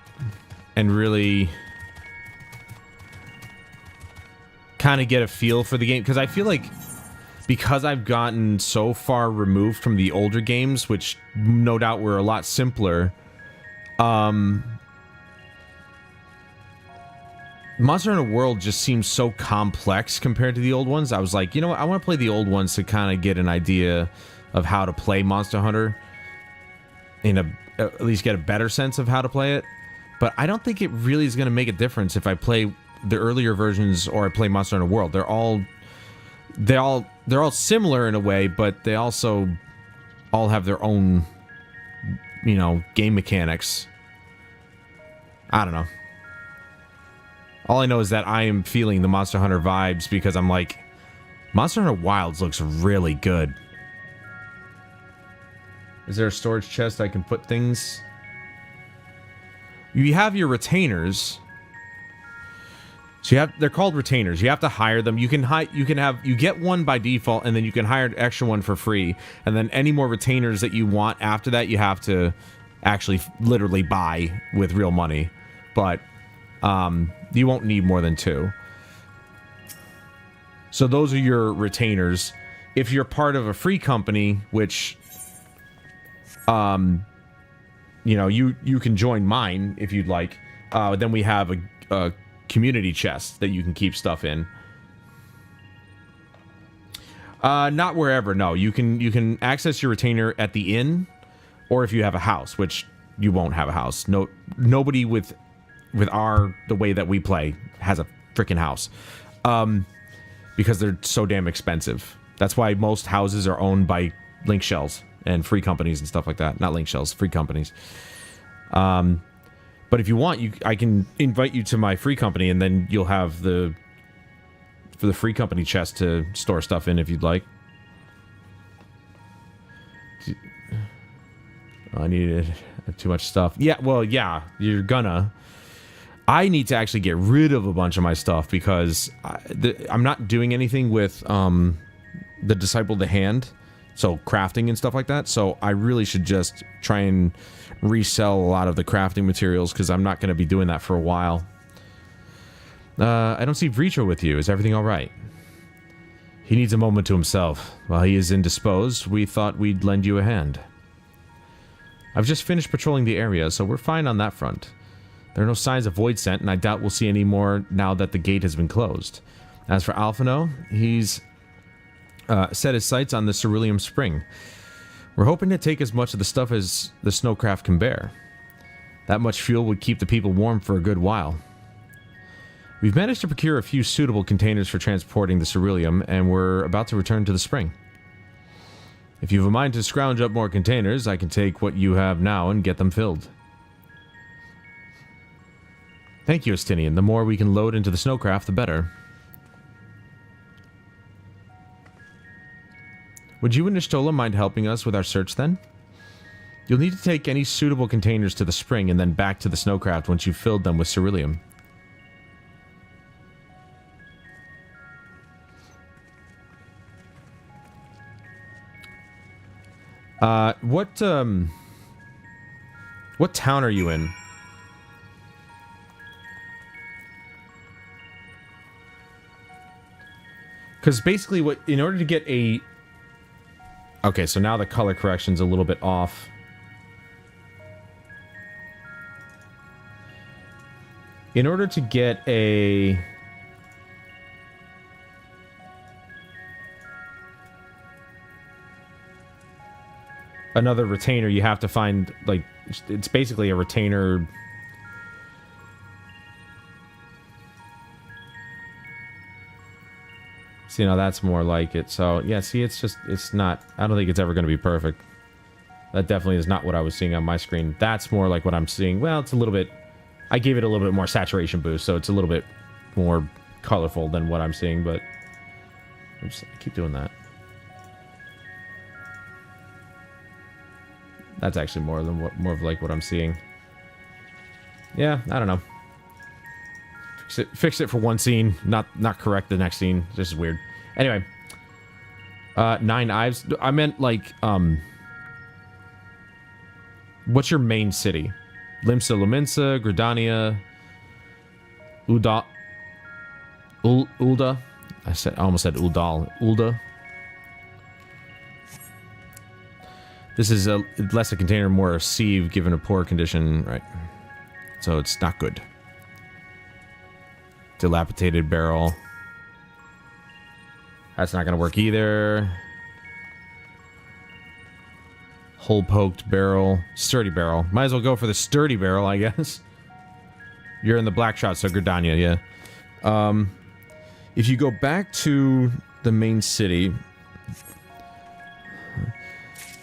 and really kind of get a feel for the game, because I feel like because I've gotten so far removed from the older games, which no doubt were a lot simpler, Monster Hunter World just seems so complex compared to the old ones. I was like, you know what, I want to play the old ones to kind of get an idea of how to play Monster Hunter, at least get a better sense of how to play it. But I don't think it really is going to make a difference if I play the earlier versions or I play Monster Hunter World. They're all similar in a way, but they also all have their own, you know, game mechanics. I don't know. All I know is that I am feeling the Monster Hunter vibes because I'm like, Monster Hunter Wilds looks really good. Is there a storage chest I can put things? You have your retainers. So they're called retainers. You have to hire them. You get one by default, and then you can hire an extra one for free. And then any more retainers that you want after that, you have to actually literally buy with real money. But you won't need more than 2. So those are your retainers. If you're part of a free company, which you know, you can join mine if you'd like. Then we have a community chest that you can keep stuff in. Not wherever. No, you can access your retainer at the inn, or if you have a house, which you won't have a house. No, nobody with the way that we play has a freaking house, because they're so damn expensive. That's why most houses are owned by link shells and free companies and stuff like that. Not link shells, free companies. But if you want, I can invite you to my free company, and then you'll have for the free company chest to store stuff in if you'd like. I needed too much stuff. Yeah, well, yeah, you're gonna. I need to actually get rid of a bunch of my stuff because I'm not doing anything with the Disciple of the Hand, so crafting and stuff like that. So I really should just try and resell a lot of the crafting materials because I'm not going to be doing that for a while. I don't see Vricho with you. Is everything all right? He needs a moment to himself. While he is indisposed, we thought we'd lend you a hand. I've just finished patrolling the area, so we're fine on that front. There are no signs of Void Scent, and I doubt we'll see any more now that the gate has been closed. As for Alphino, he's set his sights on the Cerulean Spring. We're hoping to take as much of the stuff as the snowcraft can bear. That much fuel would keep the people warm for a good while. We've managed to procure a few suitable containers for transporting the Ceruleum, and we're about to return to the spring. If you have a mind to scrounge up more containers, I can take what you have now and get them filled. Thank you, Estinian. The more we can load into the snowcraft, the better. Would you and Nishtola mind helping us with our search then? You'll need to take any suitable containers to the spring and then back to the snowcraft once you've filled them with ceruleum. What town are you in? Because basically in order to get a... Okay, so now the color correction's a little bit off. In order to get another retainer, you have to find, like, it's basically a retainer. See, now that's more like it. So, yeah, see, it's not, I don't think it's ever going to be perfect. That definitely is not what I was seeing on my screen. That's more like what I'm seeing. Well, it's a little bit, I gave it a little bit more saturation boost, so it's a little bit more colorful than what I'm seeing, but I keep doing that. That's actually more of like what I'm seeing. Yeah, I don't know. Fix it for one scene, not correct the next scene. This is weird. Anyway, 9 Ives. I meant like what's your main city? Limsa Lumensa, Gridania, Ulda. I almost said Uldal. Ulda. This is less a container, more a sieve, given a poor condition, right? So it's not good. Dilapidated barrel. That's not going to work either. Hole-poked barrel. Sturdy barrel. Might as well go for the sturdy barrel, I guess. You're in the black shot, so Gridania, yeah. If you go back to the main city...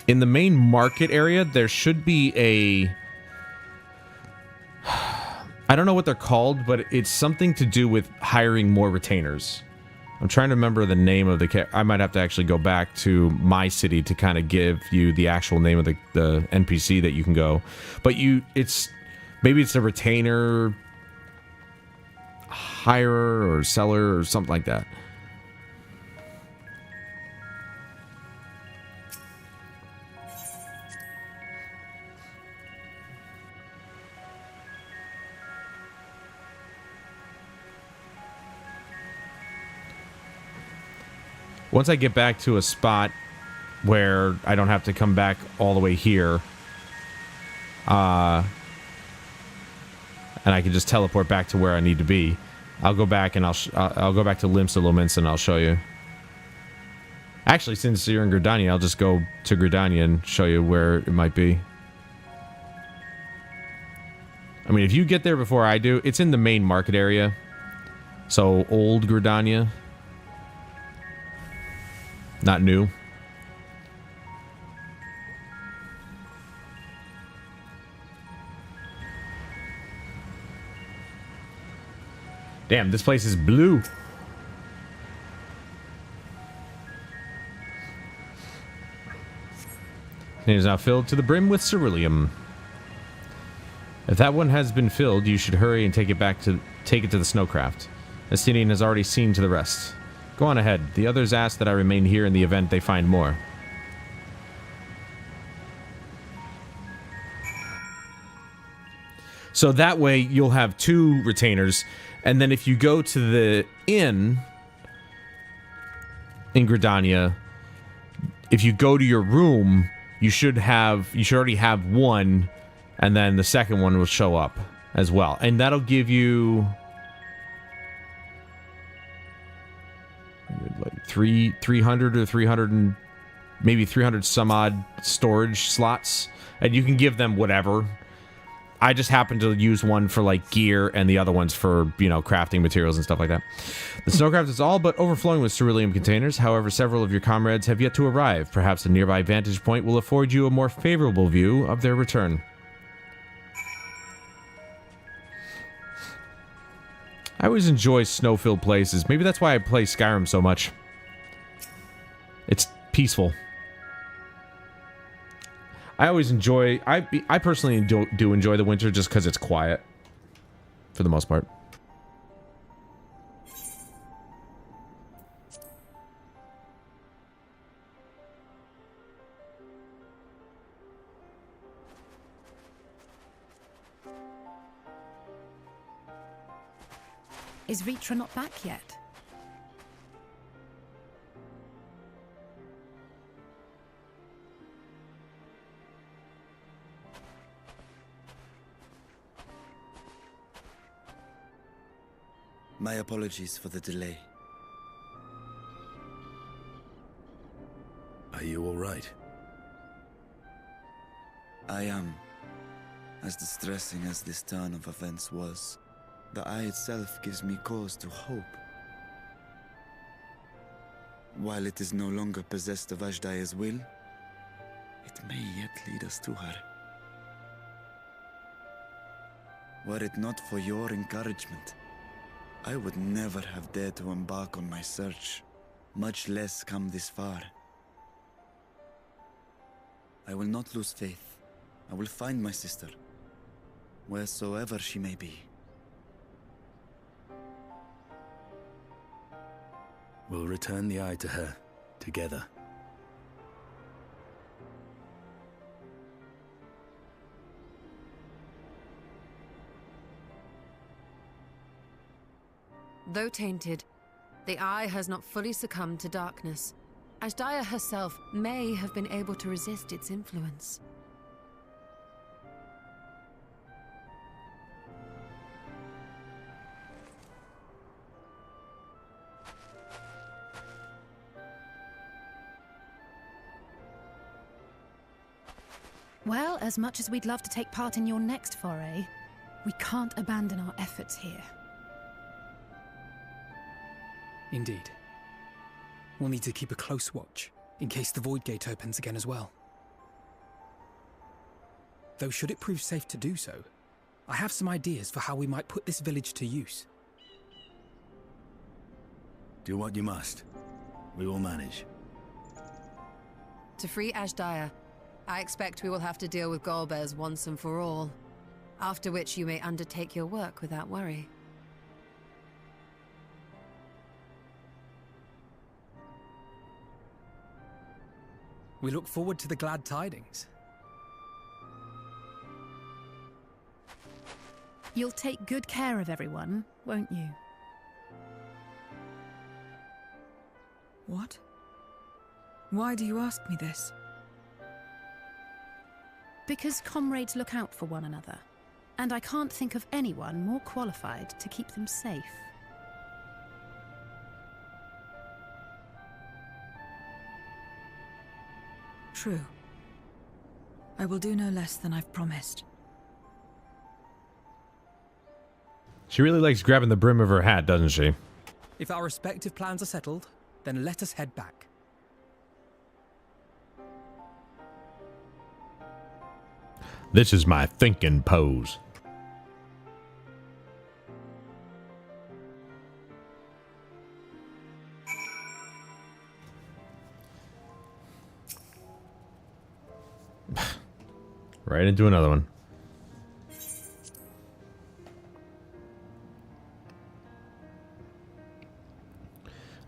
In the main market area, there should be a... I don't know what they're called, but it's something to do with hiring more retainers. I'm trying to remember the name of the... I might have to actually go back to my city to kind of give you the actual name of the NPC that you can go. But it's... Maybe it's a retainer... hirer or seller or something like that. Once I get back to a spot where I don't have to come back all the way here, and I can just teleport back to where I need to be, I'll go back and I'll go back to Limsa Lumensa and I'll show you. Actually, since you're in Gridania, I'll just go to Gridania and show you where it might be. I mean, if you get there before I do, it's in the main market area. So, old Gridania. Not new. Damn, this place is blue. It is now filled to the brim with ceruleum. If that one has been filled, you should hurry and take it to the snowcraft. Estinian has already seen to the rest. Go on ahead. The others ask that I remain here in the event they find more. So that way you'll have 2 retainers, and then if you go to the inn in Gridania, if you go to your room, you should already have 1, and then the second one will show up as well. And that'll give you like 300 or 300 and maybe 300 some odd storage slots, and you can give them whatever. I just happen to use one for like gear and the other one's for, you know, crafting materials and stuff like that. The snowcraft is all but overflowing with ceruleum containers. However, several of your comrades have yet to arrive. Perhaps a nearby vantage point will afford you a more favorable view of their return. I always enjoy snow-filled places. Maybe that's why I play Skyrim so much. It's peaceful. I always enjoy... I personally do enjoy the winter just because it's quiet. For the most part. Is Ritra not back yet? My apologies for the delay. Are you all right? I am. As distressing as this turn of events was, the eye itself gives me cause to hope. While it is no longer possessed of Ashdaya's will, it may yet lead us to her. Were it not for your encouragement, I would never have dared to embark on my search, much less come this far. I will not lose faith. I will find my sister, wheresoever she may be. We'll return the eye to her, together. Though tainted, the eye has not fully succumbed to darkness. Ashdaya herself may have been able to resist its influence. Well, as much as we'd love to take part in your next foray, we can't abandon our efforts here. Indeed. We'll need to keep a close watch, in case the Void Gate opens again as well. Though should it prove safe to do so, I have some ideas for how we might put this village to use. Do what you must. We will manage. To free Ashdaya, I expect we will have to deal with Golbez once and for all. After which you may undertake your work without worry. We look forward to the glad tidings. You'll take good care of everyone, won't you? What? Why do you ask me this? Because comrades look out for one another, and I can't think of anyone more qualified to keep them safe. True. I will do no less than I've promised. She really likes grabbing the brim of her hat, doesn't she? If our respective plans are settled, then let us head back. This is my thinking pose. Right into another one.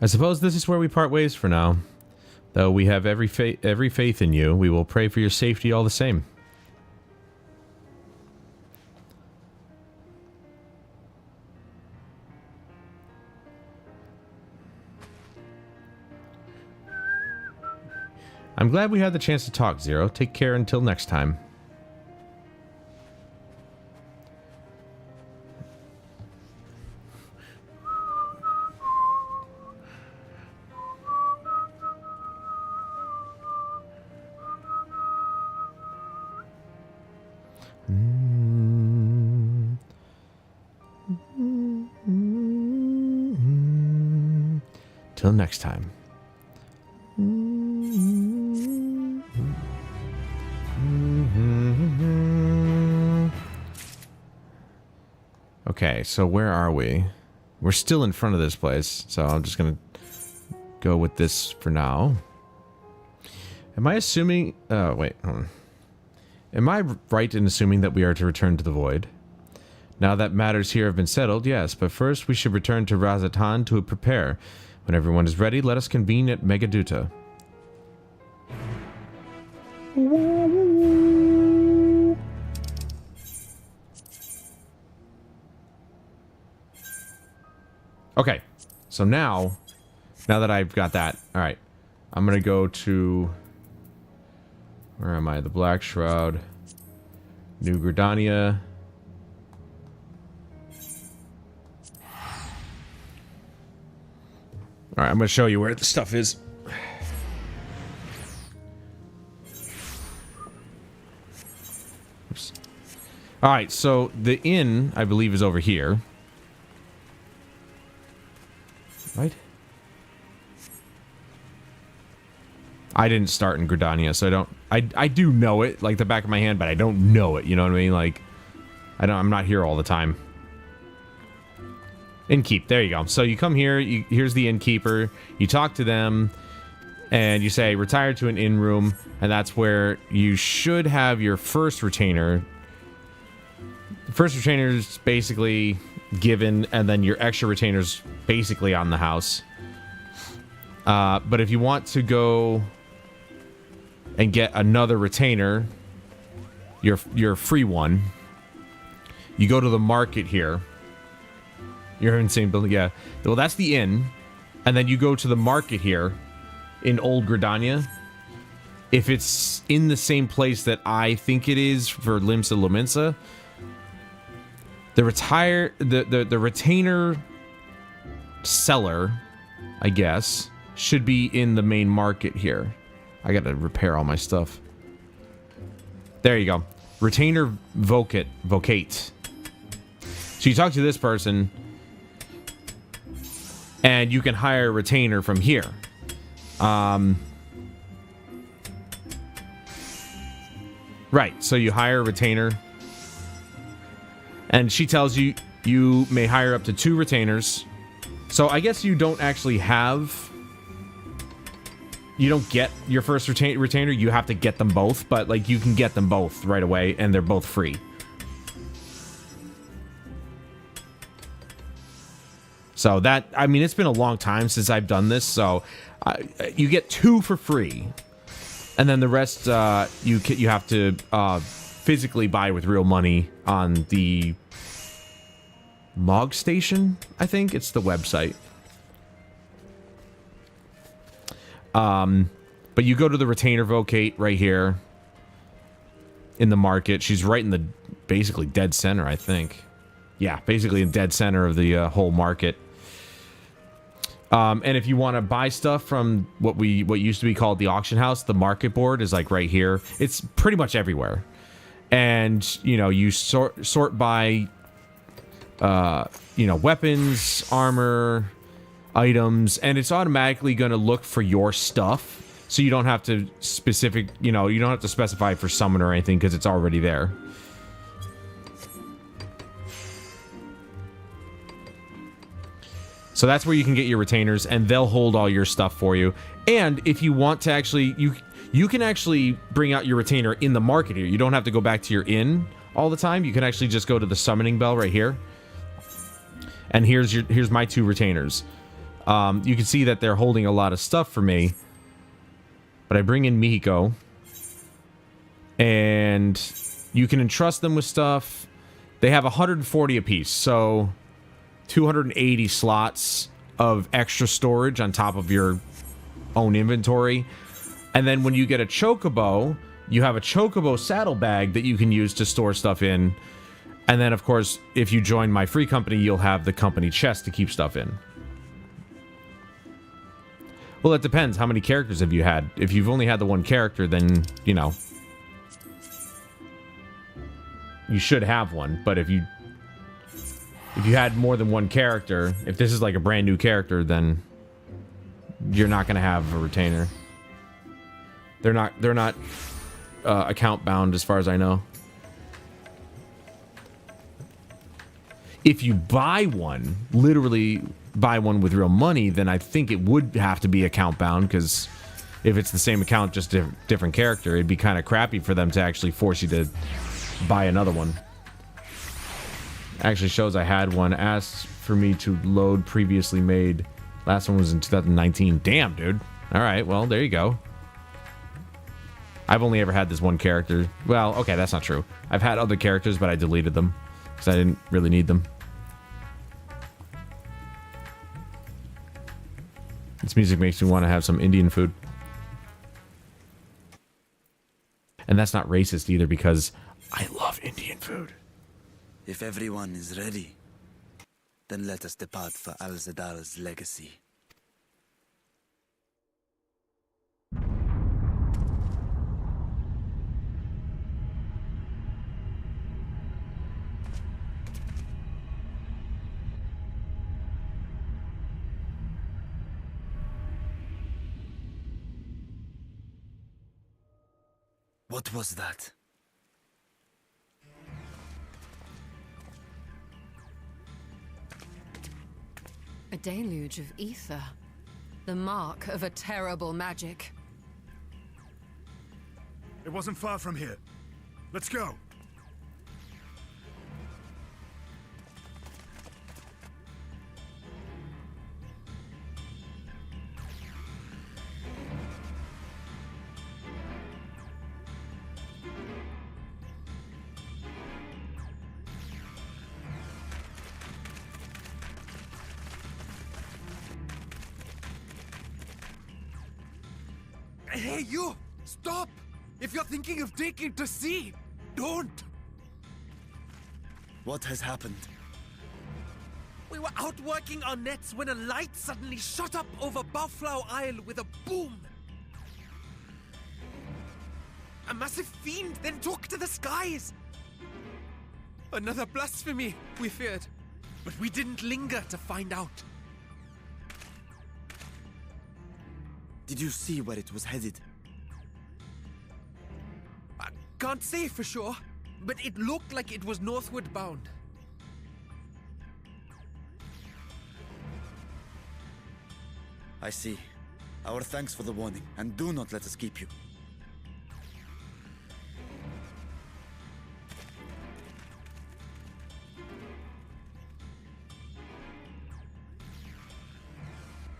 I suppose this is where we part ways for now. Though we have every faith in you, we will pray for your safety all the same. I'm glad we had the chance to talk, Zero. Take care until next time. Till next time. Okay, so where are we? We're still in front of this place, so I'm just gonna go with this for now. Am I assuming... Oh, wait. Hold on. Am I right in assuming that we are to return to the Void? Now that matters here have been settled, yes, but first we should return to Razatan to prepare. When everyone is ready, let us convene at Megaduta. Okay, so now that I've got that, all right, I'm gonna go to, where am I? The Black Shroud, New Gridania. All right, I'm gonna show you where the stuff is. Oops. All right, so the inn, I believe, is over here. Right? I didn't start in Gridania, so I don't... I do know it, like the back of my hand, but I don't know it, you know what I mean? Like, I'm not here all the time. Innkeep, there you go. So you come here, here's the innkeeper, you talk to them, and you say, retire to an inn room, and that's where you should have your first retainer. The first retainer is basically given, and then your extra retainer's basically on the house. But if you want to go and get another retainer, your free one, you go to the market here. You're in the same building, yeah. Well, that's the inn, and then you go to the market here in Old Gridania. If it's in the same place that I think it is for Limsa Lominsa, the retainer seller, I guess, should be in the main market here. I gotta repair all my stuff. There you go. Retainer vocate. So you talk to this person, and you can hire a retainer from here. Right, so you hire a retainer, and she tells you you may hire up to 2 retainers. So I guess you don't actually have... You don't get your first retainer, you have to get them both, but like you can get them both right away, and they're both free. So that, I mean, it's been a long time since I've done this, so you get 2 for free. And then the rest, you have to physically buy with real money on the Mog Station, I think. It's the website. But you go to the retainer vocate right here in the market. She's right in the basically dead center, I think. Yeah, basically in dead center of the whole market. And if you want to buy stuff from what used to be called the auction house, the market board is like right here. It's pretty much everywhere. And, you know, you sort by, you know, weapons, armor, items, and it's automatically going to look for your stuff. So you don't have to you don't have to specify for summon or anything because it's already there. So that's where you can get your retainers, and they'll hold all your stuff for you. And if you want to actually, you can actually bring out your retainer in the market here. You don't have to go back to your inn all the time. You can actually just go to the summoning bell right here. And here's my 2 retainers. You can see that they're holding a lot of stuff for me. But I bring in Mihiko, and you can entrust them with stuff. They have 140 apiece, so 280 slots of extra storage on top of your own inventory. And then when you get a chocobo, you have a chocobo saddlebag that you can use to store stuff in. And then, of course, if you join my free company, you'll have the company chest to keep stuff in. Well, it depends. How many characters have you had? If you've only had the one character, then, you know, you should have one. But if you had more than one character, if this is like a brand new character, then you're not going to have a retainer. They're not account bound as far as I know. If you buy one, literally buy one with real money, then I think it would have to be account bound, because if it's the same account, just different character, it'd be kind of crappy for them to actually force you to buy another one. Actually shows I had one. Asked for me to load previously made. Last one was in 2019. Damn, dude. All right, well, there you go. I've only ever had this one character. Well, okay, that's not true. I've had other characters, but I deleted them because I didn't really need them. This music makes me want to have some Indian food. And that's not racist either, because I love Indian food. If everyone is ready, then let us depart for Al-Zadal's legacy. What was that? A deluge of ether. The mark of a terrible magic. It wasn't far from here. Let's go. Hey, you! Stop! If you're thinking of taking to sea, don't! What has happened? We were out working our nets when a light suddenly shot up over Buffalo Isle with a boom. A massive fiend then took to the skies. Another blasphemy, we feared, but we didn't linger to find out. Did you see where it was headed? I can't say for sure, but it looked like it was northward bound. I see. Our thanks for the warning, and do not let us keep you.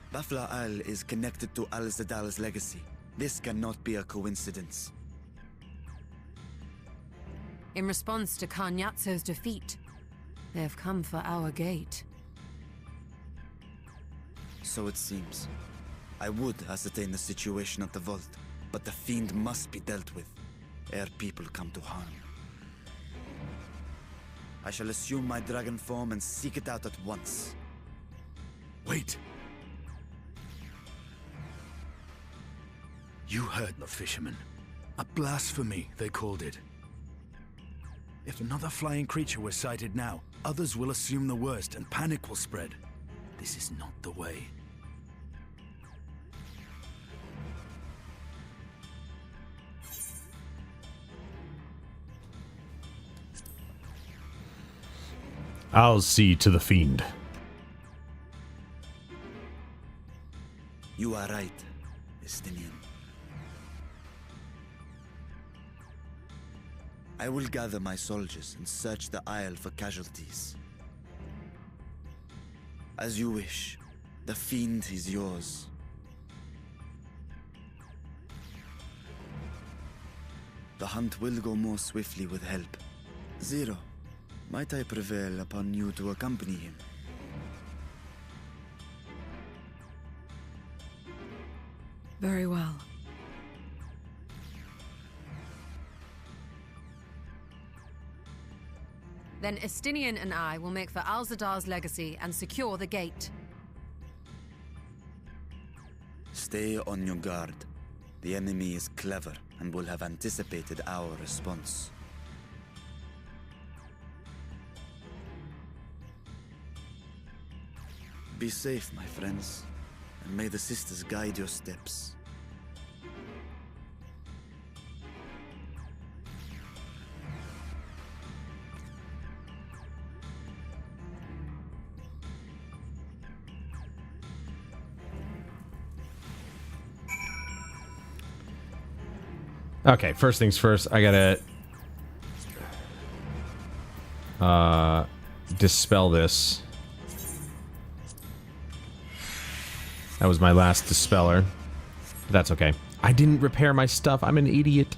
Buffalo Isle is connected to Al-Zadal's legacy. This cannot be a coincidence. In response to Karnyatso's defeat, they have come for our gate. So it seems. I would ascertain the situation at the vault, but the fiend must be dealt with, ere people come to harm. I shall assume my dragon form and seek it out at once. Wait. You heard the fisherman. A blasphemy, they called it. If another flying creature was sighted now, others will assume the worst and panic will spread. This is not the way. I'll see to the fiend. You are right, Estinian. I will gather my soldiers and search the Isle for casualties. As you wish. The fiend is yours. The hunt will go more swiftly with help. Zero, might I prevail upon you to accompany him? Very well. Then Estinian and I will make for Alzadar's legacy and secure the gate. Stay on your guard. The enemy is clever and will have anticipated our response. Be safe, my friends, and may the sisters guide your steps. Okay, first things first, I gotta dispel this. That was my last dispeller. But that's okay. I didn't repair my stuff. I'm an idiot.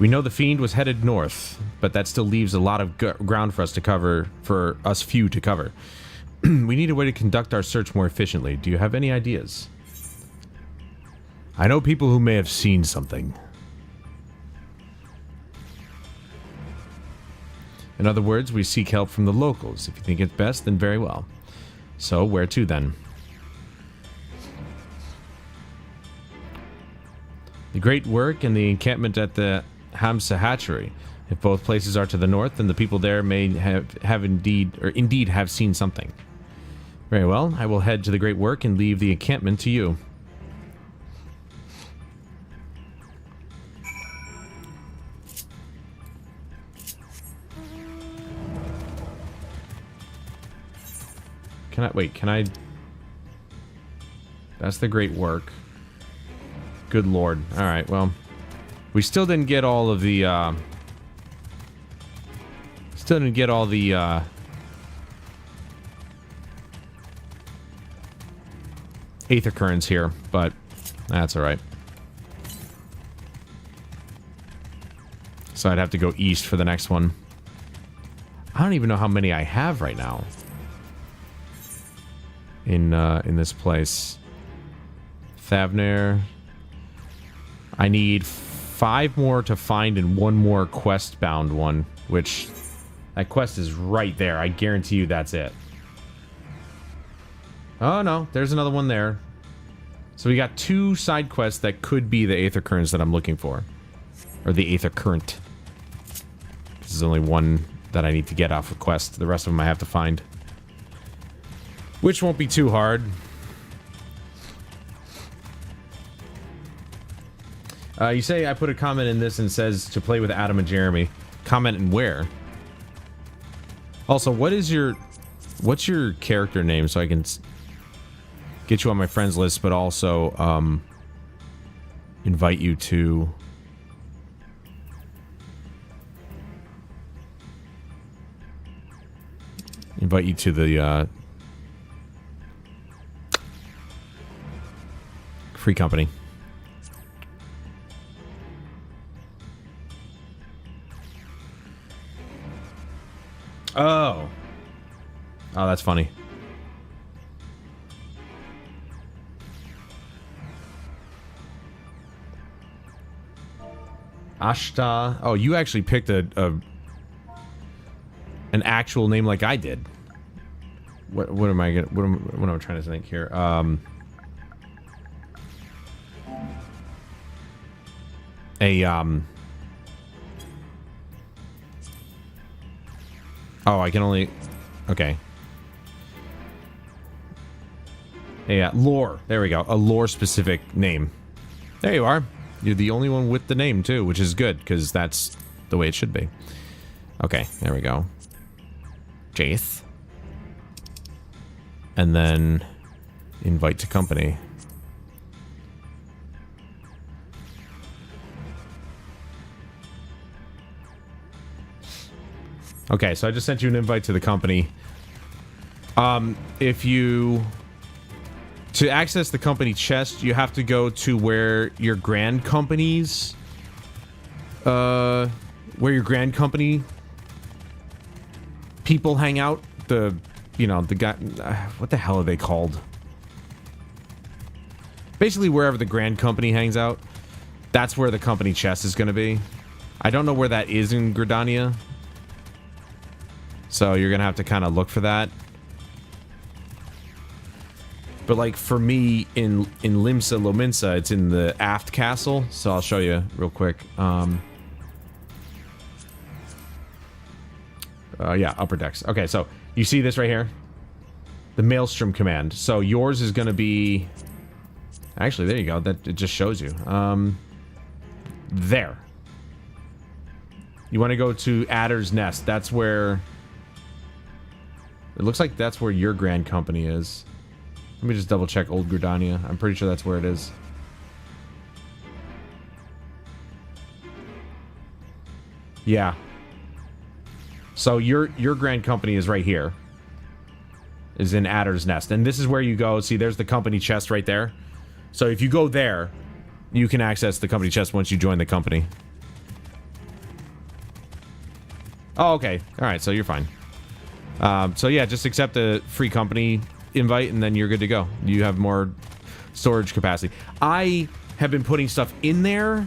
We know the fiend was headed north, but that still leaves a lot of ground for us to cover, for us few to cover. We need a way to conduct our search more efficiently. Do you have any ideas? I know people who may have seen something. In other words, we seek help from the locals. If you think it's best, then very well. So, where to then? The Great Work and the encampment at the Hamsa Hatchery. If both places are to the north, then the people there may have indeed have seen something. Very well, I will head to the Great Work and leave the encampment to you. Can I, wait, can I... That's the Great Work. Good lord. Alright, well. We still didn't get all of the, Still didn't get all the, Aether Currents here, but that's alright. So I'd have to go east for the next one. I don't even know how many I have right now. In this place. Thavner. I need 5 more to find and 1 more quest-bound one, which that quest is right there. I guarantee you that's it. Oh no, there's another one there. So we got 2 side quests that could be the Aether Currents that I'm looking for. Or the Aether Current. This is only one that I need to get off a quest. The rest of them I have to find. Which won't be too hard. You say I put a comment in this and says to play with Adam and Jeremy. Comment and where? Also, what's your character name so I can get you on my friends list, but also invite you to the free company. Oh, that's funny. Ashta. Oh, you actually picked an actual name like I did. What am I trying to think here? Oh, I can only... Okay. Lore. There we go. A lore-specific name. There you are. You're the only one with the name, too, which is good, because that's the way it should be. Okay, there we go. Jaith. And then... invite to company. Okay, so I just sent you an invite to the company. If you... To access the company chest, you have to go to where your grand companies... where your grand company people hang out. The... You know, the guy... what the hell are they called? Basically, wherever the grand company hangs out, that's where the company chest is going to be. I don't know where that is in Gridania. So you're going to have to kind of look for that. But like for me in Limsa Lominsa, it's in the aft castle. So I'll show you real quick. Yeah, upper decks. Okay, so you see this right here? The Maelstrom command. So yours is going to be... Actually, there you go. That it just shows you. There. You want to go to Adder's Nest. That's where... It looks like that's where your grand company is. Let me just double check Old Gridania. I'm pretty sure that's where it is. Yeah. So your grand company is right here. Is in Adder's Nest. And this is where you go. See, there's the company chest right there. So if you go there, you can access the company chest once you join the company. Oh, okay. Alright, so you're fine. So yeah, just accept the free company invite and then you're good to go. You have more storage capacity. I have been putting stuff in there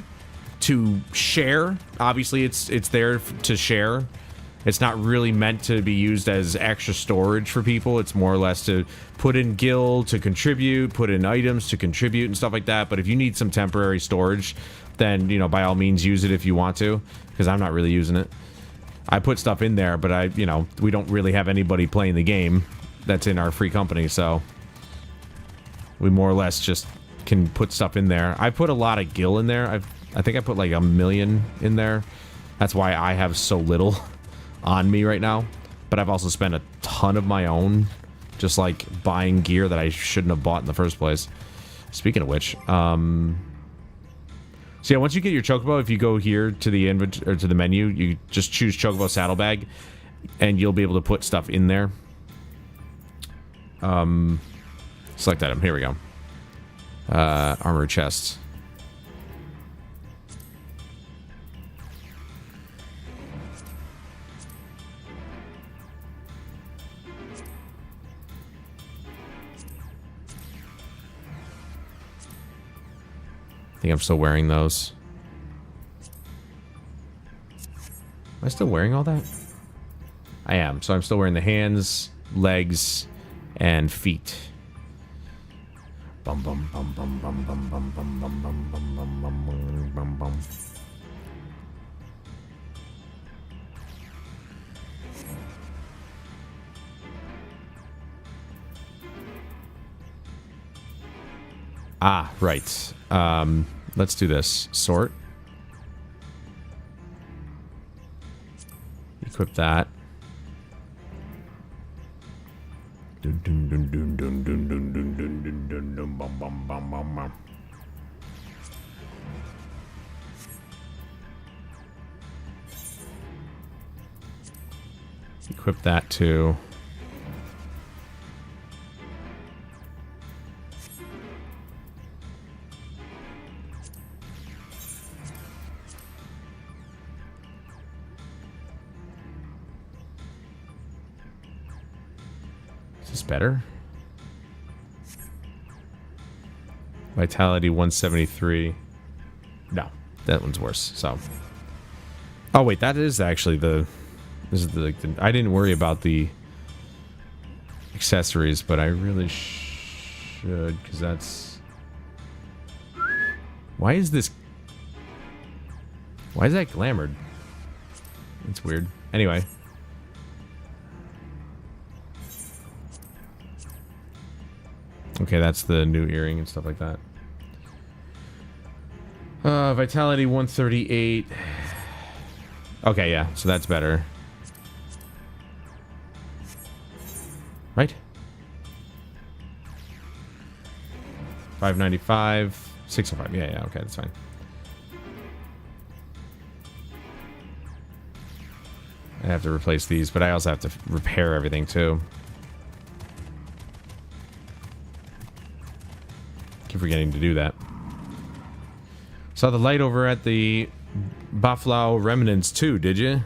to share. Obviously, it's there to share. It's not really meant to be used as extra storage for people. It's more or less to put in gil to contribute, put in items to contribute and stuff like that. But if you need some temporary storage, then, you know, by all means use it if you want to, because I'm not really using it. I put stuff in there, but you know, we don't really have anybody playing the game that's in our free company, so we more or less just can put stuff in there. I put a lot of gil in there. I think I put like 1 million in there. That's why I have so little on me right now. But I've also spent a ton of my own just like buying gear that I shouldn't have bought in the first place. Speaking of which, so yeah, once you get your chocobo, if you go here to the inventory or to the menu, you just choose chocobo saddlebag, and you'll be able to put stuff in there. Select item. Here we go. Armor chest. I think I'm still wearing those. Am I still wearing all that? I am. So I'm still wearing the hands, legs, and feet. Bum bum bum bum bum bum bum bum bum bum bum bum bum bum bum. Ah, right. Let's do this. Sort. Equip that. Dun dun dun dun dun dun dun dun dun dun dun dun bum bum bum bum bum. Equip that too. Better. Vitality 173. No, that one's worse. So, oh wait, that is actually the. This is the. I didn't worry about the accessories, but I really should, because that's. Why is this? Why is that glamored? It's weird. Anyway. Okay, that's the new earring and stuff like that. Vitality 138. Okay, yeah, so that's better. Right? 595, 605. Yeah, okay, that's fine. I have to replace these, but I also have to repair everything too. Keep forgetting to do that. Saw the light over at the Baflau Remnants too, did you?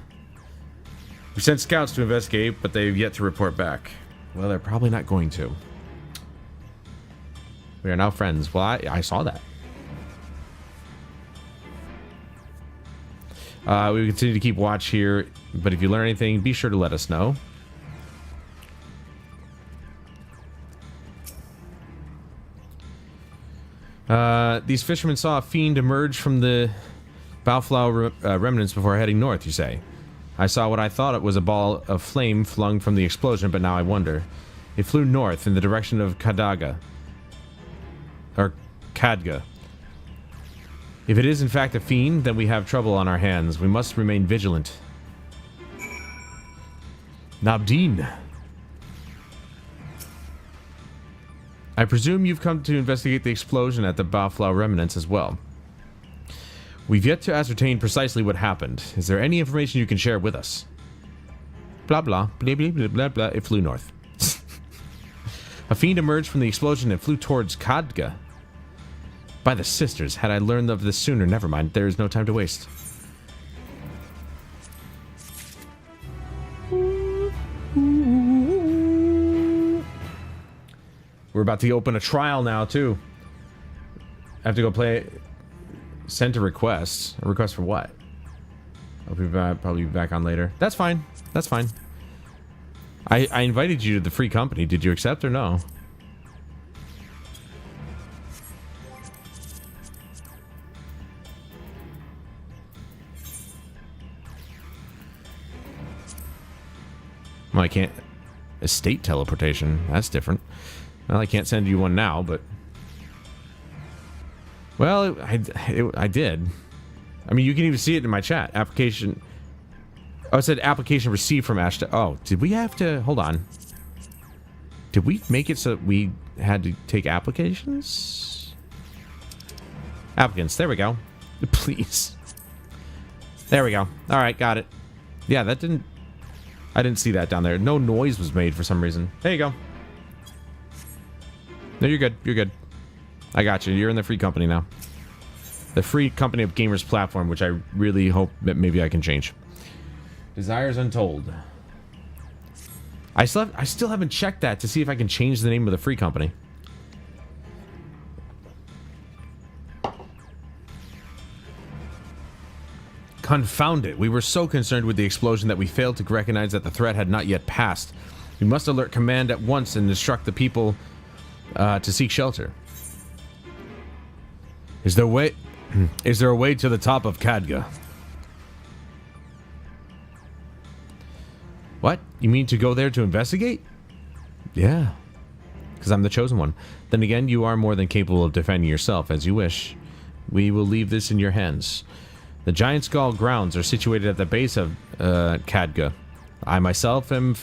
We sent scouts to investigate, but they've yet to report back. Well, they're probably not going to. We are now friends. Well, I saw that. We continue to keep watch here, but if you learn anything, be sure to let us know. These fishermen saw a fiend emerge from the Baoflau remnants before heading north, you say? I saw what I thought it was a ball of flame flung from the explosion, but now I wonder. It flew north in the direction of Kadaga. Or Kadga. If it is in fact a fiend, then we have trouble on our hands. We must remain vigilant. Nabdeen. I presume you've come to investigate the explosion at the Baoflau remnants as well. We've yet to ascertain precisely what happened. Is there any information you can share with us? Blah blah, blah blah blah blah blah. It flew north. A fiend emerged from the explosion and flew towards Kadga. By the sisters, had I learned of this sooner, never mind, there is no time to waste. We're about to open a trial now, too. I have to go play... Send a request. A request for what? I'll be probably be back on later. That's fine. That's fine. I invited you to the free company. Did you accept or no? Well, I can't... Estate teleportation. That's different. Well, I can't send you one now, but... Well, I did. I mean, you can even see it in my chat. Application... Oh, it said application received from Ashton. Oh, did we have to... Hold on. Did we make it so we had to take applications? Applicants. There we go. Please. There we go. Alright, got it. Yeah, that didn't... I didn't see that down there. No noise was made for some reason. There you go. No, you're good. You're good. I got you. You're in the free company now. The free company of gamers platform, which I really hope that maybe I can change. Desires Untold. I still haven't checked that to see if I can change the name of the free company. Confound it. We were so concerned with the explosion that we failed to recognize that the threat had not yet passed. We must alert command at once and instruct the people to seek shelter. Is there a way to the top of Kadga? What? You mean to go there to investigate? Yeah. Because I'm the chosen one. Then again, you are more than capable of defending yourself as you wish. We will leave this in your hands. The Giant Skull grounds are situated at the base of Kadga. I myself am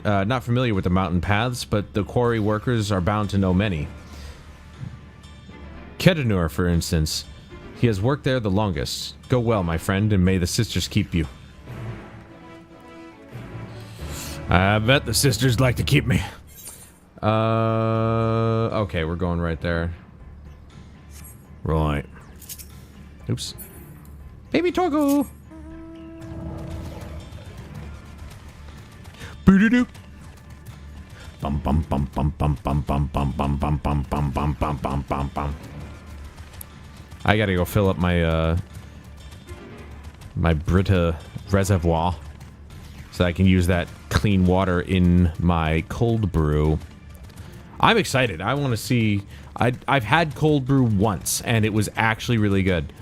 not familiar with the mountain paths, but the quarry workers are bound to know many. Kedanur, for instance. He has worked there the longest. Go well, my friend, and may the sisters keep you. I bet the sisters like to keep me. Okay, we're going right there. Right. Oops. Baby Torgo! Boo-doo-doo! Bum bum bum bum bum bum bum bum bum bum bum bum bum bum bum bum bum. I gotta go fill up my my Brita reservoir so I can use that clean water in my cold brew. I'm excited. I want to see. I've had cold brew once and it was actually really good.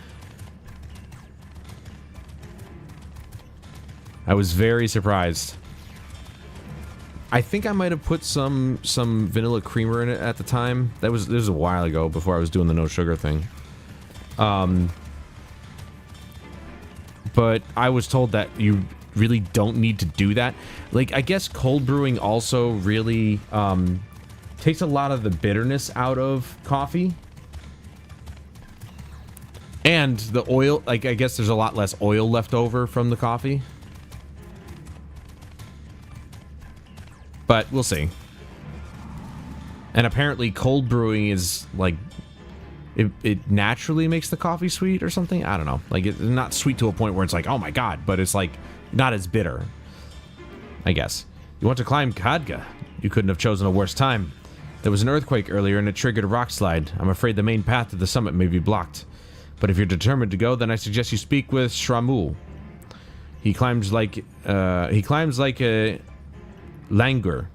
I was very surprised. I think I might have put some vanilla creamer in it at the time. This was a while ago, before I was doing the no sugar thing. But I was told that you really don't need to do that. Like, I guess cold brewing also really takes a lot of the bitterness out of coffee. And the oil, like, I guess there's a lot less oil left over from the coffee. But we'll see. And apparently cold brewing is, like, it naturally makes the coffee sweet or something? I don't know. Like, it's not sweet to a point where it's like, oh my god, but it's, like, not as bitter. I guess. You want to climb Khadga? You couldn't have chosen a worse time. There was an earthquake earlier and it triggered a rock slide. I'm afraid the main path to the summit may be blocked. But if you're determined to go, then I suggest you speak with Shramul. He climbs like a langur,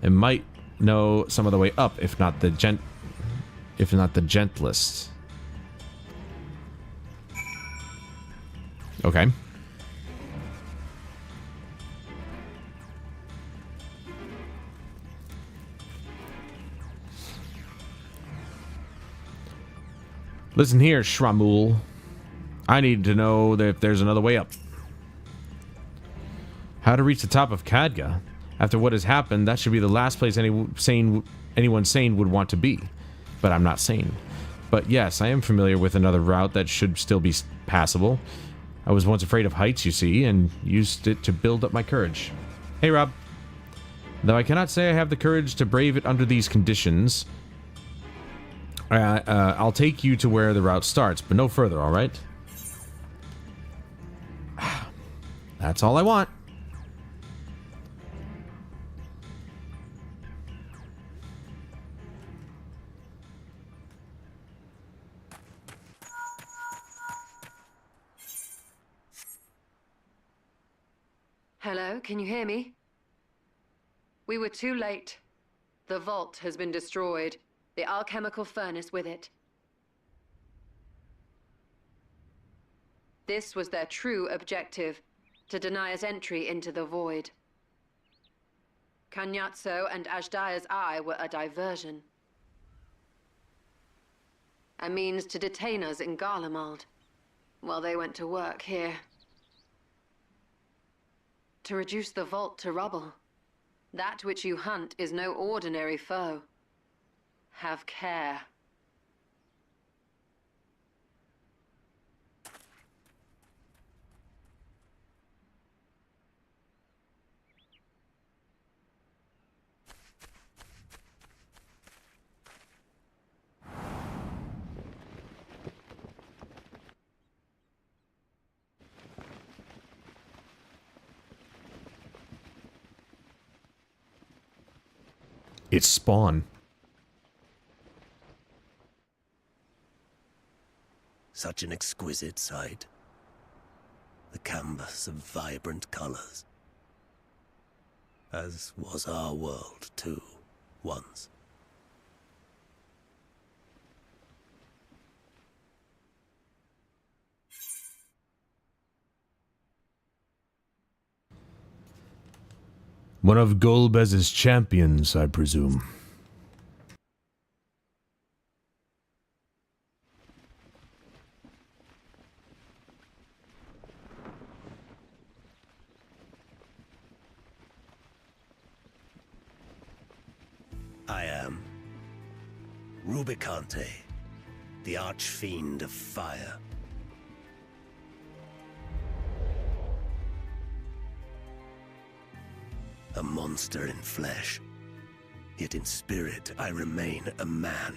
and might know some of the way up, if not the gentlest. Okay. Listen here, Shramul. I need to know if there's another way up. How to reach the top of Khadga? After what has happened, that should be the last place anyone sane would want to be. But I'm not sane. But yes, I am familiar with another route that should still be passable. I was once afraid of heights, you see, and used it to build up my courage. Hey, Rob. Though I cannot say I have the courage to brave it under these conditions, I'll take you to where the route starts, but no further, alright? That's all I want. Hello, can you hear me? We were too late. The vault has been destroyed. The alchemical furnace with it. This was their true objective, to deny us entry into the void. Kanyatso and Ajdaya's eye were a diversion. A means to detain us in Garlemald, while they went to work here. To reduce the vault to rubble. That which you hunt is no ordinary foe. Have care. It's Spawn. Such an exquisite sight. The canvas of vibrant colors. As was our world, too, once. One of Golbez's champions, I presume. I am Rubicante, the archfiend of fire. A monster in flesh, yet in spirit I remain a man,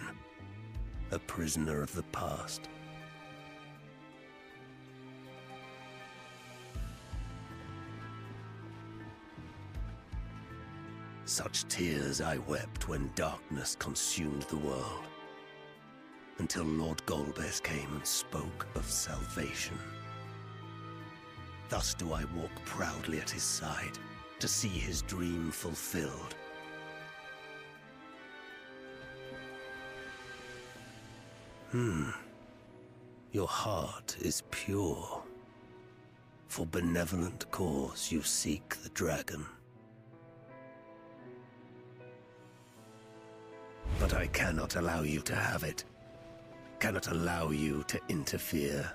a prisoner of the past. Such tears I wept when darkness consumed the world, until Lord Golbez came and spoke of salvation. Thus do I walk proudly at his side, to see his dream fulfilled. Your heart is pure. For benevolent cause you seek the dragon. But I cannot allow you to have it. Cannot allow you to interfere.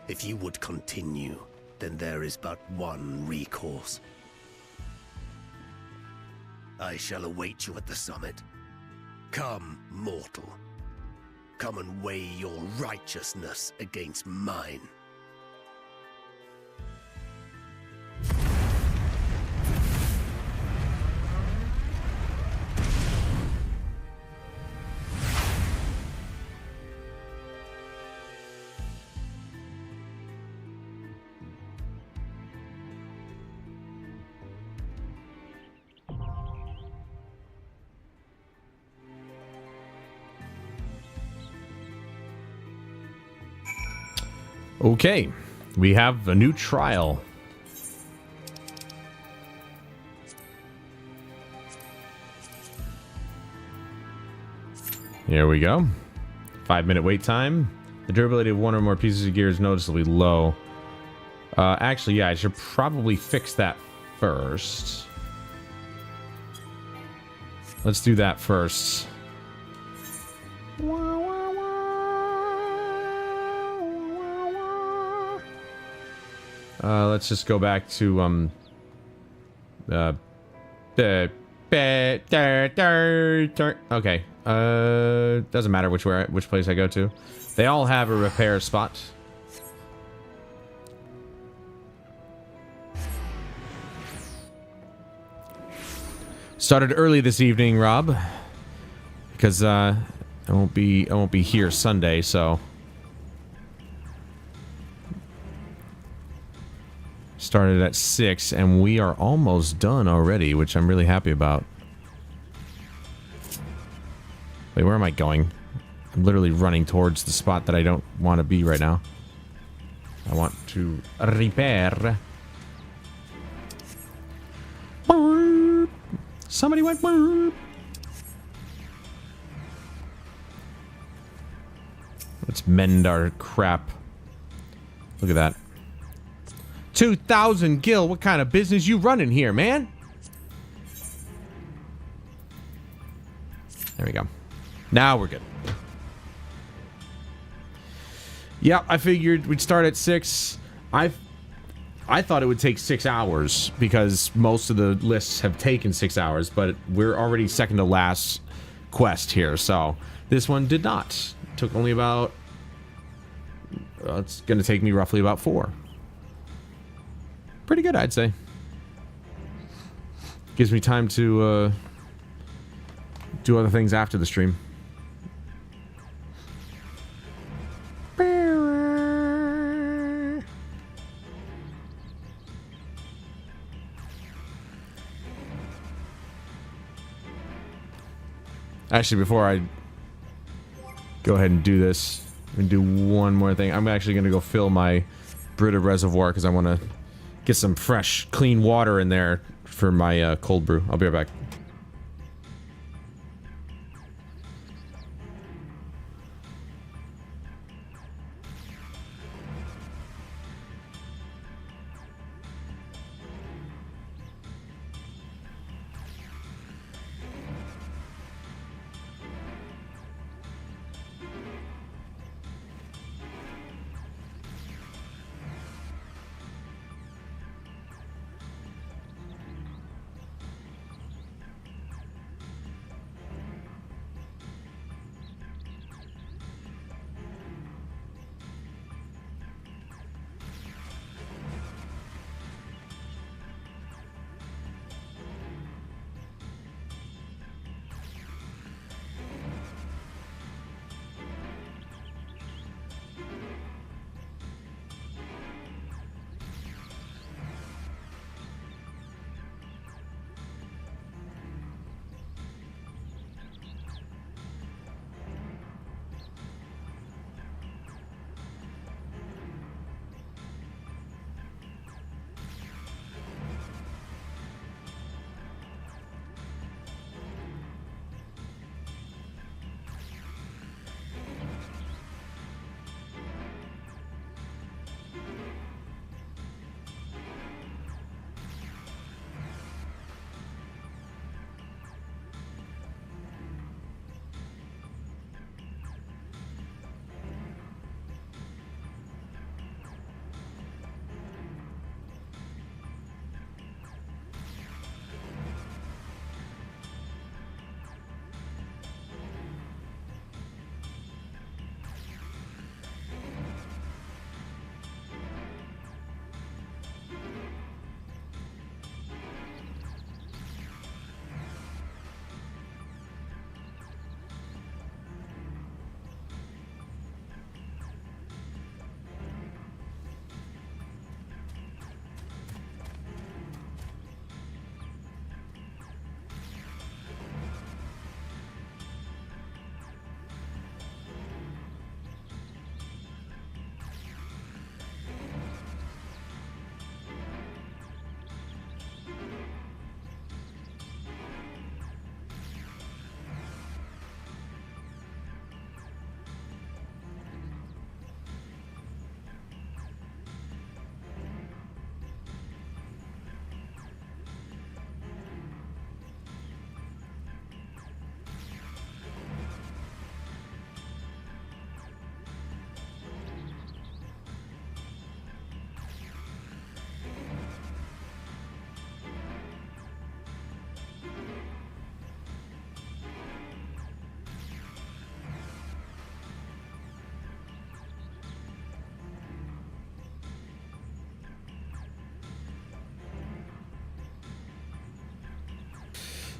If you would continue, then there is but one recourse. I shall await you at the summit. Come, mortal. Come and weigh your righteousness against mine. Okay, we have a new trial. Here we go. 5-minute wait time. The durability of one or more pieces of gear is noticeably low. Actually, yeah, I should probably fix that first. Let's do that first. Let's just go back to okay. Doesn't matter which place I go to. They all have a repair spot. Started early this evening, Rob, because I won't be here Sunday, so started at 6, and we are almost done already, which I'm really happy about. Wait, where am I going? I'm literally running towards the spot that I don't want to be right now. I want to repair. Somebody went. Let's mend our crap. Look at that. 2,000 gil. What kind of business you running here, man? There we go. Now we're good. Yeah, I figured we'd start at 6. I thought it would take 6 hours because most of the lists have taken 6 hours, but we're already second to last quest here, so this one did not. It took only about... it's going to take me roughly about 4. Pretty good, I'd say. Gives me time to do other things after the stream. Actually, before I go ahead and do this, I'm going to do one more thing. I'm actually going to go fill my Brita reservoir because I want to get some fresh, clean water in there for my cold brew. I'll be right back.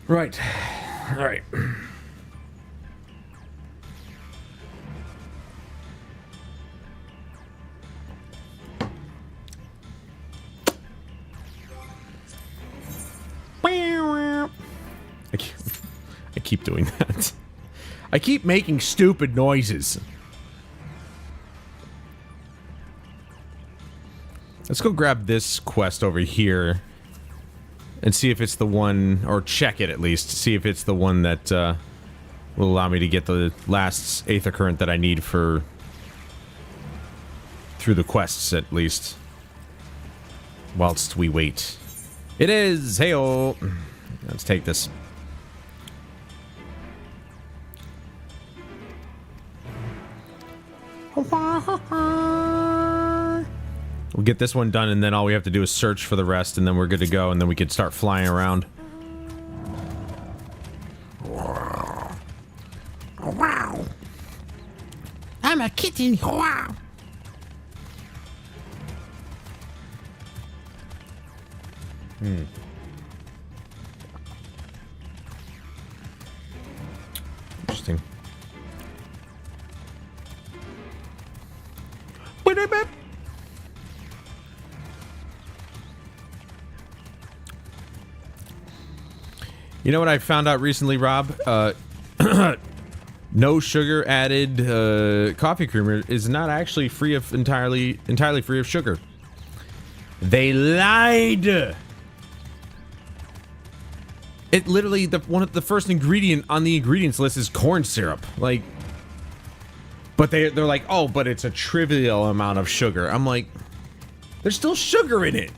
Right. All right. I keep doing that. I keep making stupid noises. Let's go grab this quest over here and see if it's the one, or check it at least, see if it's the one that will allow me to get the last Aether Current that I need for through the quests at least. Whilst we wait. It is! Hey-oh! Let's take this. We'll get this one done, and then all we have to do is search for the rest, and then we're good to go, and then we can start flying around. Wow. I'm a kitten. Wow. Interesting. You know what I found out recently, Rob? No sugar added coffee creamer is not actually free of entirely free of sugar. They lied. It literally, one of the first ingredient on the ingredients list is corn syrup. Like, but they're like, oh, but it's a trivial amount of sugar. I'm like, there's still sugar in it.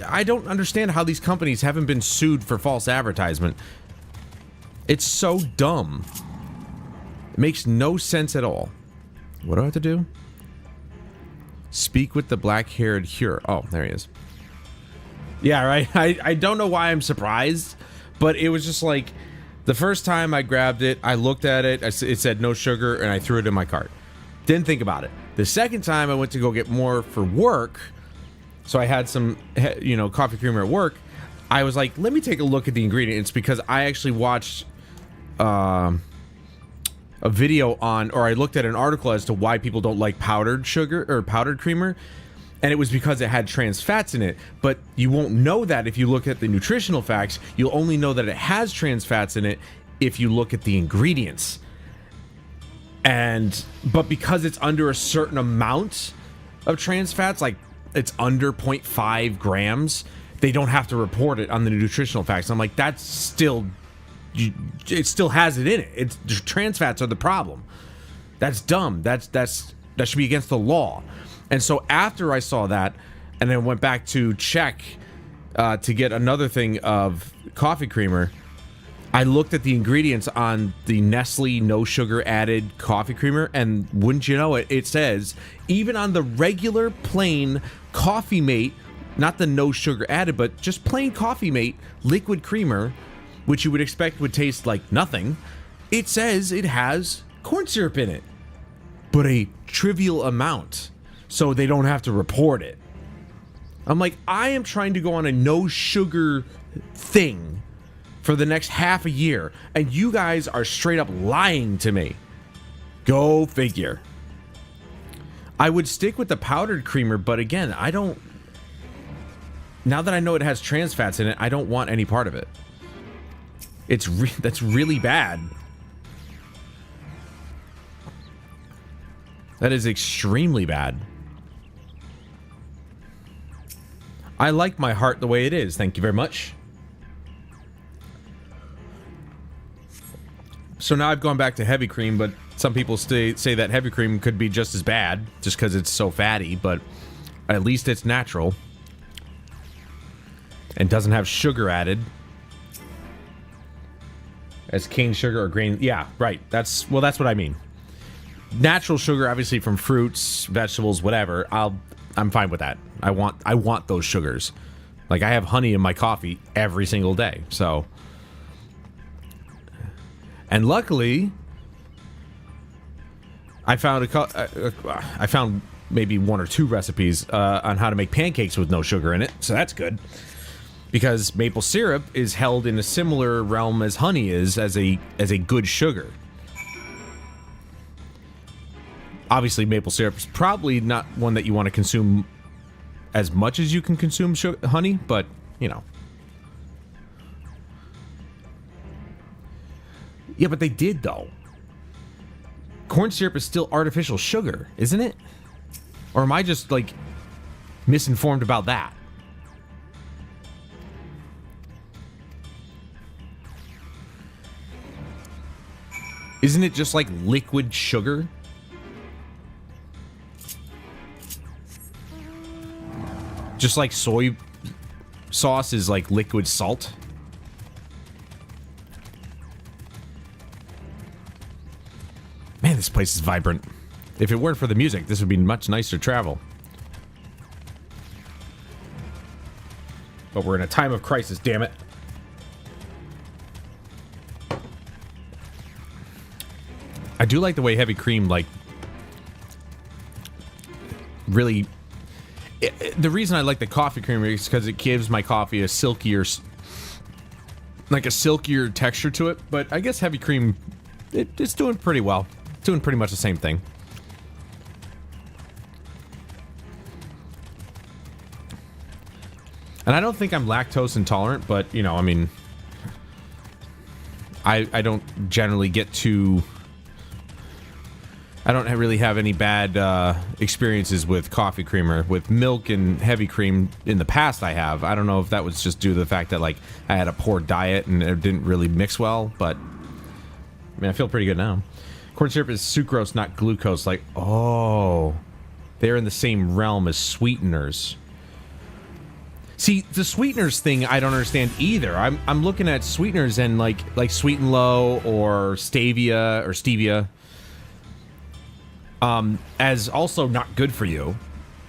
I don't understand how these companies haven't been sued for false advertisement. It's so dumb. It makes no sense at all. What do I have to do? Speak with the black-haired Hur. Oh, there he is. Yeah, right. I don't know why I'm surprised, but it was just like the first time I grabbed it, I looked at it, it said no sugar, and I threw it in my cart. Didn't think about it. The second time I went to go get more for work, so I had some, you know, coffee creamer at work. I was like, let me take a look at the ingredients, because I actually watched a video on, or I looked at an article as to why people don't like powdered sugar or powdered creamer, and it was because it had trans fats in it. But you won't know that if you look at the nutritional facts. You'll only know that it has trans fats in it if you look at the ingredients. But because it's under a certain amount of trans fats, like it's under 0.5 grams, they don't have to report it on the nutritional facts. I'm like, that's still, it still has it in it. It's trans fats are the problem. That's dumb. That should be against the law. And so after I saw that, and then went back to check to get another thing of coffee creamer, I looked at the ingredients on the Nestle no sugar added coffee creamer, and wouldn't you know it, it says, even on the regular plain Coffee Mate, not the no sugar added, but just plain Coffee Mate liquid creamer, which you would expect would taste like nothing, it says it has corn syrup in it, but a trivial amount, so they don't have to report it. I'm like, I am trying to go on a no sugar thing for the next half a year, and you guys are straight up lying to me. Go figure. I would stick with the powdered creamer, but again, I don't... Now that I know it has trans fats in it, I don't want any part of it. That's really bad. That is extremely bad. I like my heart the way it is. Thank you very much. So now I've gone back to heavy cream, but some people say that heavy cream could be just as bad, just because it's so fatty, but at least it's natural. And doesn't have sugar added. As cane sugar or grain. Yeah, right. That's what I mean. Natural sugar, obviously, from fruits, vegetables, whatever. I'm fine with that. I want those sugars. Like, I have honey in my coffee every single day, so... And luckily, I found I found maybe 1 or 2 recipes on how to make pancakes with no sugar in it, so that's good. Because maple syrup is held in a similar realm as honey is as a good sugar. Obviously, maple syrup is probably not one that you want to consume as much as you can consume honey, but, you know. Yeah, but they did, though. Corn syrup is still artificial sugar, isn't it? Or am I just, like, misinformed about that? Isn't it just like liquid sugar? Just like soy sauce is like liquid salt? Man, this place is vibrant. If it weren't for the music, this would be much nicer travel. But we're in a time of crisis, damn it. I do like the way heavy cream, like, really... the reason I like the coffee creamer is because it gives my coffee a silkier... like a silkier texture to it, but I guess heavy cream, it's doing pretty well. It's doing pretty much the same thing. And I don't think I'm lactose intolerant, but, you know, I mean... I don't generally get too... I don't really have any bad experiences with coffee creamer. With milk and heavy cream in the past I have. I don't know if that was just due to the fact that, like, I had a poor diet and it didn't really mix well, but... I mean, I feel pretty good now. Corn syrup is sucrose, not glucose. Like, oh... they're in the same realm as sweeteners. See, the sweeteners thing I don't understand either. I'm looking at sweeteners and, like Sweet and Low or stevia... as also not good for you.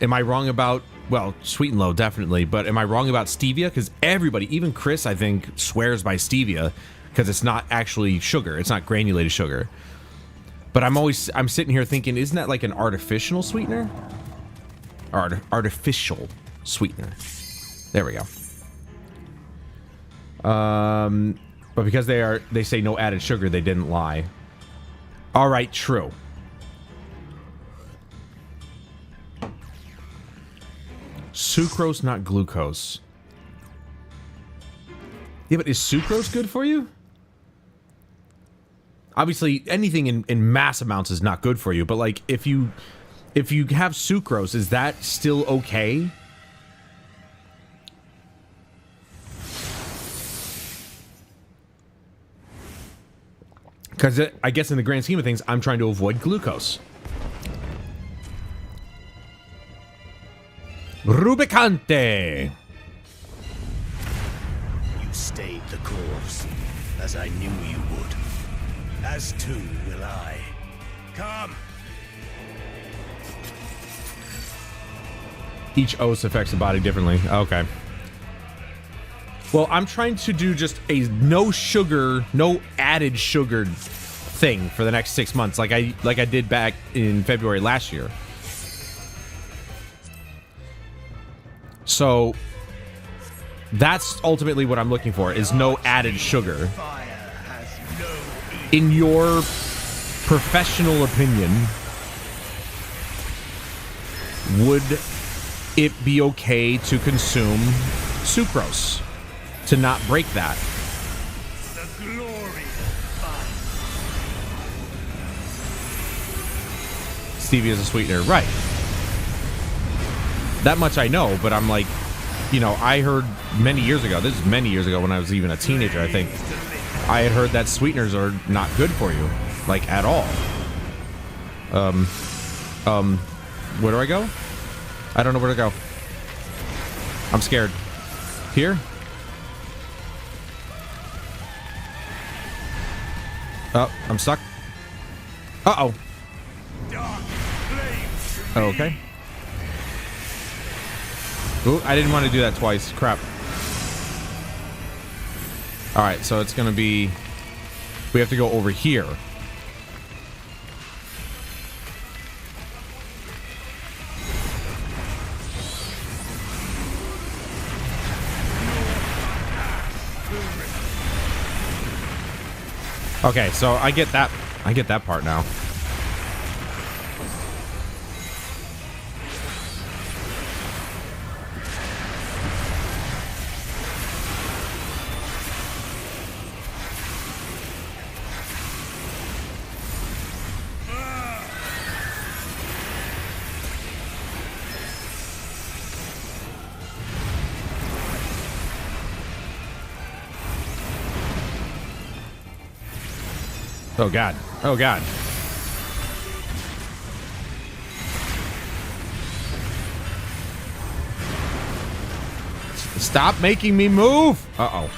Am I wrong about, well, Sweet and Low definitely, but am I wrong about stevia? Because everybody, even Chris, I think, swears by stevia because it's not actually sugar. It's not granulated sugar. But I'm sitting here thinking, isn't that like an artificial sweetener? Artificial sweetener. There we go. But because they say no added sugar, they didn't lie. All right, true. Sucrose, not glucose. Yeah, but is sucrose good for you? Obviously, anything in mass amounts is not good for you, but like if you have sucrose, is that still okay? Because I guess in the grand scheme of things, I'm trying to avoid glucose. Rubicante! You stayed the course, as I knew you would. As too will I. Come! Each OS affects the body differently. Okay. Well, I'm trying to do just a no sugar, no added sugar thing for the next 6 months, like I did back in February last year. So that's ultimately what I'm looking for, is no added sugar. In your professional opinion, would it be okay to consume sucrose? To not break that? Stevia is a sweetener, right? That much I know, but I'm like, you know, I heard many years ago, this is many years ago when I was even a teenager, I think, I had heard that sweeteners are not good for you, like, at all. Where do I go? I don't know where to go. I'm scared. Here? Oh, I'm stuck. Uh-oh. Okay. Ooh, I didn't want to do that twice. Crap. Alright, so it's gonna be... we have to go over here. Okay, so I get that. I get that part now. Oh god. Oh god. Stop making me move. Uh-oh.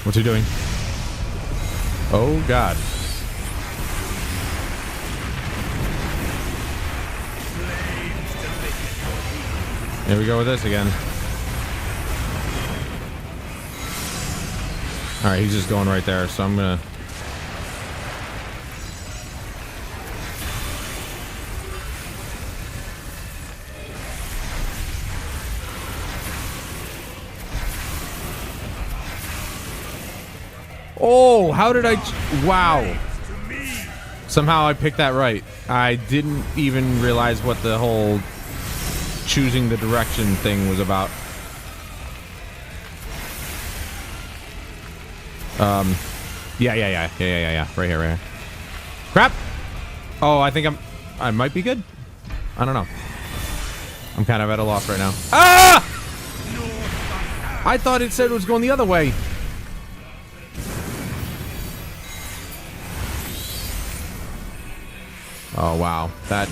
What's he doing? Oh god. Here we go with this again. Alright, he's just going right there, so I'm gonna... Oh, how did I... Wow. Somehow I picked that right. I didn't even realize what the whole choosing the direction thing was about. Yeah. Right here. Crap! Oh, I think I might be good. I don't know. I'm kind of at a loss right now. Ah! I thought it said it was going the other way. Oh, wow. That...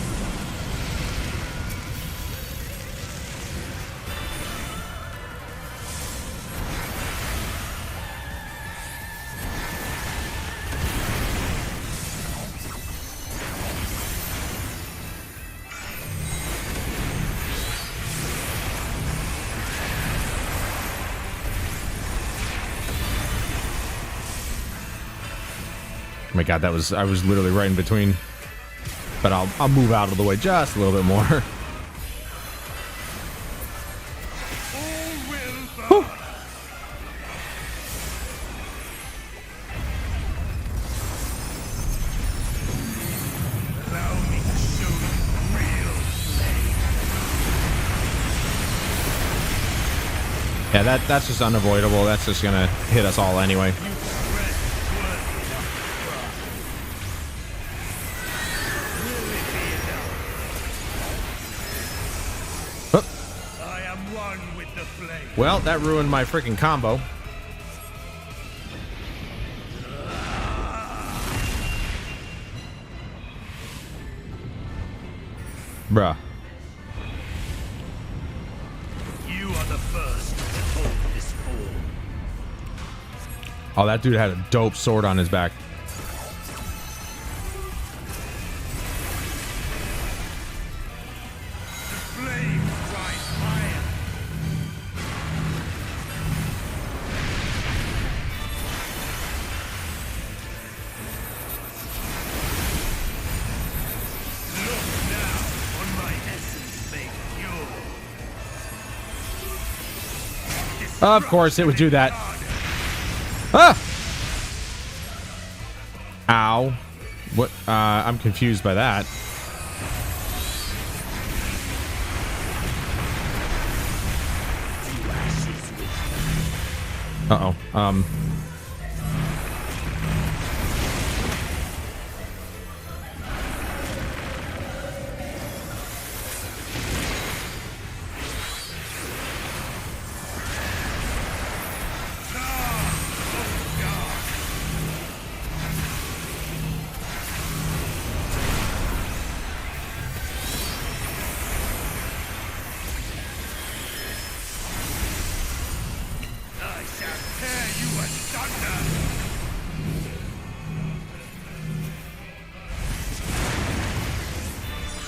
Oh my god, that was... I was literally right in between. But I'll move out of the way just a little bit more. Yeah, that's just unavoidable. That's just gonna hit us all anyway. Well, that ruined my freaking combo. Bruh. You are the first to hold this form. Oh, that dude had a dope sword on his back. Of course, it would do that. Ah! Ow. What? I'm confused by that. Uh-oh.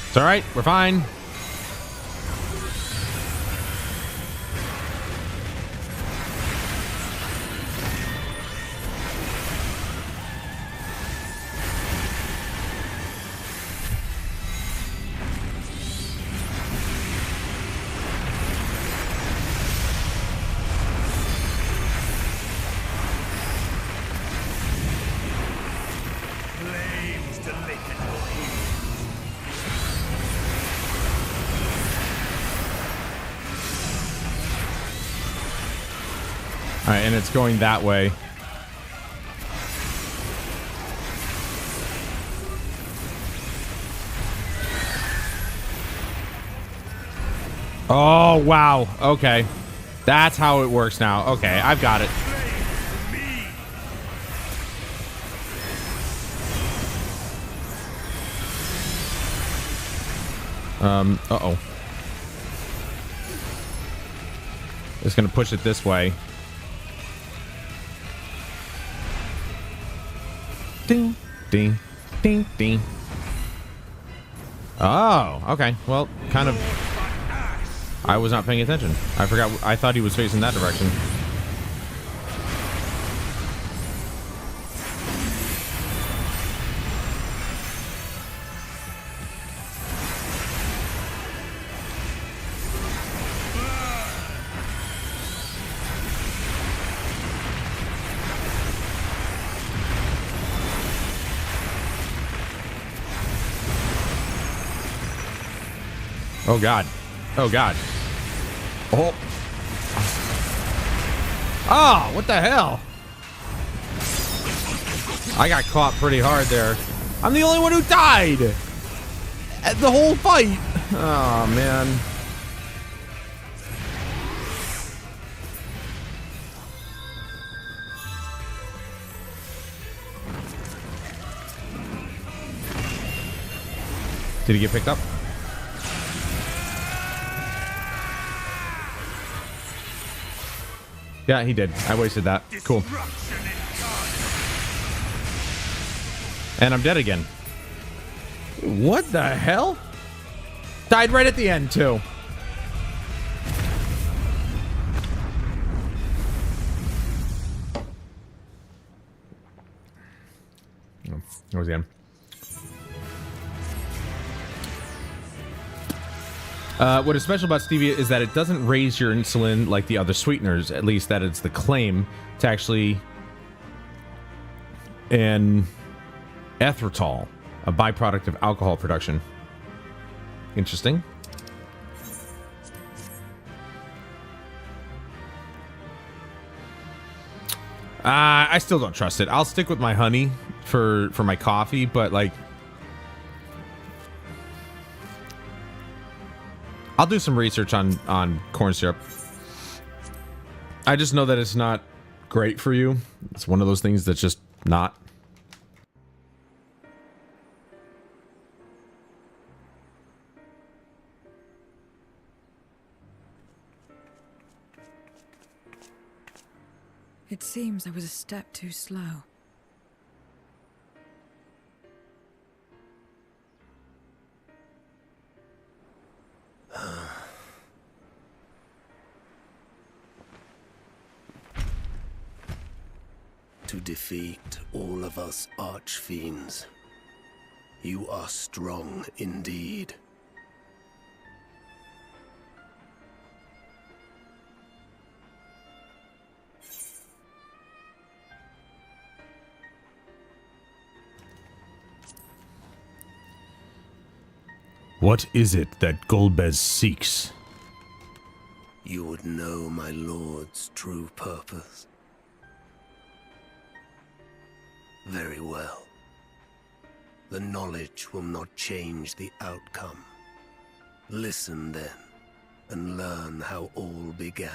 It's alright, we're fine. Alright, and it's going that way. Oh, wow. Okay. That's how it works now. Okay, I've got it. Uh-oh. It's gonna push it this way. Ding, ding, ding, ding. Oh, okay. Well, kind of... I was not paying attention. I forgot. I thought he was facing that direction. Oh, God. Oh, God. Oh. Oh, what the hell? I got caught pretty hard there. I'm the only one who died at the whole fight. Oh, man. Did he get picked up? Yeah, he did. I wasted that. Cool. And I'm dead again. What the hell? Died right at the end, too. Oh, that was the end. What is special about stevia is that it doesn't raise your insulin like the other sweeteners. At least that is the claim. It's actually an erythritol, a byproduct of alcohol production. Interesting. I still don't trust it. I'll stick with my honey for my coffee, but like, I'll do some research on corn syrup. I just know that it's not great for you. It's one of those things that's just not. It seems I was a step too slow. To defeat all of us archfiends, you are strong indeed. What is it that Golbez seeks? You would know my lord's true purpose. Very well. The knowledge will not change the outcome. Listen then, and learn how all began.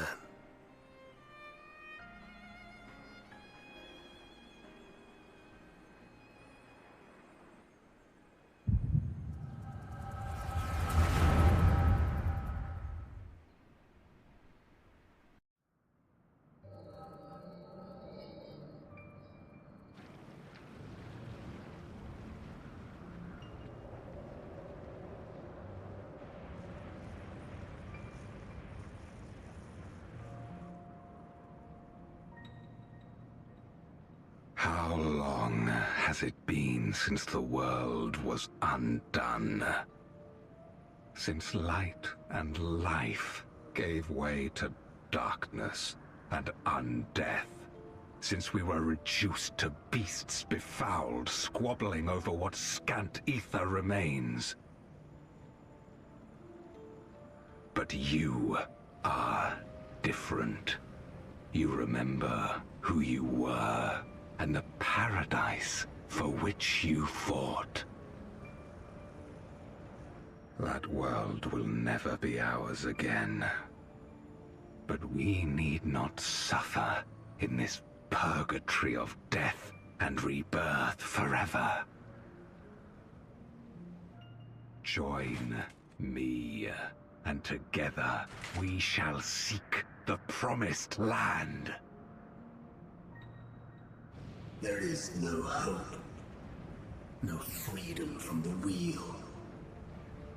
How long has it been since the world was undone? Since light and life gave way to darkness and undeath? Since we were reduced to beasts befouled, squabbling over what scant ether remains? But you are different. You remember who you were and the paradise for which you fought. That world will never be ours again. But we need not suffer in this purgatory of death and rebirth forever. Join me, and together we shall seek the promised land. There is no hope, no freedom from the wheel.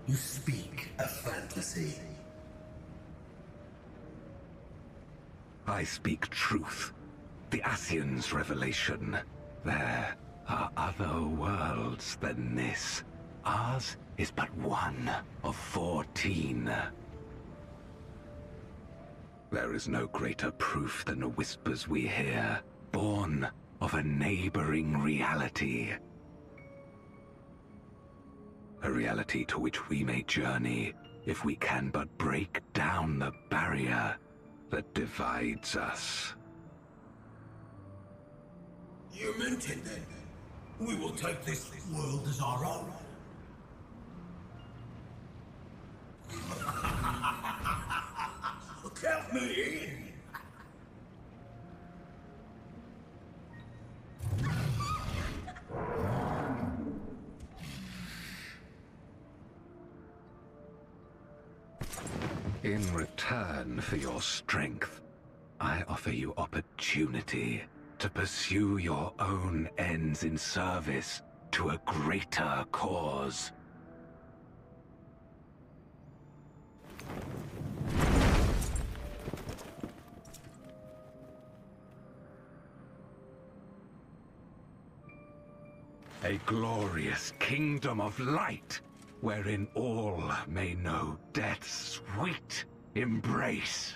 You speak a fantasy. I speak truth. The Ascian's revelation. There are other worlds than this. Ours is but one of 14. There is no greater proof than the whispers we hear, born of a neighboring reality. A reality to which we may journey if we can but break down the barrier that divides us. You meant it then. We will take this world as our own. Count me in. In return for your strength, I offer you opportunity to pursue your own ends in service to a greater cause. A glorious kingdom of light, wherein all may know death's sweet embrace.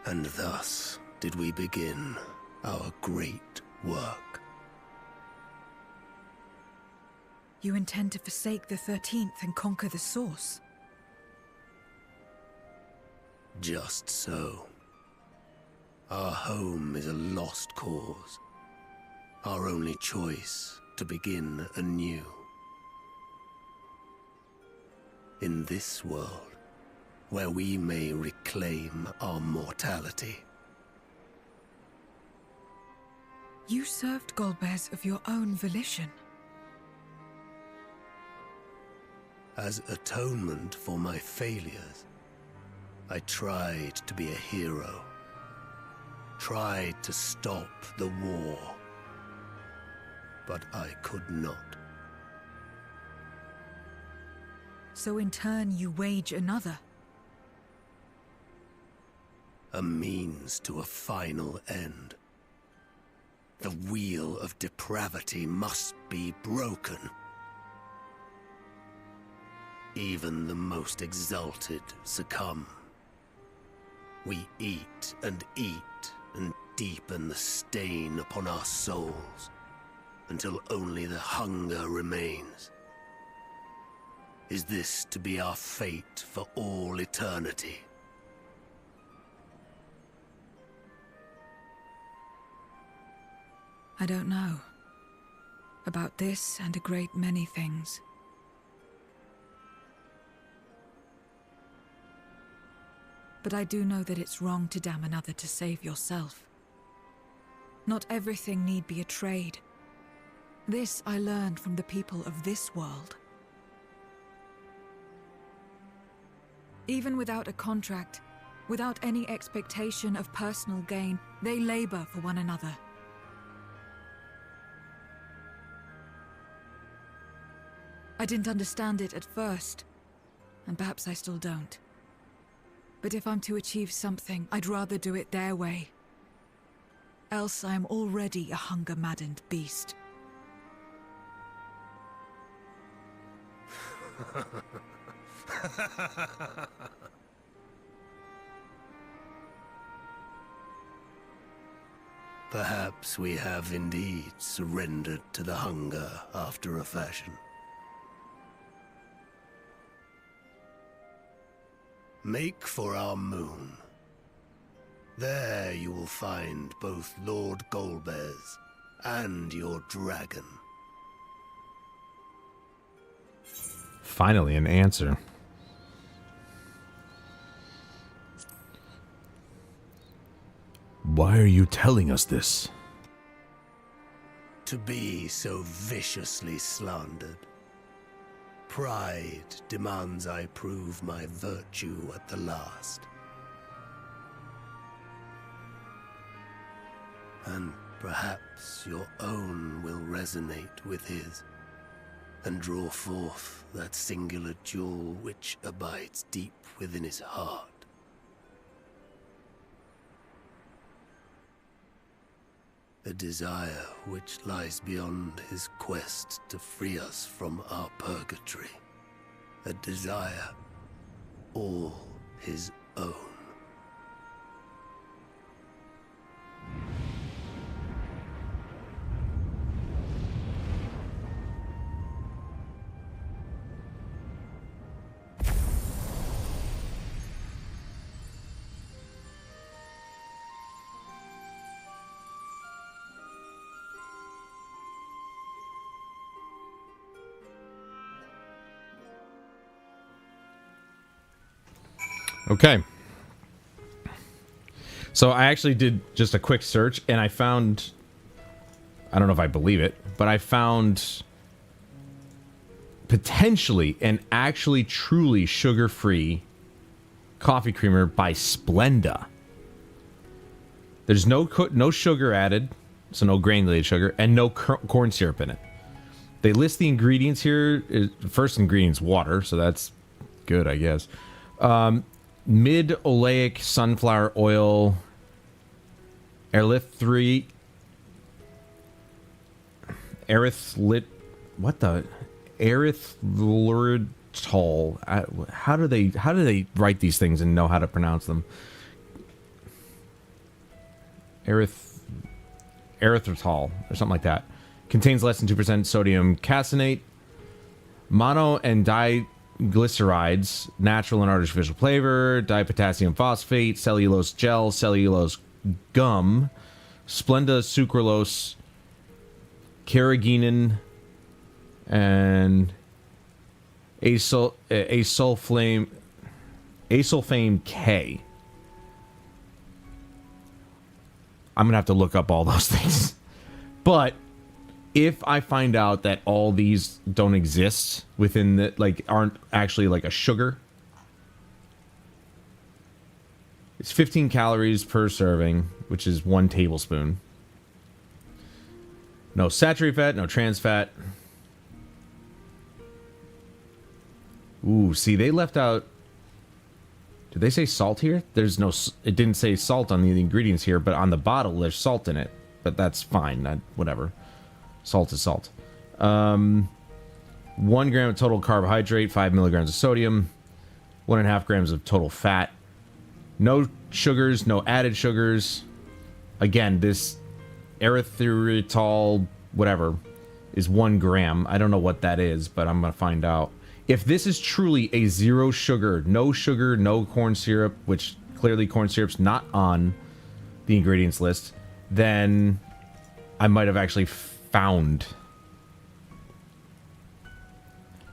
And thus did we begin our great work. You intend to forsake the 13th and conquer the Source? Just so. Our home is a lost cause. Our only choice to begin anew. In this world, where we may reclaim our mortality. You served Golbez of your own volition. As atonement for my failures, I tried to be a hero. Tried to stop the war. But I could not. So in turn you wage another. A means to a final end. The wheel of depravity must be broken. Even the most exalted succumb. We eat and deepen the stain upon our souls, until only the hunger remains. Is this to be our fate for all eternity? I don't know. About this and a great many things. But I do know that it's wrong to damn another to save yourself. Not everything need be a trade. This I learned from the people of this world. Even without a contract, without any expectation of personal gain, they labor for one another. I didn't understand it at first, and perhaps I still don't. But if I'm to achieve something, I'd rather do it their way. Else I am already a hunger-maddened beast. Perhaps we have indeed surrendered to the hunger after a fashion. Make for our moon. There you will find both Lord Golbez and your dragon. Finally, an answer. Why are you telling us this? To be so viciously slandered. Pride demands I prove my virtue at the last. And perhaps your own will resonate with his, and draw forth that singular jewel which abides deep within his heart. A desire which lies beyond his quest to free us from our purgatory. A desire all his own. Okay. So I actually did just a quick search and I found, I don't know if I believe it, but I found potentially an actually truly sugar-free coffee creamer by Splenda. There's no sugar added, so no granulated sugar, and no corn syrup in it. They list the ingredients here. First ingredient's water, so that's good, I guess. Mid-oleic sunflower oil, erythritol. What the? Erythritol. How do they write these things and know how to pronounce them? Erythritol or something like that. Contains less than 2% sodium caseinate. Mono and diglycerides, natural and artificial flavor, dipotassium phosphate, cellulose gel, cellulose gum, Splenda sucralose, carrageenan, and asulfame K. I'm gonna have to look up all those things. But if I find out that all these don't exist within the, like, aren't actually like a sugar, it's 15 calories per serving, which is 1 tablespoon. No saturated fat, no trans fat. Ooh, see, they left out. Did they say salt here? There's no. It didn't say salt on the ingredients here, but on the bottle there's salt in it. But that's fine. Whatever. Salt is salt. 1 gram of total carbohydrate, 5 milligrams of sodium, 1.5 grams of total fat. No sugars, no added sugars. Again, this erythritol, whatever, is 1 gram. I don't know what that is, but I'm going to find out. If this is truly a zero sugar, no corn syrup, which clearly corn syrup's not on the ingredients list, then I might have actually found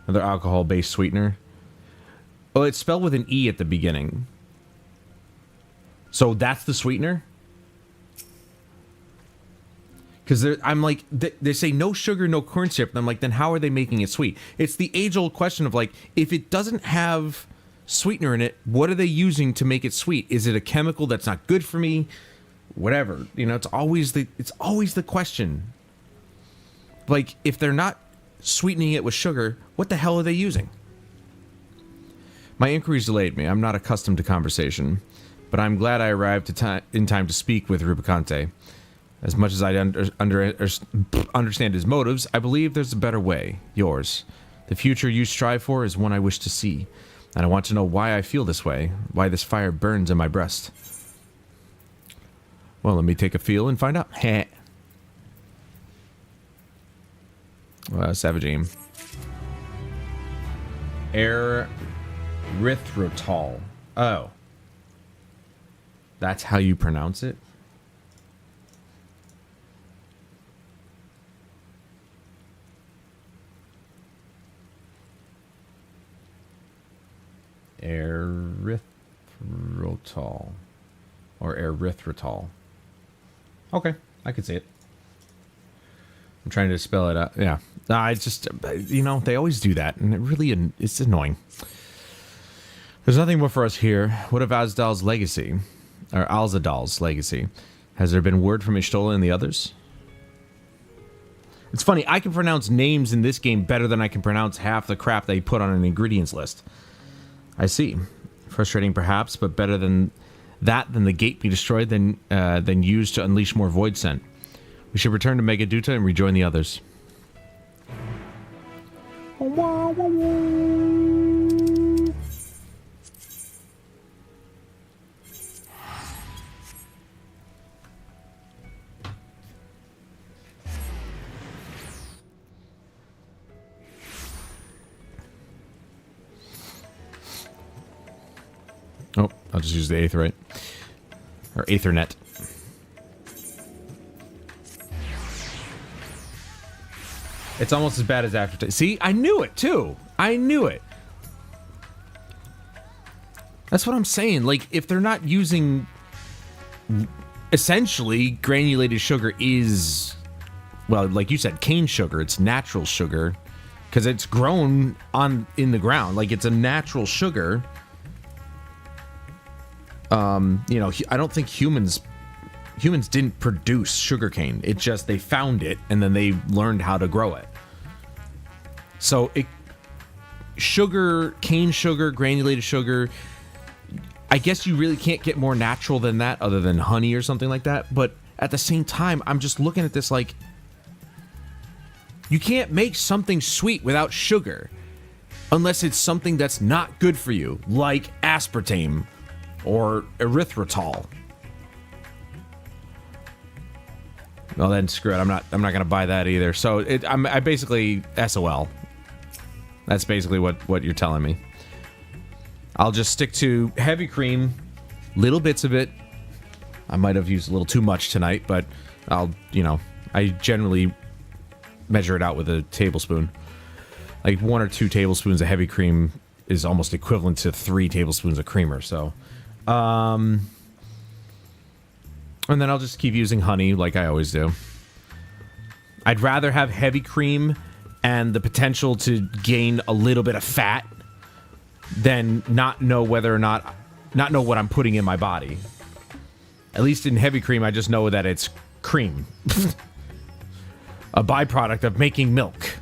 another alcohol-based sweetener. Oh, it's spelled with an E at the beginning. So that's the sweetener? Because I'm like, they say no sugar, no corn syrup. And I'm like, then how are they making it sweet? It's the age-old question of, like, if it doesn't have sweetener in it, what are they using to make it sweet? Is it a chemical that's not good for me? Whatever. You know, it's always the question. Like, if they're not sweetening it with sugar, what the hell are they using? My inquiries delayed me. I'm not accustomed to conversation, but I'm glad I arrived in time to speak with Rubicante. As much as I understand his motives, I believe there's a better way. Yours. The future you strive for is one I wish to see. And I want to know why I feel this way, why this fire burns in my breast. Well, let me take a feel and find out. Heh. Savage aim. Erythritol. Oh. That's how you pronounce it? Erythritol. Or erythritol. Okay, I can see it. I'm trying to spell it out. Yeah. It's just, you know, they always do that, and it really, it's annoying. There's nothing more for us here. What of Azdal's legacy? Or Alzadal's legacy? Has there been word from Ishtola and the others? It's funny, I can pronounce names in this game better than I can pronounce half the crap they put on an ingredients list. I see. Frustrating perhaps, but better than that than the gate be destroyed than used to unleash more void scent. We should return to Megaduta and rejoin the others. Oh, I'll just use the Aetherite. Or Aethernet. It's almost as bad as Aftertaste. See, I knew it too. I knew it. That's what I'm saying. Like, if they're not using... Essentially, granulated sugar is... Well, like you said, cane sugar. It's natural sugar. Because it's grown in the ground. Like, it's a natural sugar. You know, I don't think humans didn't produce sugarcane. It just, they found it and then they learned how to grow it. So cane sugar, granulated sugar, I guess you really can't get more natural than that other than honey or something like that. But at the same time, I'm just looking at this like, you can't make something sweet without sugar unless it's something that's not good for you, like aspartame or erythritol. Well, then screw it. I'm not gonna buy that either. So I basically SOL. That's basically what you're telling me. I'll just stick to heavy cream, little bits of it. I might have used a little too much tonight, but I generally measure it out with a tablespoon. Like 1 or 2 tablespoons of heavy cream is almost equivalent to 3 tablespoons of creamer. So, and then I'll just keep using honey like I always do. I'd rather have heavy cream and the potential to gain a little bit of fat than not know whether or not know what I'm putting in my body. At least in heavy cream, I just know that it's cream. A byproduct of making milk.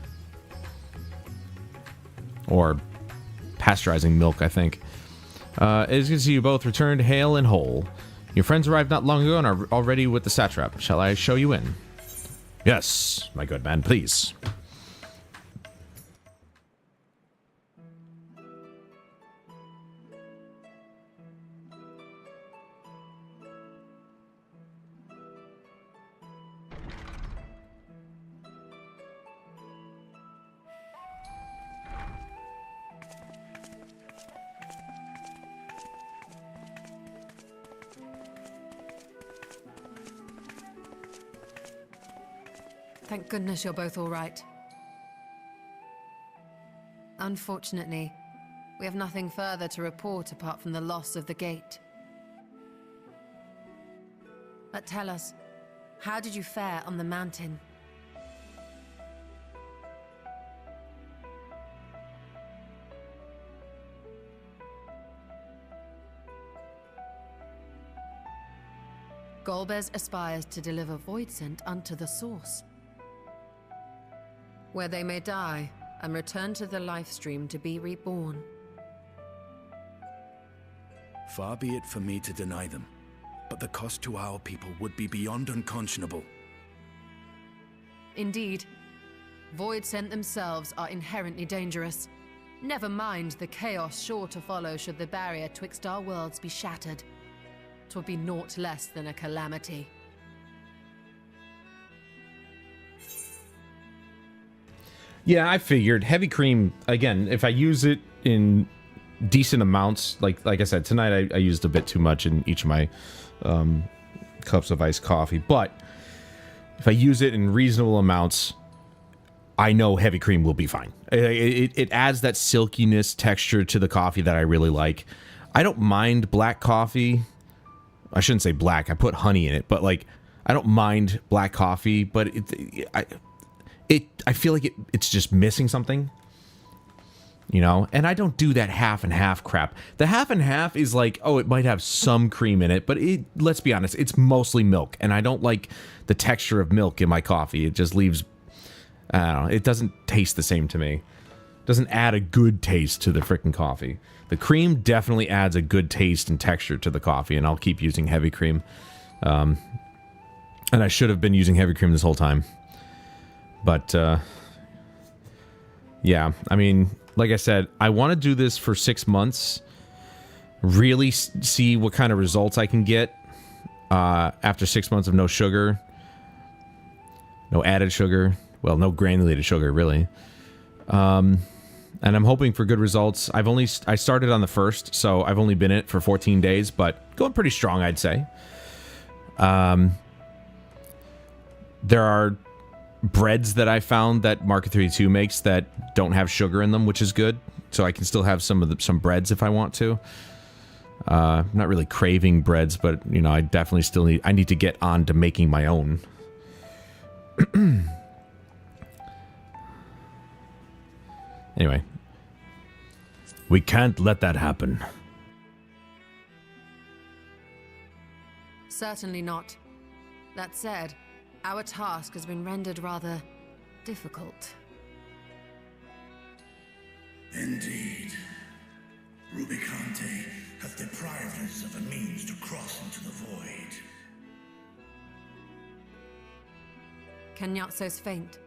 Or pasteurizing milk, I think. It's good to see you both returned hale and whole. Your friends arrived not long ago and are already with the satrap. Shall I show you in? Yes, my good man, please. Thank goodness you're both all right. Unfortunately, we have nothing further to report apart from the loss of the gate. But tell us, how did you fare on the mountain? Golbez aspires to deliver Voidsent unto the source, where they may die and return to the life stream to be reborn. Far be it for me to deny them, but the cost to our people would be beyond unconscionable. Indeed, Voidsent themselves are inherently dangerous. Never mind the chaos sure to follow should the barrier twixt our worlds be shattered. 'Twould be naught less than a calamity. Yeah, I figured. Heavy cream, again, if I use it in decent amounts, like I said, tonight I used a bit too much in each of my cups of iced coffee, but if I use it in reasonable amounts, I know heavy cream will be fine. It adds that silkiness texture to the coffee that I really like. I don't mind black coffee. I shouldn't say black. I put honey in it, but like I don't mind black coffee, but I feel like it's just missing something. You know, and I don't do that half and half crap. The half and half is like, oh, it might have some cream in it, but let's be honest, it's mostly milk, and I don't like the texture of milk in my coffee. It just leaves, I don't know, it doesn't taste the same to me. It doesn't add a good taste to the frickin' coffee. The cream definitely adds a good taste and texture to the coffee, and I'll keep using heavy cream. And I should have been using heavy cream this whole time. But, yeah, I mean, like I said, I want to do this for 6 months, really see what kind of results I can get after 6 months of no sugar, no added sugar, well, no granulated sugar, really. And I'm hoping for good results. I started on the 1st, so I've only been in it for 14 days, but going pretty strong, I'd say. There are breads that I found that Market 32 makes that don't have sugar in them, which is good. So I can still have some breads if I want to. I'm not really craving breads, but you know, I definitely still need to get on to making my own. Anyway, we can't let that happen. Certainly not. That said, our task has been rendered rather difficult. Indeed. Rubicante hath deprived us of a means to cross into the void. Kenyatso's faint.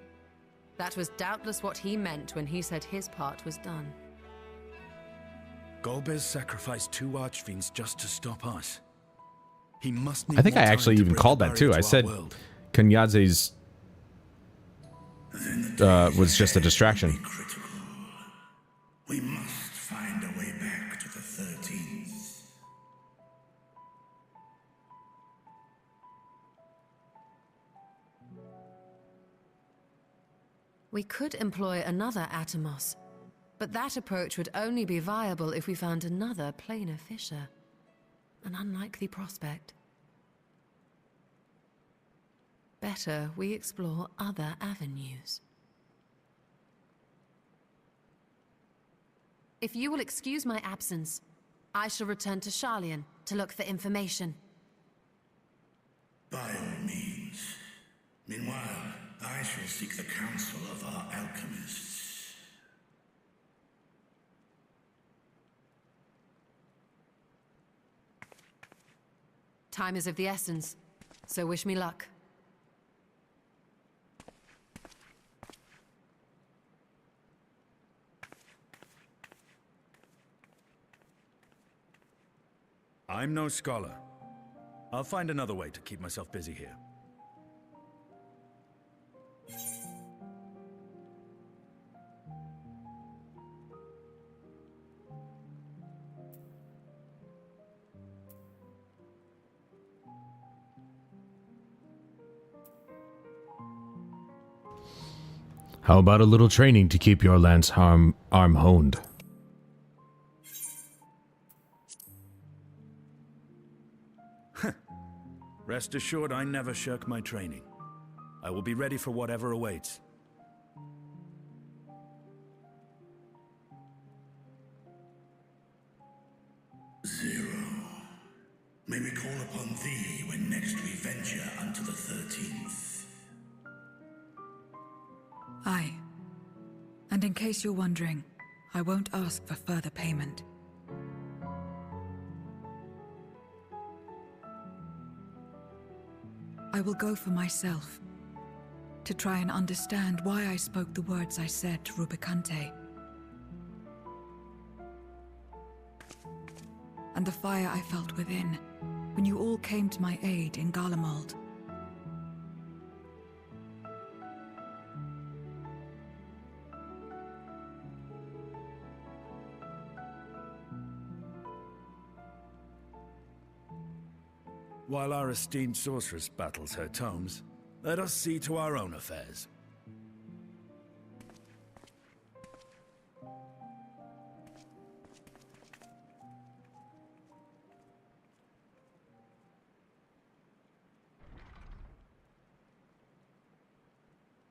That was doubtless what he meant when he said his part was done. Golbez sacrificed 2 archfiends just to stop us. He must need I think more I time actually to even break called the that too. barrier I to our said world. Kenyadze's was just a distraction. We must find a way back to the 13th. We could employ another Atomos, but that approach would only be viable if we found another planar fissure. An unlikely prospect. Better we explore other avenues. If you will excuse my absence, I shall return to Sharlayan to look for information. By all means. Meanwhile, I shall seek the counsel of our alchemists. Time is of the essence, so wish me luck. I'm no scholar. I'll find another way to keep myself busy here. How about a little training to keep your lance arm honed? Rest assured, I never shirk my training. I will be ready for whatever awaits. Zero. May we call upon thee when next we venture unto the 13th. Aye. And in case you're wondering, I won't ask for further payment. I will go for myself, to try and understand why I spoke the words I said to Rubicante. and the fire I felt within, when you all came to my aid in Garlemald. While our esteemed sorceress battles her tomes, let us see to our own affairs.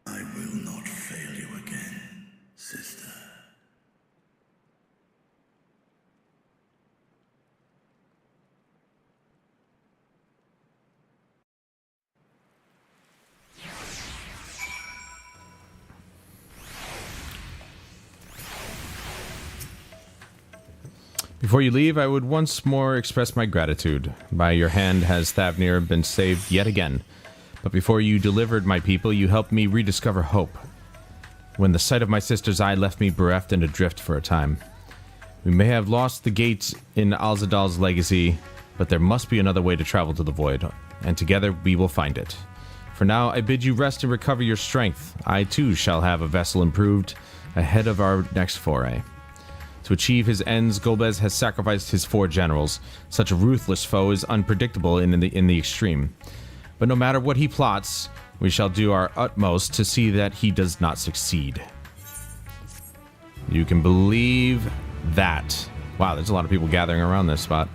I will not fail you again, sister. Before you leave, I would once more express my gratitude. By your hand has Thavnir been saved yet again. But before you delivered my people, you helped me rediscover hope. When the sight of my sister's eye left me bereft and adrift for a time. We may have lost the gates in Alzadal's legacy, but there must be another way to travel to the Void, and together we will find it. For now, I bid you rest and recover your strength. I too shall have a vessel improved ahead of our next foray. To achieve his ends, Golbez has sacrificed his 4 generals. Such a ruthless foe is unpredictable in the extreme. But no matter what he plots, we shall do our utmost to see that he does not succeed. You can believe that. Wow, there's a lot of people gathering around this spot.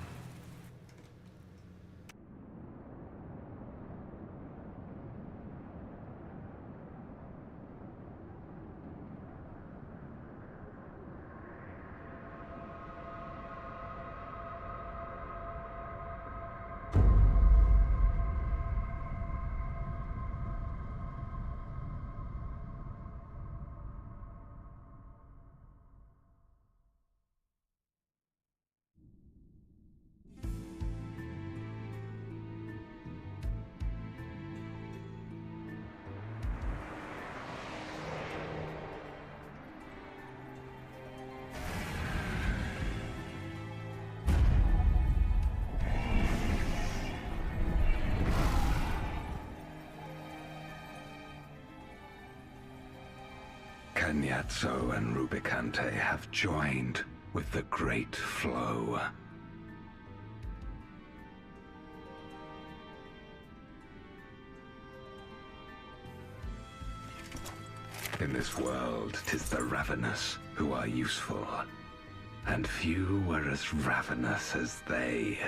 Kenyatso and Rubicante have joined with the Great Flow. In this world, 'tis the ravenous who are useful, and few were as ravenous as they.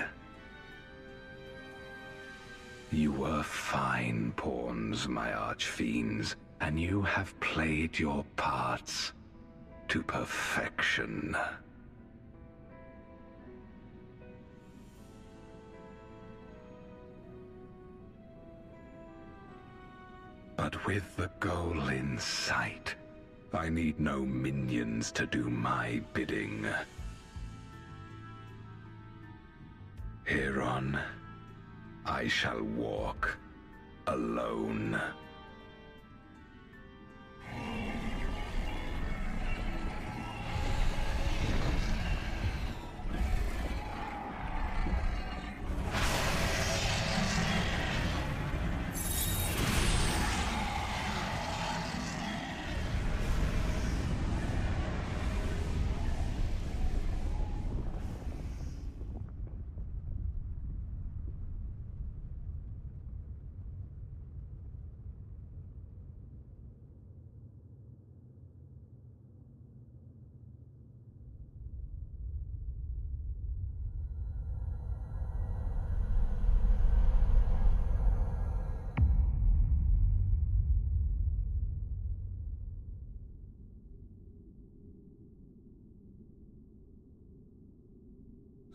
You were fine pawns, my archfiends, and you have played your parts to perfection. But with the goal in sight, I need no minions to do my bidding. Hereon, I shall walk alone.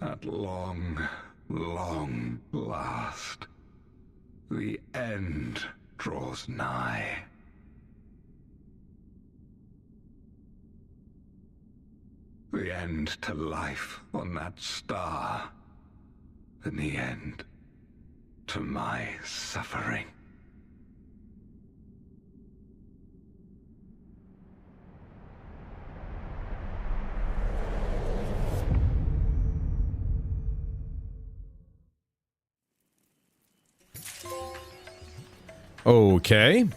At long, long last, the end draws nigh. The end to life on that star, and the end to my suffering. Okay.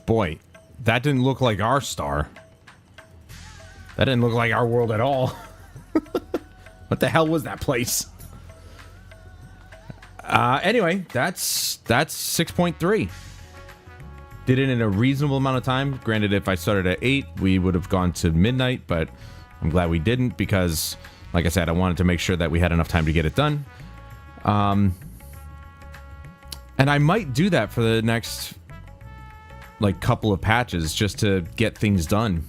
Boy, that didn't look like our star. That didn't look like our world at all. What the hell was that place? Anyway, that's 6.3. Did it in a reasonable amount of time. Granted, if I started at 8, we would have gone to midnight, but I'm glad we didn't because, like I said, I wanted to make sure that we had enough time to get it done. And I might do that for the next, like, couple of patches just to get things done.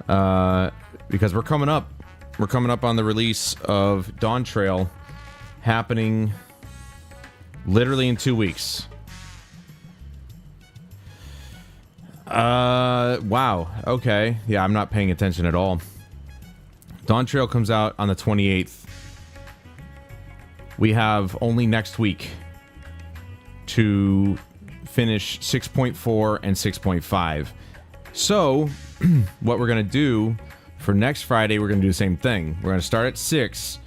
Because we're coming up. We're coming up on the release of Dawn Trail happening literally in 2 weeks. Wow. Okay. Yeah, I'm not paying attention at all. Dawn Trail comes out on the 28th. We have only next week to finish 6.4 and 6.5. So, what we're going to do for next Friday, we're going to do the same thing. We're going to start at 6,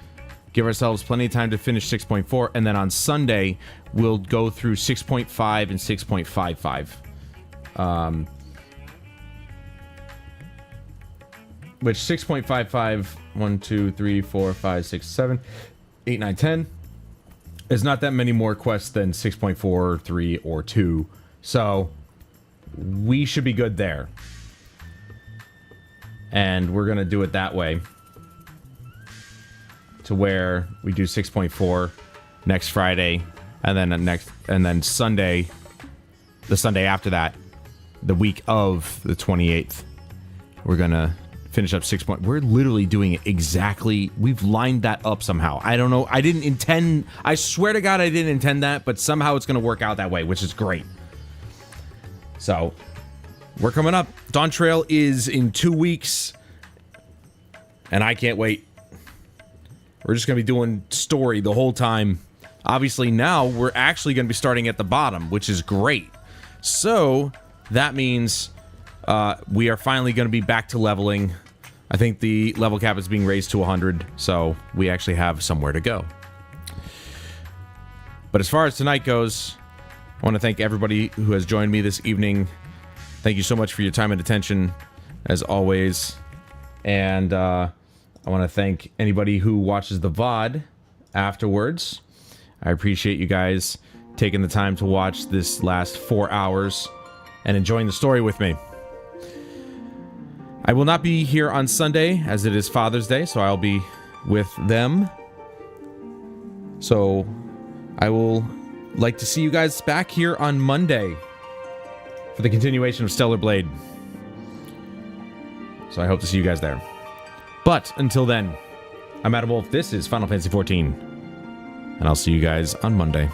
give ourselves plenty of time to finish 6.4, and then on Sunday, we'll go through 6.5 and 6.55. Which 6.55, 1, 2, 3, 4, 5, 6, 7, 8, 9, 10 is not that many more quests than 6.4, 3, or 2. So we should be good there. And we're going to do it that way. To where we do 6.4 next Friday, and then Sunday, the Sunday after that, the week of the 28th, we're going to finish up 6. We're literally doing it exactly. We've lined that up somehow. I don't know. I didn't intend. I swear to God, I didn't intend that, but somehow it's going to work out that way, which is great. So, we're coming up. Dawn Trail is in 2 weeks, and I can't wait. We're just going to be doing story the whole time. Obviously, now we're actually going to be starting at the bottom, which is great. So, that means we are finally going to be back to leveling. I think the level cap is being raised to 100, so we actually have somewhere to go. But as far as tonight goes, I want to thank everybody who has joined me this evening. Thank you so much for your time and attention, as always. And I want to thank anybody who watches the VOD afterwards. I appreciate you guys taking the time to watch this last 4 hours and enjoying the story with me. I will not be here on Sunday, as it is Father's Day, so I'll be with them. So I will like to see you guys back here on Monday for the continuation of Stellar Blade. So I hope to see you guys there. But until then, I'm Adam Wolf. This is Final Fantasy XIV, and I'll see you guys on Monday.